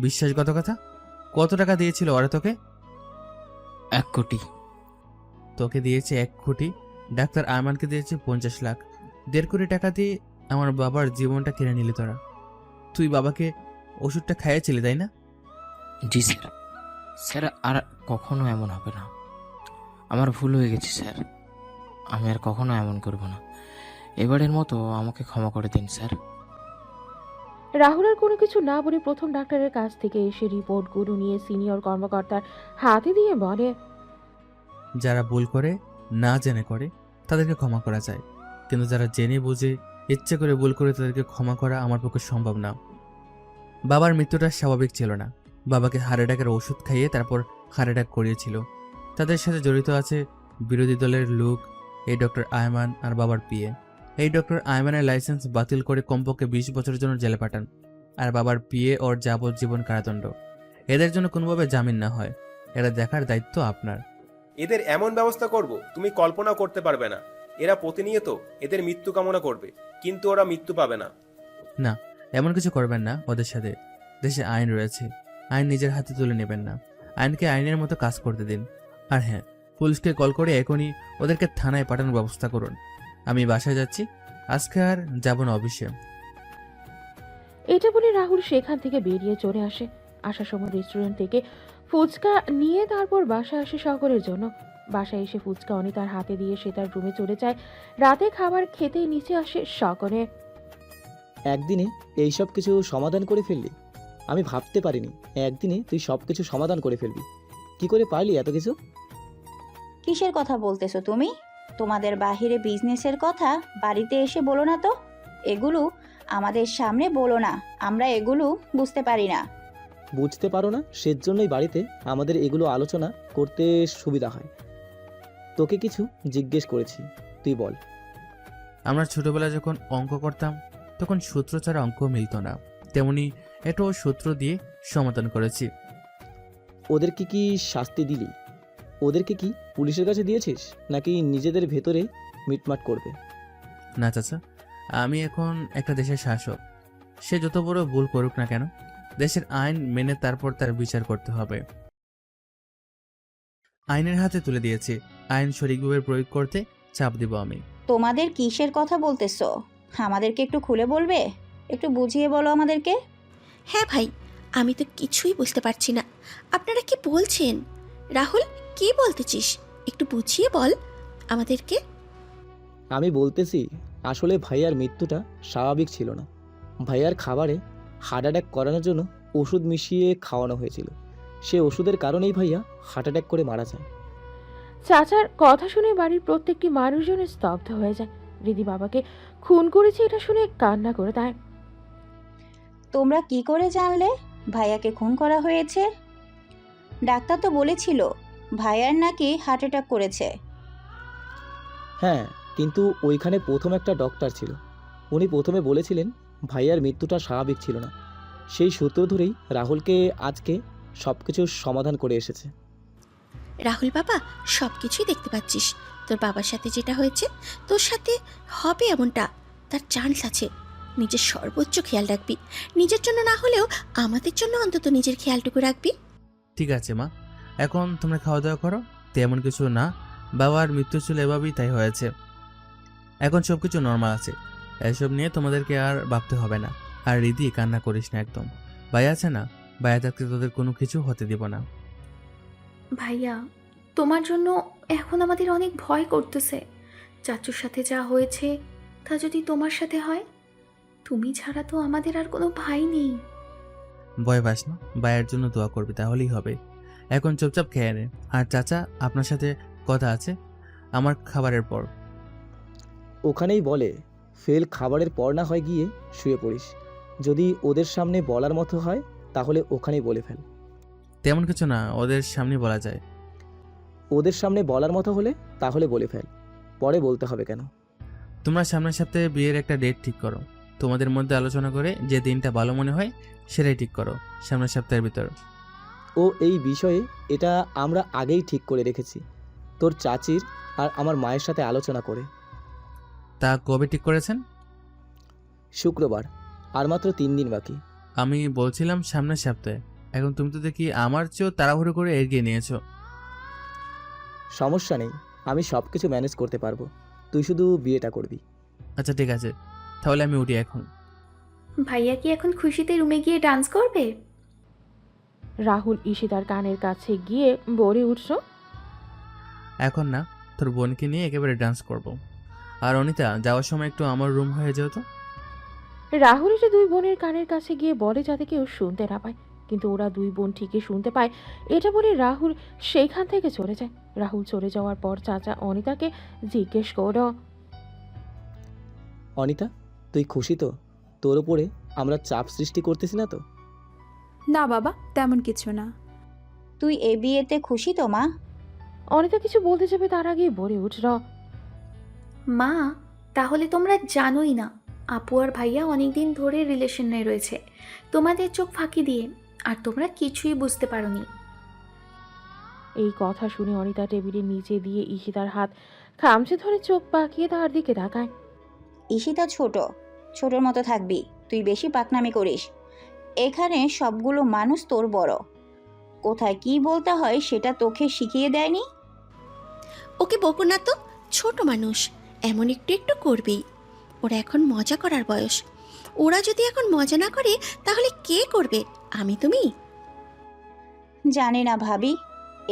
S5: বিশ্বাসঘাতকতা? কত টাকা দিয়েছিল ওরা তোকে?
S16: 1 কোটি।
S5: তোকে দিয়েছে 1 কোটি, ডাক্তার আয়মানকে দিয়েছে 50 লাখ। 1.5 কোটি টাকা দিয়ে আমার বাবার জীবনটা কেড়ে নিলি তোরা। তুই বাবাকে ওষুধটা খাইয়েছিলি তাই না?
S16: জি স্যার। স্যার আর কখনো এমন হবে না, আমার ভুল হয়ে গেছে স্যার, আমি আর কখনো এমন করব না। এবারের মতো আমাকে ক্ষমা করে দিন স্যার।
S3: রাহুল আর কোনো কিছু না বলে প্রথম ডাক্তারের কাছ থেকে এসে রিপোর্টগুলো নিয়ে সিনিয়র কর্মকর্তার হাতে দিয়ে বলে,
S5: যারা ভুল করে না জেনে করে তাদেরকে ক্ষমা করা যায়, কিন্তু যারা জেনে বুঝে ইচ্ছে করে ভুল করে তাদেরকে ক্ষমা করা আমার পক্ষে সম্ভব না। বাবার মৃত্যুটা স্বাভাবিক ছিল না। বাবাকে হার্ট অ্যাটাকের ওষুধ খাইয়ে তারপর হার্ট অ্যাটাক করিয়েছিল। তাদের সাথে জড়িত আছে বিরোধী দলের লোক, এই ডক্টর আয়মান আর বাবার পিএ। এই ডক্টর আয়মানের লাইসেন্স বাতিল করে কমপক্ষে 20 বছরের জন্য জেলে পাঠান, আর বাবার পিএ ওর যাবজ্জীবন কারাদণ্ড। এদের জন্য কোনোভাবে জামিন না হয়, এটা দেখার দায়িত্ব আপনার।
S12: এদের এমন ব্যবস্থা করব তুমি কল্পনা করতে পারবে না। এরা প্রতিনিয়ত এদের মৃত্যু কামনা করবে, কিন্তু ওরা মৃত্যু পাবে না।
S5: না, এমন কিছু করবেন না ওদের সাথে। দেশে আইন রয়েছে, আইন নিজের হাতে তুলে নেবেন না। আইনকে আইনের মতো কাজ করতে দিন। আর হ্যাঁ, পুলিশকে কল করে এখনই ওদেরকে থানায় পাঠানোর ব্যবস্থা করুন। আমি বাসায় যাচ্ছি, আজকে আর যাব না অফিসে।
S3: এটা বলে রাহুল সেখান থেকে বেরিয়ে চলে আসে। আসার সময় রেস্টুরেন্ট থেকে ফুচকা নিয়ে তারপর বাসায় আসে সকলের জন্য। বাসায় এসে ফুচকা অনিতার হাতে দিয়ে সে তার রুমে চলে যায়। রাতে খাবার খেতে নিচে আসে সকলে।
S10: একদিনে এই সব কিছু সমাধান করে ফেললি? আমি ভাবতে পারিনি একদিনে তুই সব কিছু সমাধান করে ফেলবি। কি করে পারলি এত কিছু?
S8: কিসের কথা বলতেছো তুমি? তোমাদের বাহিরে বিজনেসের কথা বাড়িতে এসে বলো না তো। এগুলো আমাদের সামনে বলো না, আমরা এগুলো বুঝতে পারি না।
S10: বুঝতে পারো না, সেজন্যই বাড়িতে আমাদের এগুলো আলোচনা করতে সুবিধা হয়। তোকে কিছু জিজ্ঞেস করেছি, তুই বল।
S5: আমরা ছোটবেলায় যখন অঙ্ক করতাম তখন সূত্র ছাড়া অঙ্ক মিলত না, তেমনি এটাও সূত্র দিয়ে সমাধান করেছি।
S10: ওদেরকে কি শাস্তি দিলি? ওদেরকে কি পুলিশের কাছে দিয়েছিস, নাকি নিজেদের ভেতরে মিটমাট করবে?
S5: না চাচা, আমি এখন একটা দেশের শাসক। সে যত বড় ভুল করুক না কেন, দেশের আইন মেনে তারপর তার বিচার করতে হবে। আইনের হাতে তুলে দিয়েছি, আইন সঠিকভাবে প্রয়োগ করতে চাপ দিব আমি।
S8: তোমাদের কিসের কথা বলতেছো? আমাদেরকে একটু খুলে বলবে? একটু বুঝিয়ে বলো আমাদেরকে।
S2: হ্যাঁ ভাই, আমি তো কিছুই বুঝতে পারছি না। আপনারা কি বলছেন? রাহুল, কি বলতেছিস? একটু বুঝিয়ে বল আমাদেরকে।
S10: আমি বলতেছি, আসলে ভাইয়ার মৃত্যুটা স্বাভাবিক ছিল না। ভাইয়ার খাবারে হার্ট অ্যাটাক করানোর জন্য ওষুধ মিশিয়ে খাওয়ানো হয়েছিল। সে ওষুধের কারণেই ভাইয়া হার্ট অ্যাটাক করে মারা যায়।
S3: চাচার কথা শুনে বাড়ির প্রত্যেকটি মানুষজন স্তব্ধ হয়ে যায়। রিদি বাবাকে খুন করেছে এটা শুনে কান্না করে দেয়।
S8: তোমরা কি করে জানলে ভাইয়াকে খুন করা হয়েছে? ডাক্তার তো বলেছিল ভাইয়ার নাকি হার্ট অ্যাটাক করেছে।
S10: হ্যাঁ, কিন্তু ওইখানে প্রথম একটা ডক্টর ছিল, উনি প্রথমে বলেছিলেন ভাইয়ার মৃত্যুটা স্বাভাবিক ছিল না। সেই সূত্র ধরেই রাহুলকে আজকে সব কিছুর সমাধান করে এসেছে।
S2: রাহুল বাবা, সব কিছুই দেখতে পাচ্ছিস। তোর বাবার সাথে যেটা হয়েছে তোর সাথে হবে এমনটা তার চান্স আছে। নিজের সর্বোচ্চ খেয়াল রাখবি, নিজের জন্য না হলেও আমাদের জন্য অন্তত নিজের খেয়ালটুকু রাখবি।
S5: ঠিক আছে মা, এখন তোমরা খাওয়া দাওয়া করো। তেমন কিছু না, বাবার মৃত্যু ছিল এভাবেই, তাই হয়েছে। এখন সব কিছু নর্মাল আছে, এসব নিয়ে তোমাদেরকে আর ভাবতে হবে না। আর রিদি, কান্না করিস না একদম। ভাই আছে না, ভাইয়া থাকতে তোদের কোনো কিছু হতে দিব না।
S7: ভাইয়া, তোমার জন্য এখন আমাদের অনেক ভয় করতেছে। চাচুর সাথে যা হয়েছে তা যদি তোমার সাথে হয়, তুমি ছাড়া তো আমাদের আর কোনো ভাই নেই।
S5: ভয় পাস না, ভাইয়ের জন্য দোয়া করবি, তাহলেই হবে। এখন চুপচাপ খেয়ে নে। আর চাচা, আপনার সাথে কথা আছে আমার খাবারের পর।
S10: ওখানেই বলে, ফেল খাবারের পর না হয় গিয়ে শুয়ে পড়িস। যদি ওদের সামনে বলার মতো হয় তাহলে ওখানেই বলে ফেল।
S5: তেমন কিছু না, ওদের সামনে বলা যায়।
S10: ওদের সামনে বলার মতো হলে তাহলে বলে ফেল, পরে বলতে হবে কেন?
S5: তোমরা সামনের সপ্তাহে বিয়ের একটা ডেট ঠিক করো। তোমাদের মধ্যে আলোচনা করে যে দিনটা ভালো মনে হয় সেটাই ঠিক করো সামনের সপ্তাহের ভিতর।
S10: ও এই বিষয়ে এটা আমরা আগেই ঠিক করে রেখেছি, তোর চাচির আর আমার মায়ের সাথে আলোচনা করে।
S5: তা কবে ঠিক করেছেন?
S10: শুক্রবার, আর মাত্র 3 দিন বাকি।
S5: আমি বলছিলাম সামনের সপ্তাহে। এখন তুমি তো দেখি আমার চেয়েও তাড়াহুড়ো করে এগিয়ে নিয়েছো।
S10: সমস্যা নেই, আমি সব কিছু ম্যানেজ করতে পারবো, তুই শুধু বিয়েটা করবি।
S5: আচ্ছা ঠিক আছে, তাহলে আমি উঠি এখন।
S7: ভাইয়া কি এখন খুশিতে রুমে গিয়ে ডান্স করবে?
S3: রাহুল ঈশিতার কানের কাছে গিয়ে বলে উঠল,
S5: এখন না, তোর বোনকে নিয়ে একেবারে ডান্স করব। আর অনিতা, যাওয়ার সময় একটু আমার রুম হয়ে যেও তো।
S3: রাহুল এসে দুই বোনের কানের কাছে গিয়ে বলে যাতে কেউ শুনতে না পায়, কিন্তু ওরা দুই বোন ঠিকই শুনতে পায়। এটা বলে রাহুল সেইখান থেকে চলে যায়। রাহুল চলে যাওয়ার পর চাচা অনিতাকে জিজ্ঞেস করল,
S10: অনিতা, তুই খুশি তো? তোর উপরে আমরা চাপ সৃষ্টি করতেছি না তো?
S6: না বাবা, তেমন কিছু না।
S8: তুই এ বিয়েতে খুশি তো মা?
S3: অনিতা কিছু বলতে যাবে তার আগেই বলে উঠল,
S7: মা, তাহলে তোমরা জানোই না আপু আর ভাইয়া অনেকদিন ধরে রিলেশনে রয়েছে তোমাদের চোখ ফাঁকি দিয়ে, আর তোমরা কিছুই বুঝতে পারোনি।
S3: এই কথা শুনে অনিতা টেবিলের নিচে দিয়ে ঈশিতার হাত খামচে ধরে চোখ পাকিয়ে তার দিকে তাকায়।
S8: ঈশিতা ছোটর মতো থাকবি, তুই বেশি পাকনামি করিস। এখানে সবগুলো মানুষ তোর বড়, কোথায় কি বলতে হয় সেটা তোকে শিখিয়ে দেয়নি?
S2: ওকে বকো না তো, ছোট মানুষ, এমন একটু একটু করবেই। ওরা এখন মজা করার বয়স। ওরা যদি এখন মজা না করে তাহলে কে করবে? আমি, তুমি?
S8: জানি না ভাবি,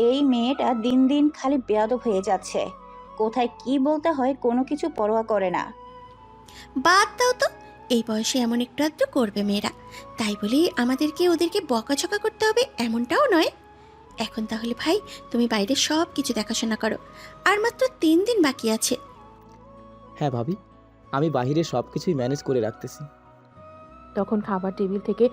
S8: এই মেয়েটা দিন দিন খালি বেয়াদব হয়ে যাচ্ছে। কোথায় কি বলতে হয় কোনো কিছু পরোয়া করে না।
S2: বাদ দাও তো, এই বয়সে এমন একটু আধটু করবে মেয়েরা, তাই বলে আমাদেরকে ওদেরকে বকাঝকা করতে হবে এমনটাও নয়। এখন তাহলে ভাই, তুমি বাইরে সব কিছু দেখাশোনা করো, আর মাত্র 3 দিন বাকি আছে।
S10: হ্যাঁ ভাবি, আমি বাহিরে সব কিছুই ম্যানেজ করে রাখতেছি।
S3: তখন খাবার টেবিল থেকে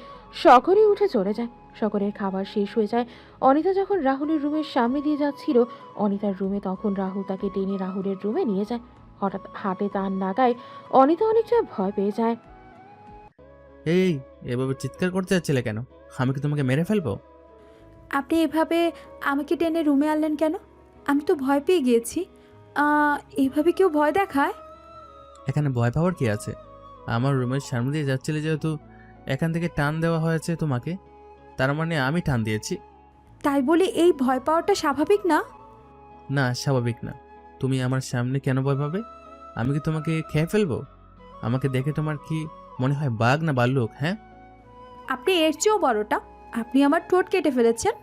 S3: সকলেই উঠে চলে যায়। সকলের খাবার শেষ হয়ে যায়। অনিতা যখন রাহুলের রুমের সামনে দিয়ে যাচ্ছিল, অনিতার রুমে, তখন রাহুল তাকে টেনে রাহুলের রুমে নিয়ে যায়। হঠাৎ হাটে তার নাগায় অনিতা অনেকটা ভয় পেয়ে যায়।
S5: এই, এভাবে চিৎকার করতে যাচ্ছিলে কেন? আমি কি তোমাকে মেরে ফেলবো?
S6: আপনি এভাবে আমাকে টেনে রুমে আনলেন কেন? আমি তো ভয় পেয়ে গিয়েছি। এভাবে কেউ ভয় দেখায়?
S5: এখানে ভয় পাওয়ার কি আছে? আমার রুমের সামনে দিয়ে যাচ্ছিলে যেহেতু এখান থেকে টান দেওয়া হয়েছে তোমাকে, তার মানে আমি টান দিয়েছি।
S6: তাই বলে এই ভয় পাওয়াটা স্বাভাবিক না?
S5: না, স্বাভাবিক না। তুমি আমার সামনে কেন ভয় পাবে? আমি কি তোমাকে খেয়ে ফেলবো? আমাকে দেখে তোমার কি মনে হয় বাঘ না ভাল্লুক? হ্যাঁ,
S6: আপনি এর চেয়েও বড়টা। আপনি আমার ঠোঁট কেটে ফেলেছেন।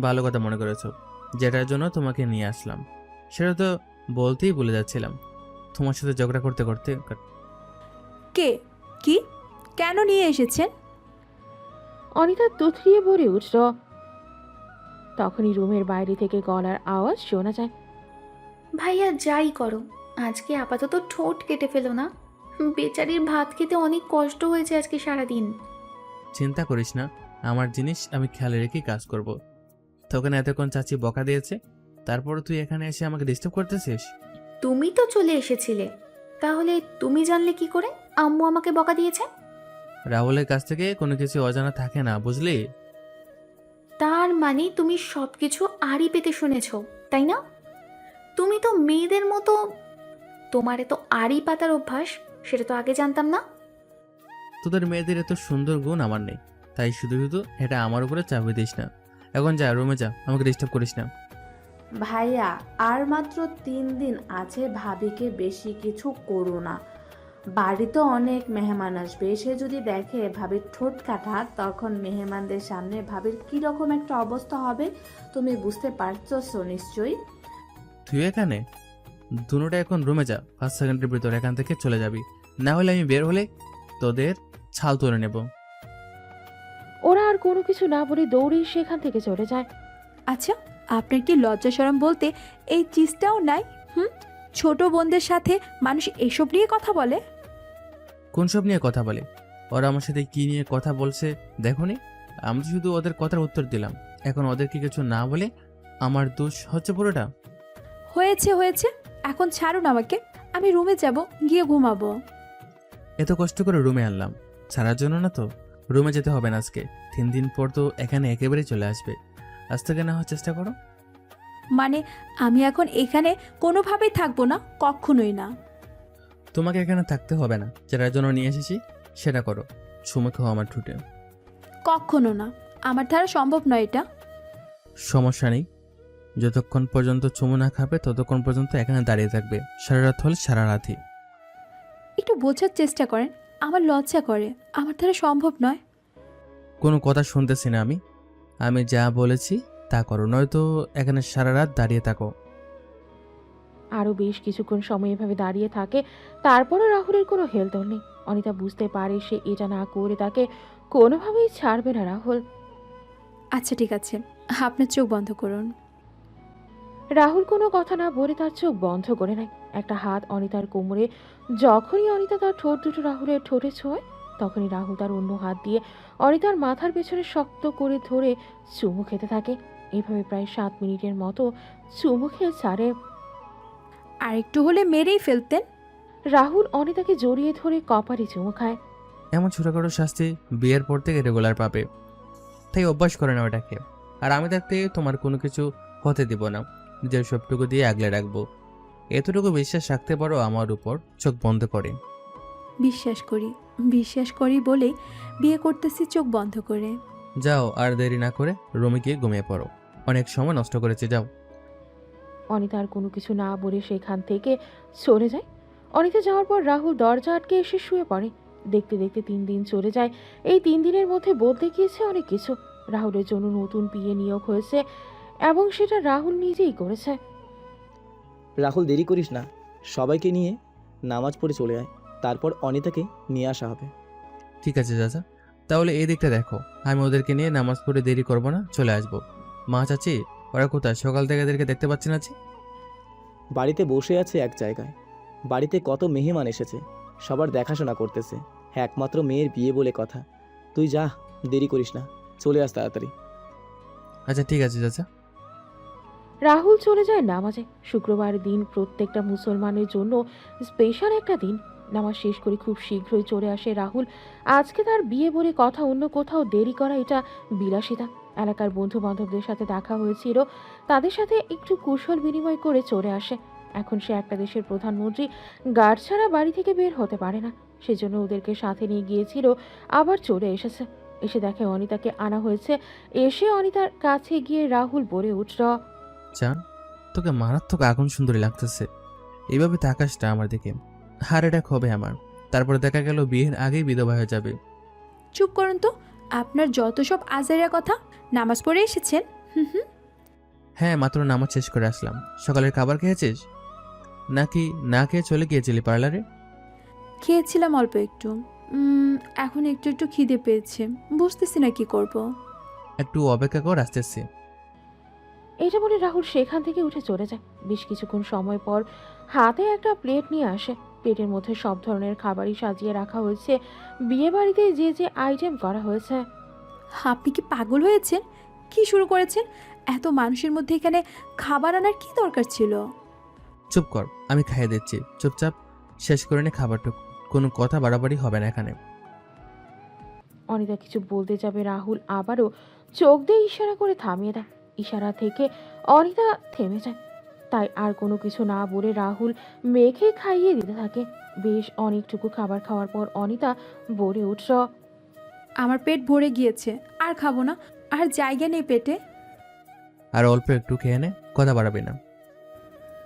S5: ভালো কথা মনে করেছো। যেটার জন্য তোমাকে নিয়ে আসলাম সেটা তো বলতেই ভুলে যাচ্ছিলাম। তোমার সাথে ঝগড়া করতে করতে
S6: কে? কি? কেন নিয়ে এসেছেন?
S3: অনিতা তুতরিয়ে বলে উঠল। তখনই রুমের বাইরে থেকে গলার আওয়াজ শোনা যায়।
S7: ভাইয়া যাই করো, আজকে আপাতত ঠোঁট কেটে ফেলো না। বেচারির ভাত খেতে অনেক কষ্ট হয়েছে আজকে সারাদিন।
S5: চিন্তা করিস না, আমার জিনিস আমি খেয়াল রেখেই কাজ করব। তোকে না এতক্ষণ চাচি বকা দিয়েছে, তারপরে তুই এখানে এসে আমাকে ডিস্টার্ব করতেছিস?
S7: তুমি তো চলে এসেছিলে, তাহলে তুমি জানলে কি করে আম্মু আমাকে বকা দিয়েছে?
S5: রাহুলের কাছ থেকে কোনো কিছু অজানা থাকে না, বুঝলি?
S7: তার মানে তুমি সবকিছু আড়ি পেতে শুনেছ, তাই না? তুমি তো মেয়েদের মতো, তোমার এত আড়ি পাতার অভ্যাস, সেটা তো আগে জানতাম না।
S5: তোদের মেয়েদের এত সুন্দর গুণ আমার নেই, তাই শুধু শুধু এটা আমার উপরে চাপিয়ে দিস না। এখন যা, রুমে যা, আমাকে ডিস্টার্ব করিস না।
S9: ভাইয়া, আর মাত্র 3 দিন আছে, ভাবিকে বেশি কিছু করো না। বাড়িতে অনেক মেহমান আসবে, সে যদি দেখে ভাবির ঠোঁট কাটা, তখন মেহমানদের সামনে ভাবির কীরকম একটা অবস্থা হবে তুমি বুঝতে পারছো নিশ্চয়ই।
S5: তুই এখানে দুটোটা এখন রুমে যা, 5 সেকেন্ডের ভিতর এখান থেকে চলে যাবি, না হলে আমি বের হলে তোদের ছাল তুলে নেব।
S3: ওরা আর কোনো কিছু না বলে দৌড়েই সেখান থেকে চলে যায়।
S6: আচ্ছা, আপনার কি লজ্জা শরম বলতে এই চিজটাও নাই? ছোট বোনদের সাথে মানুষ এসব নিয়ে কথা বলে?
S5: কোন সব নিয়ে কথা বলে? ওরা আমার সাথে কি নিয়ে কথা বলছে দেখোনি? আমি তো শুধু ওদের কথার উত্তর দিলাম। এখন ওদেরকে কিছু না বলে আমার দোষ হচ্ছে পুরোটা।
S6: হয়েছে হয়েছে, এখন ছাড়ুন আমাকে। আমি রুমে যাব, গিয়ে ঘুমাবো।
S5: এত কষ্ট করে রুমে আনলাম ছাড়ার জন্য না তো? রুমে যেতে হবে না আজকে, 3 দিন পর তো এখানে একেবারে চলে আসবে। আজ থেকে না হওয়ার চেষ্টা করো।
S6: মানে আমি এখন এখানে কোনোভাবেই থাকবো না, কখনোই না।
S5: তোমাকে এখানে থাকতে হবে না, যেটার জন্য নিয়ে এসেছি সেটা করো। চুমু খাও আমার ঠোঁটে।
S6: কখনো না, আমার দ্বারা সম্ভব নয় এটা।
S5: সমস্যা নেই, যতক্ষণ পর্যন্ত চুমু না খাবে ততক্ষণ পর্যন্ত এখানে দাঁড়িয়ে থাকবে। সারা রাত হলে সারা রাতই।
S6: একটু বোঝার চেষ্টা করেন, আমার লজ্জা করে, আমার দ্বারা সম্ভব নয়।
S5: কোনো কথা শুনতেছি না আমি। আমি যা বলেছি তা করো, নয়তো এখানে সারা রাত দাঁড়িয়ে থাকো।
S3: আরও বেশ কিছুক্ষণ সময় এভাবে দাঁড়িয়ে থাকে। তারপরও রাহুলের কোনো হেলদোল নেই। অনিতা বুঝতে পারে সে এটা না করে তাকে কোনোভাবেই ছাড়বে না রাহুল।
S6: আচ্ছা ঠিক আছে, আপনার চোখ বন্ধ করুন।
S3: রাহুল কোনো কথা না বলে তার চোখ বন্ধ করে নেয়। একটা হাত অনিতার কোমরে। যখনই অনিতা তার ঠোঁট দুটো রাহুলের ঠোঁটে ছোঁয়, তখনই রাহুল তার অন্য হাত দিয়ে অনিতার মাথার পেছনে শক্ত করে ধরে চুমু খেতে থাকে। এভাবে প্রায় 7 মিনিটের মতো চুমু খেয়ে ছাড়ে।
S6: আর একটু হলে মেরেই ফেলতেন।
S3: রাহুল অনিতাকে জড়িয়ে ধরে কপালে চুমু খায়।
S5: এমন ছোটখাটো শাস্তি বিয়ের পর থেকে রেগুলার পাবে, তাই অভ্যাস করে না ওটাকে। আর আমি থাকতে তোমার কোনো কিছু হতে দিব না, নিজের সবটুকু দিয়ে আগলে রাখবো। এতটুকু বিশ্বাস রাখতে পারো আমার উপর। চোখ বন্ধ করে।
S6: বিশ্বাস করি বলেই বিয়ে করতেছি চোখ বন্ধ করে।
S5: যাও, আর দেরি না করে রুমে গিয়ে ঘুমিয়ে পড়ো, অনেক সময় নষ্ট করেছে, যাও।
S3: অনিতা আর কোনো কিছু না বলে সেখান থেকে চলে যায়। অনিতা যাওয়ার পর রাহুল দরজা আটকে এসে শুয়ে পড়ে। দেখতে দেখতে 3 দিন চলে যায়। এই 3 দিনের মধ্যে বদলে গিয়েছে অনেক কিছু। রাহুলের জন্য নতুন বিয়ে নিয়োগ হয়েছে এবং সেটা রাহুল নিজেই করেছে।
S10: রাহুল দেরি করিস না, সবাইকে নিয়ে নামাজ পড়ে চলে আয়, তারপর অনিতাকে নিয়ে আসা হবে।
S5: ঠিক আছে চাচা, তাহলে এই দিকটা দেখো, আমি ওদেরকে নিয়ে নামাজ পড়ে দেরি করবো না, চলে আসবো। মা চাচি ওরা কোথায়? সকাল থেকে এদেরকে দেখতে পাচ্ছি না।
S10: বাড়িতে বসে আছে এক জায়গায়। বাড়িতে কত মেহমান এসেছে, সবার দেখাশোনা করতেছে। একমাত্র মেয়ের বিয়ে বলে কথা। তুই যা, দেরি করিস না, চলে আস তাড়াতাড়ি।
S5: আচ্ছা ঠিক আছে চাচা।
S3: রাহুল চলে যায় নামাজে। শুক্রবার দিন প্রত্যেকটা মুসলমানের জন্য স্পেশাল একটা দিন। নামাজ শেষ করে খুব শীঘ্রই চলে আসে রাহুল। আজকে তার বিয়ে বলে কথা, অন্য কোথাও দেরি করা এটা বিলাসিতা। এলাকার বন্ধু বান্ধবদের সাথে দেখা হয়েছিল, তাদের সাথে একটু কুশল বিনিময় করে চলে আসে। এখন সে একটা দেশের প্রধানমন্ত্রী, গার্ড ছাড়া বাড়ি থেকে বের হতে পারে না। সেজন্য ওদেরকে সাথে নিয়ে গিয়েছিল, আবার চলে এসেছে। এসে দেখে অনিতাকে আনা হয়েছে। এসে অনিতার কাছে গিয়ে রাহুল বলে উঠল,
S5: চান, তোকে মারাত্মক আগুন সুন্দরী লাগতেছে। এইভাবে তাকাস না আমার দিকে, হার্ট অ্যাটাক হবে আমার। তারপরে দেখা গেল বিয়ের আগেই বিধবা হয়ে যাবে।
S6: চুপ করুন তো, আপনার যত সব আজাইরা কথা। নামাজ পড়ে এসেছেন?
S5: হ্যাঁ, মাত্র নামাজ শেষ করে আসলাম। সকালের খাবার খেয়েছিস নাকি না খেয়ে চলে গিয়েছিলি পার্লারে?
S6: খেয়েছিলাম অল্প একটু। এখন একটু একটু খিদে পেয়েছে, বুঝতেছি না কি করব।
S5: একটু অপেক্ষা কর, আসতেছি।
S3: এটা বলে রাহুল সেখান থেকে উঠে চলে যায়। বেশ কিছুক্ষণ সময় পর হাতে একটা প্লেট নিয়ে আসে। প্লেটের মধ্যে সব ধরনের খাবারই সাজিয়ে রাখা হয়েছে। বিয়ে বাড়িতে যে যে আইটেম করা হয়েছে।
S6: আপনি কি পাগল হয়েছেন? কি শুরু করেছেন? এত মানুষের মধ্যে এখানে খাবার আনার কি দরকার ছিল?
S5: চুপ কর, আমি খাইয়ে দিচ্ছি। চুপচাপ শেষ করে নে খাবারটুকু, কোনো কথা বাড়াবাড়ি হবে না এখানে।
S3: অনিতা কিছু বলতে যাবে, রাহুল আবারও চোখ দিয়ে ইশারা করে থামিয়ে দেয়। ইশারা থেকে অনিতা থেমে যায়। তাই আর কোনো কিছু না বলে রাহুল মেখে খাইয়ে দিতে থাকে। বেশ অনেকটুকু খাবার খাওয়ার পর অনিতা বলে উঠল,
S6: আমার পেট ভরে গিয়েছে, আর খাবো না, আর জায়গা নেই পেটে।
S5: আর অল্প একটু খেয়ে নে, কথা বাড়াবি না।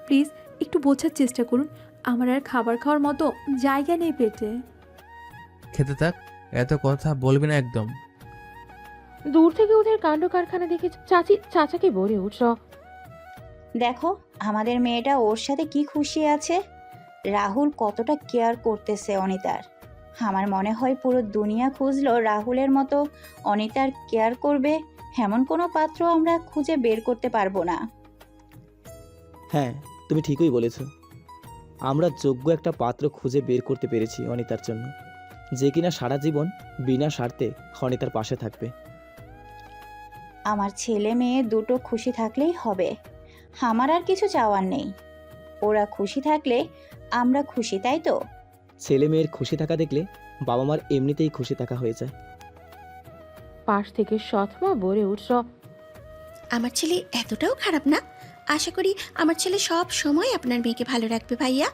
S6: প্লিজ একটু বোঝার চেষ্টা করুন, আমার আর খাবার খাওয়ার মতো জায়গা নেই পেটে।
S5: খেতে থাক, এত কথা বলবি না একদম।
S3: দূর থেকে ওদের কাণ্ড কারখানা দেখে চাচাকে বলে উঠল,
S8: দেখো আমাদের মেয়েটা ওর সাথে কি খুশি আছে। রাহুল কতটা কেয়ার করতেছে অনিতার। আমার মনে হয় পুরো দুনিয়া খুঁজলো রাহুলের মতো অনিতার কেয়ার করবে এমন কোনো পাত্র আমরা খুঁজে বের করতে পারবো না।
S10: হ্যাঁ, তুমি ঠিকই বলেছ। আমরা যোগ্য একটা পাত্র খুঁজে বের করতে পেরেছি অনিতার জন্য, যে কিনা সারা জীবন বিনা স্বার্থে অনিতার পাশে থাকবে।
S8: আমার ছেলে মেয়ে দুটো খুশি থাকলেই হবে, আমার আর কিছু চাওয়ার নেই। ওরা খুশি থাকলে আমরা খুশি, তাই তো?
S10: ছেলে মেয়ের খুশি থাকা দেখলে বাবা মার এমনিতেই খুশি থাকা হয়ে যায়।
S3: পাশ থেকে সৎমা বলে উঠল,
S2: আমার ছেলে এতটাও খারাপ না। আশা করি আমার ছেলে সব সময় আপনার মেয়েকে ভালো রাখবে ভাইয়া।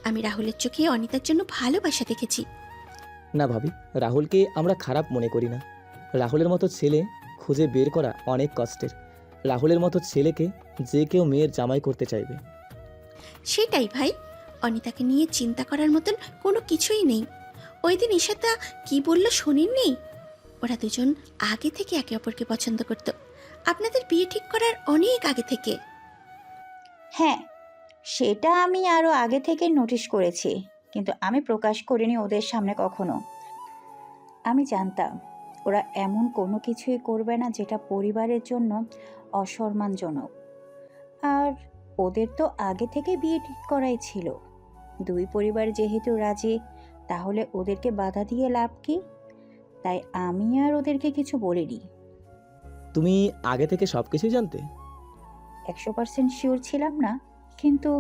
S2: আমি রাহুলের চোখে অনিতার জন্য ভালোবাসা দেখেছি।
S10: না ভাবি, রাহুলকে আমরা খারাপ মনে করি না। রাহুলের মতো ছেলে খুঁজে বের করা অনেক কষ্টের। রাহুলের মতো ছেলেকে যে কেউ মেয়ের জামাই করতে চাইবে।
S2: সেটাই ভাই, অনিতাকে নিয়ে চিন্তা করার মতন কোনো কিছুই নেই। ওই দিন ঈশাতা কি বলল শোনেননি? ওরা দুজন আগে থেকে একে অপরকে পছন্দ করত, আপনাদের বিয়ে ঠিক করার অনেক আগে থেকে।
S8: হ্যাঁ, সেটা আমি আরো আগে থেকে নোটিশ করেছি। কিন্তু আমি প্রকাশ করিনি ওদের সামনে কখনো। আমি জানতাম ওরা এমন কোনো কিছুই করবে না যেটা পরিবারের জন্য অসম্মানজনক। আর ওদের তো আগে থেকে বিয়ে ঠিক করাই ছিল। দুই পরিবার যেহেতু রাজি, তাহলে ওদেরকে বাধা দিয়ে লাভ কি? তাই আমি আর ওদেরকে কিছু বলিনি।
S10: তুমি আগে থেকে সব কিছুই জানতে?
S8: 100% শিওর ছিলাম না, কিন্তু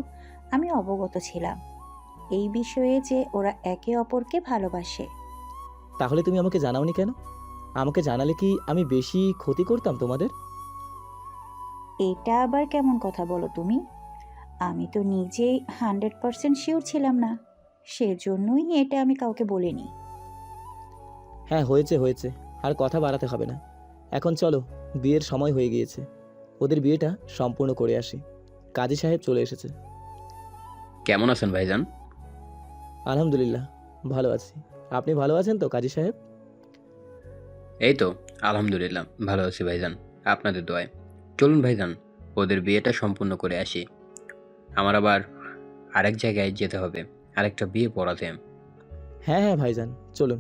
S8: আমি অবগত ছিলাম এই বিষয়ে যে ওরা একে অপরকে ভালোবাসে।
S10: তাহলে তুমি আমাকে জানাওনি কেন? আমাকে জানালে কি আমি বেশি ক্ষতি করতাম তোমাদের?
S8: এটা আবার কেমন কথা বলো তুমি? আমি তো নিজেই 100% শিওর ছিলাম না, সেজন্যই এটা আমি কাউকে বলিনি।
S10: হ্যাঁ, হয়েছে হয়েছে, আর কথা বাড়াতে হবে না। এখন চলো, বিয়ের সময় হয়ে গিয়েছে। ওদের বিয়েটা সম্পূর্ণ করে আসি। কাজী সাহেব চলে এসেছে।
S17: কেমন আছেন ভাইজান?
S10: আলহামদুলিল্লাহ, ভালো আছি। আপনি ভালো আছেন তো কাজী সাহেব?
S17: এই তো আলহামদুলিল্লাহ ভালো আছি ভাইজান, আপনাদের দোয়ায়। চলুন ভাইজান, ওদের বিয়েটা সম্পূর্ণ করে আসি। আমার আবার আরেক জায়গায় যেতে হবে, আরেকটা বিয়ে পড়াতে।
S10: হ্যাঁ হ্যাঁ ভাইজান, চলুন।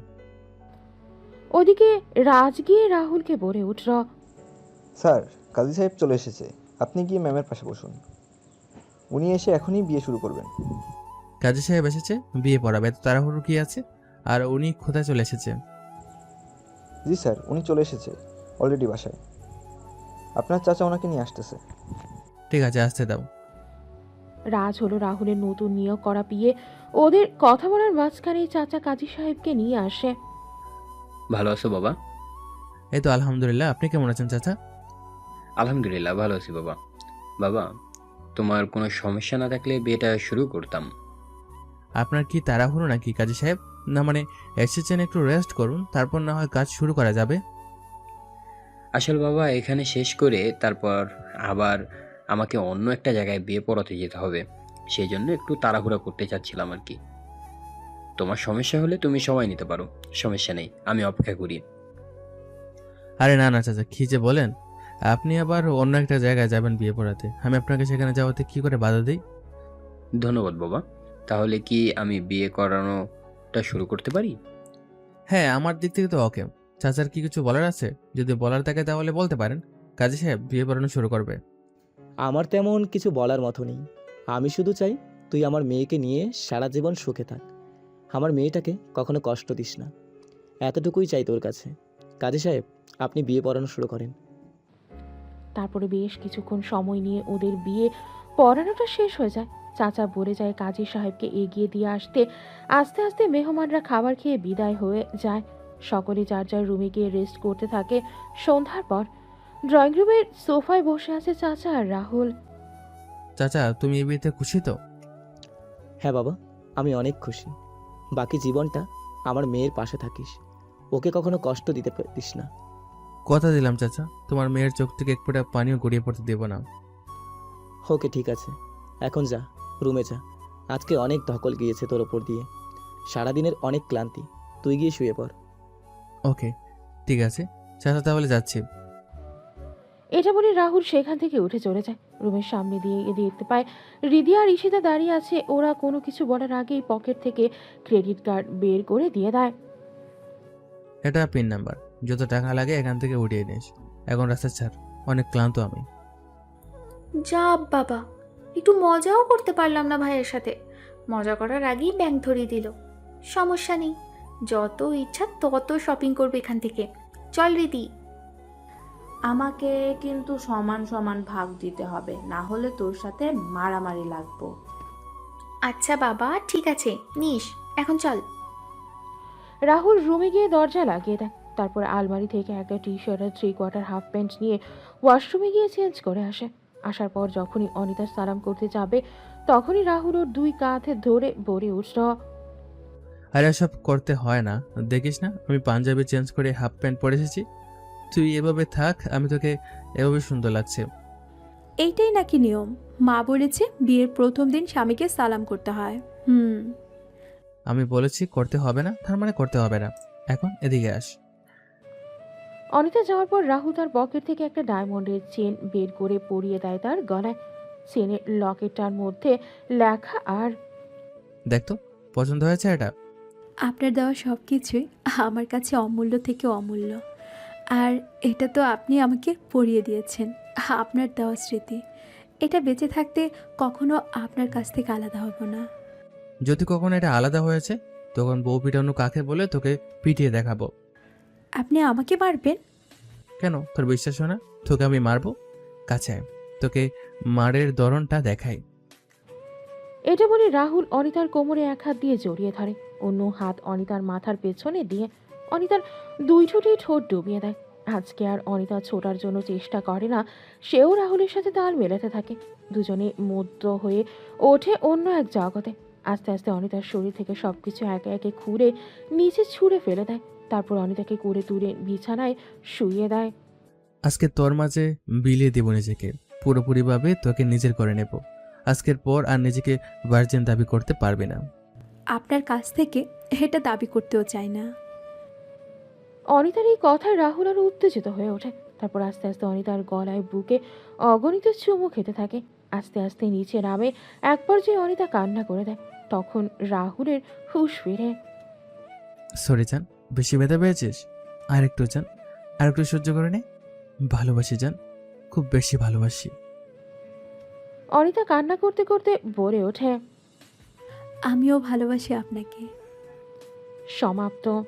S3: ওদিকে রাজ গিয়ে রাহুলকে বলে উঠল,
S18: স্যার, কাজী সাহেব চলে এসেছে। আপনি গিয়ে ম্যামের পাশে বসুন। উনি এসে এখনই বিয়ে শুরু করবেন।
S5: কাজী সাহেব এসেছে, বিয়ে পড়াবে, তো তাড়াহুড়ো কি আছে? আর উনি কোথায় চলে এসেছে?
S18: জি স্যার, উনি চলে এসেছে অলরেডি বাসায়। আপনার চাচা ওনাকে নিয়ে আসতেছে।
S5: ঠিক আছে, আসতে দাও।
S3: রাজ হলো রাহুলের নতুন নিয়োগ করা পিয়ে। ওদের কথা বলার মাঝখানেই চাচা কাজী সাহেবকে নিয়ে আসে।
S17: ভালো আছো বাবা?
S5: এই তো আলহামদুলিল্লাহ, আপনি কেমন আছেন চাচা?
S17: আলহামদুলিল্লাহ ভালো আছি বাবা। বাবা, তোমার কোনো সমস্যা না থাকলে বিয়েটা শুরু করতাম।
S5: আপনার কি তাড়াহুড়ো নাকি কাজী সাহেব? না মানে এসেছেন, একটু রেস্ট করুন, তারপর না হয় কাজ শুরু করা যাবে।
S17: আসল বাবা, এখানে শেষ করে তারপর আবার আমাকে অন্য একটা জায়গায় বিয়ে পড়াতে যেতে হবে, সেই জন্য একটু তাড়াহুড়া করতে চাচ্ছিলাম আর কি। তোমার সমস্যা হলে তুমি সময় নিতে পারো, সমস্যা নেই, আমি অপেক্ষা করি।
S5: আরে না না চাচা, কি যে বলেন! আপনি আবার অন্য একটা জায়গায় যাবেন বিয়ে পড়াতে, আমি আপনাকে সেখানে যাওয়াতে কি করে বাধা দিই?
S17: ধন্যবাদ বাবা। তাহলে কি আমি বিয়ে করানোটা শুরু করতে পারি?
S5: হ্যাঁ, আমার দিক থেকে তো ওকে। চাচার কি কিছু বলার আছে? যদি বলার থাকে তাহলে বলতে পারেন। কাজী সাহেব বিয়ে পড়ানো শুরু করবে।
S10: আমার তেমন কিছু বলার মতো নেই। আমি শুধু চাই তুই আমার মেয়েকে নিয়ে সারা জীবন সুখে থাক। আমার মেয়েটাকে কখনো কষ্ট দিস না, এতটুকুই চাই তোর কাছে। কাজী সাহেব, আপনি বিয়ে পড়ানো শুরু করেন।
S3: তারপরে বেশ কিছুক্ষণ সময় নিয়ে ওদের বিয়ে পড়ানোটা শেষ হয়ে যায়। চাচা বলে যায় কাজী সাহেবকে এগিয়ে দিয়ে আসতে। আস্তে আস্তে মেহমানরা খাবার খেয়ে বিদায় হয়ে যায়। সকলে যার যার রুমে গিয়ে রেস্ট করতে থাকে। সন্ধ্যার পর ড্রয়িং রুমের সোফায় বসে আছে চাচা আর রাহুল।
S5: চাচা, তুমি এই বিয়েতে খুশি তো?
S10: হ্যাঁ বাবা, আমি অনেক খুশি। বাকি জীবনটা আমার মেয়ের পাশে থাকিস, ওকে কখনো কষ্ট দিতে দিস না।
S5: কথা দিলাম চাচা, তোমার মেয়ের চোখ থেকে এক ফোঁটা পানিও গড়িয়ে পড়তে দেব না।
S10: ওকে ঠিক আছে, এখন যা, রুমে যা। আজকে অনেক ধকল গিয়েছে তোর ওপর দিয়ে, সারাদিনের অনেক ক্লান্তি। তুই গিয়ে শুয়ে পড়।
S5: ওকে ঠিক আছে চাচা, তাহলে যাচ্ছি।
S3: এটা বলে রাহুল সেখান থেকে উঠে চলে যায়। রুমের সামনে দিয়ে দেখতে পায় রিদিয়া আর ঈশিতা দাঁড়িয়ে আছে। ওরা কোনো কিছু বলার আগেই পকেট থেকে ক্রেডিট কার্ড বের করে দিয়ে দেয়।
S5: এটা পিন নাম্বার, যত টাকা লাগে এখান থেকে উঠিয়ে নিস। এখন রাস্তা ছাড়, অনেক ক্লান্ত আমি।
S7: যা বাবা, একটু মজাও করতে পারলাম না ভাইয়ের সাথে। মজা করার আগেই ব্যাংক ধরিয়ে দিল। সমস্যা নেই, যত ইচ্ছা তত শপিং করবে এখান থেকে। চল রীতি।
S9: আমাকে কিন্তু সমান সমান ভাগ দিতে হবে, না হলে তোর সাথে মারামারি লাগবো।
S7: আচ্ছা বাবা, ঠিক আছে, নিস, এখন চল।
S3: রাহুল রুমে গিয়ে দরজা লাগিয়ে দেয়। তারপর আলমারি থেকে একটা টি শার্ট আর 3/4 হাফ প্যান্ট নিয়ে ওয়াশরুমে গিয়ে চেঞ্জ করে আসে। আসার পর যখনই অনিতা সালাম করতে যাবে, তখনই রাহুল ওর 2 কাঁধ ধরে বলে উঠল,
S5: আর এসব করতে হয় না, দেখিস না আমি পাঞ্জাবি চেঞ্জ করে হাফ প্যান্ট পরে এসেছি। তুই এভাবে থাক, আমি তোকে এভাবে সুন্দর লাগছে।
S6: এইটাই নাকি নিয়ম? মা বলেছে বিয়ের প্রথম দিন স্বামীকে সালাম করতে হয়।
S5: আমি বলেছি করতে হবে না, তার মানে করতে হবে না। এখন এদিকে আস।
S3: অনিতা যাওয়ার পর রাহুল তার পকেট থেকে একটা ডায়মন্ডের চেন বের করে পরিয়ে দেয় তার গলায়। চেনের লকেটটার মধ্যে লেখা আর
S5: দেখ তো পছন্দ হয়েছে এটা?
S6: আপনার দেওয়া সব কিছুই আমার কাছে অমূল্য থেকে অমূল্য। আর এটা তো আপনি আমাকে পড়িয়ে দিয়েছেন, আপনার দেওয়া স্মৃতি। এটা বেঁচে থাকতে কখনো আপনার কাছ থেকে আলাদা হব না।
S5: যদি কখনো এটা আলাদা হয়েছে তখন বউ পিটানো কাকে বলে তোকে পিটিয়ে দেখাবো।
S6: আপনি আমাকে মারবেন?
S5: কেন, তোর বিশ্বাস হয় না তোকে আমি মারবো? কাছে আয়, তোকে মারের ধরনটা দেখাই।
S3: এটা বলে রাহুল অনিতার কোমরে এক হাত দিয়ে জড়িয়ে ধরে, অন্য হাত অনিতার মাথার পেছনে দিয়ে অনিতার দুই ঠোঁটে ঠোঁট ডুবিয়ে দেয়। আজকে আর অনিতা ছোটার জন্য চেষ্টা করে না, সেও রাহুলের সাথে তাল মেলাতে থাকে। দুজনে মুগ্ধ হয়ে ওঠে অন্য এক জগতে। আস্তে আস্তে অনিতার শরীর থেকে সবকিছু একে একে খুঁড়ে নিচে ছুঁড়ে ফেলে দেয়। তারপর অনিতাকে কুড়ে তুলে বিছানায় শুইয়ে দেয়।
S5: আজকে তোর মাঝে বিলিয়ে দেব নিজেকে, পুরোপুরিভাবে তোকে নিজের করে নেব। আজকের পর আর নিজেকে ভার্জিন দাবি করতে পারবে না।
S6: আপনার কাছ থেকে এটা দাবি করতেও চাই না।
S3: অনিতার এই কথায় রাহুল আরো উত্তেজিত হয়ে ওঠে। তারপর আস্তে আস্তে অনিতার গলায় বুকে অগণিত চুমু খেতে থাকে। আস্তে আস্তে নিচে নামে, এক পর্যায়ে অনিতা কান্না করে দেয়। তখন রাহুলের হুঁশ ফিরে।
S5: সরি জান, বেশি ব্যথা পেয়েছিস? আর একটু জান, আর একটু সহ্য করে নে। ভালোবাসি জান, খুব বেশি ভালোবাসি।
S3: অনিতা কান্না করতে করতে বলে ওঠে।
S6: আমিও ভালোবাসি আপনাকে।
S3: সমাপ্ত।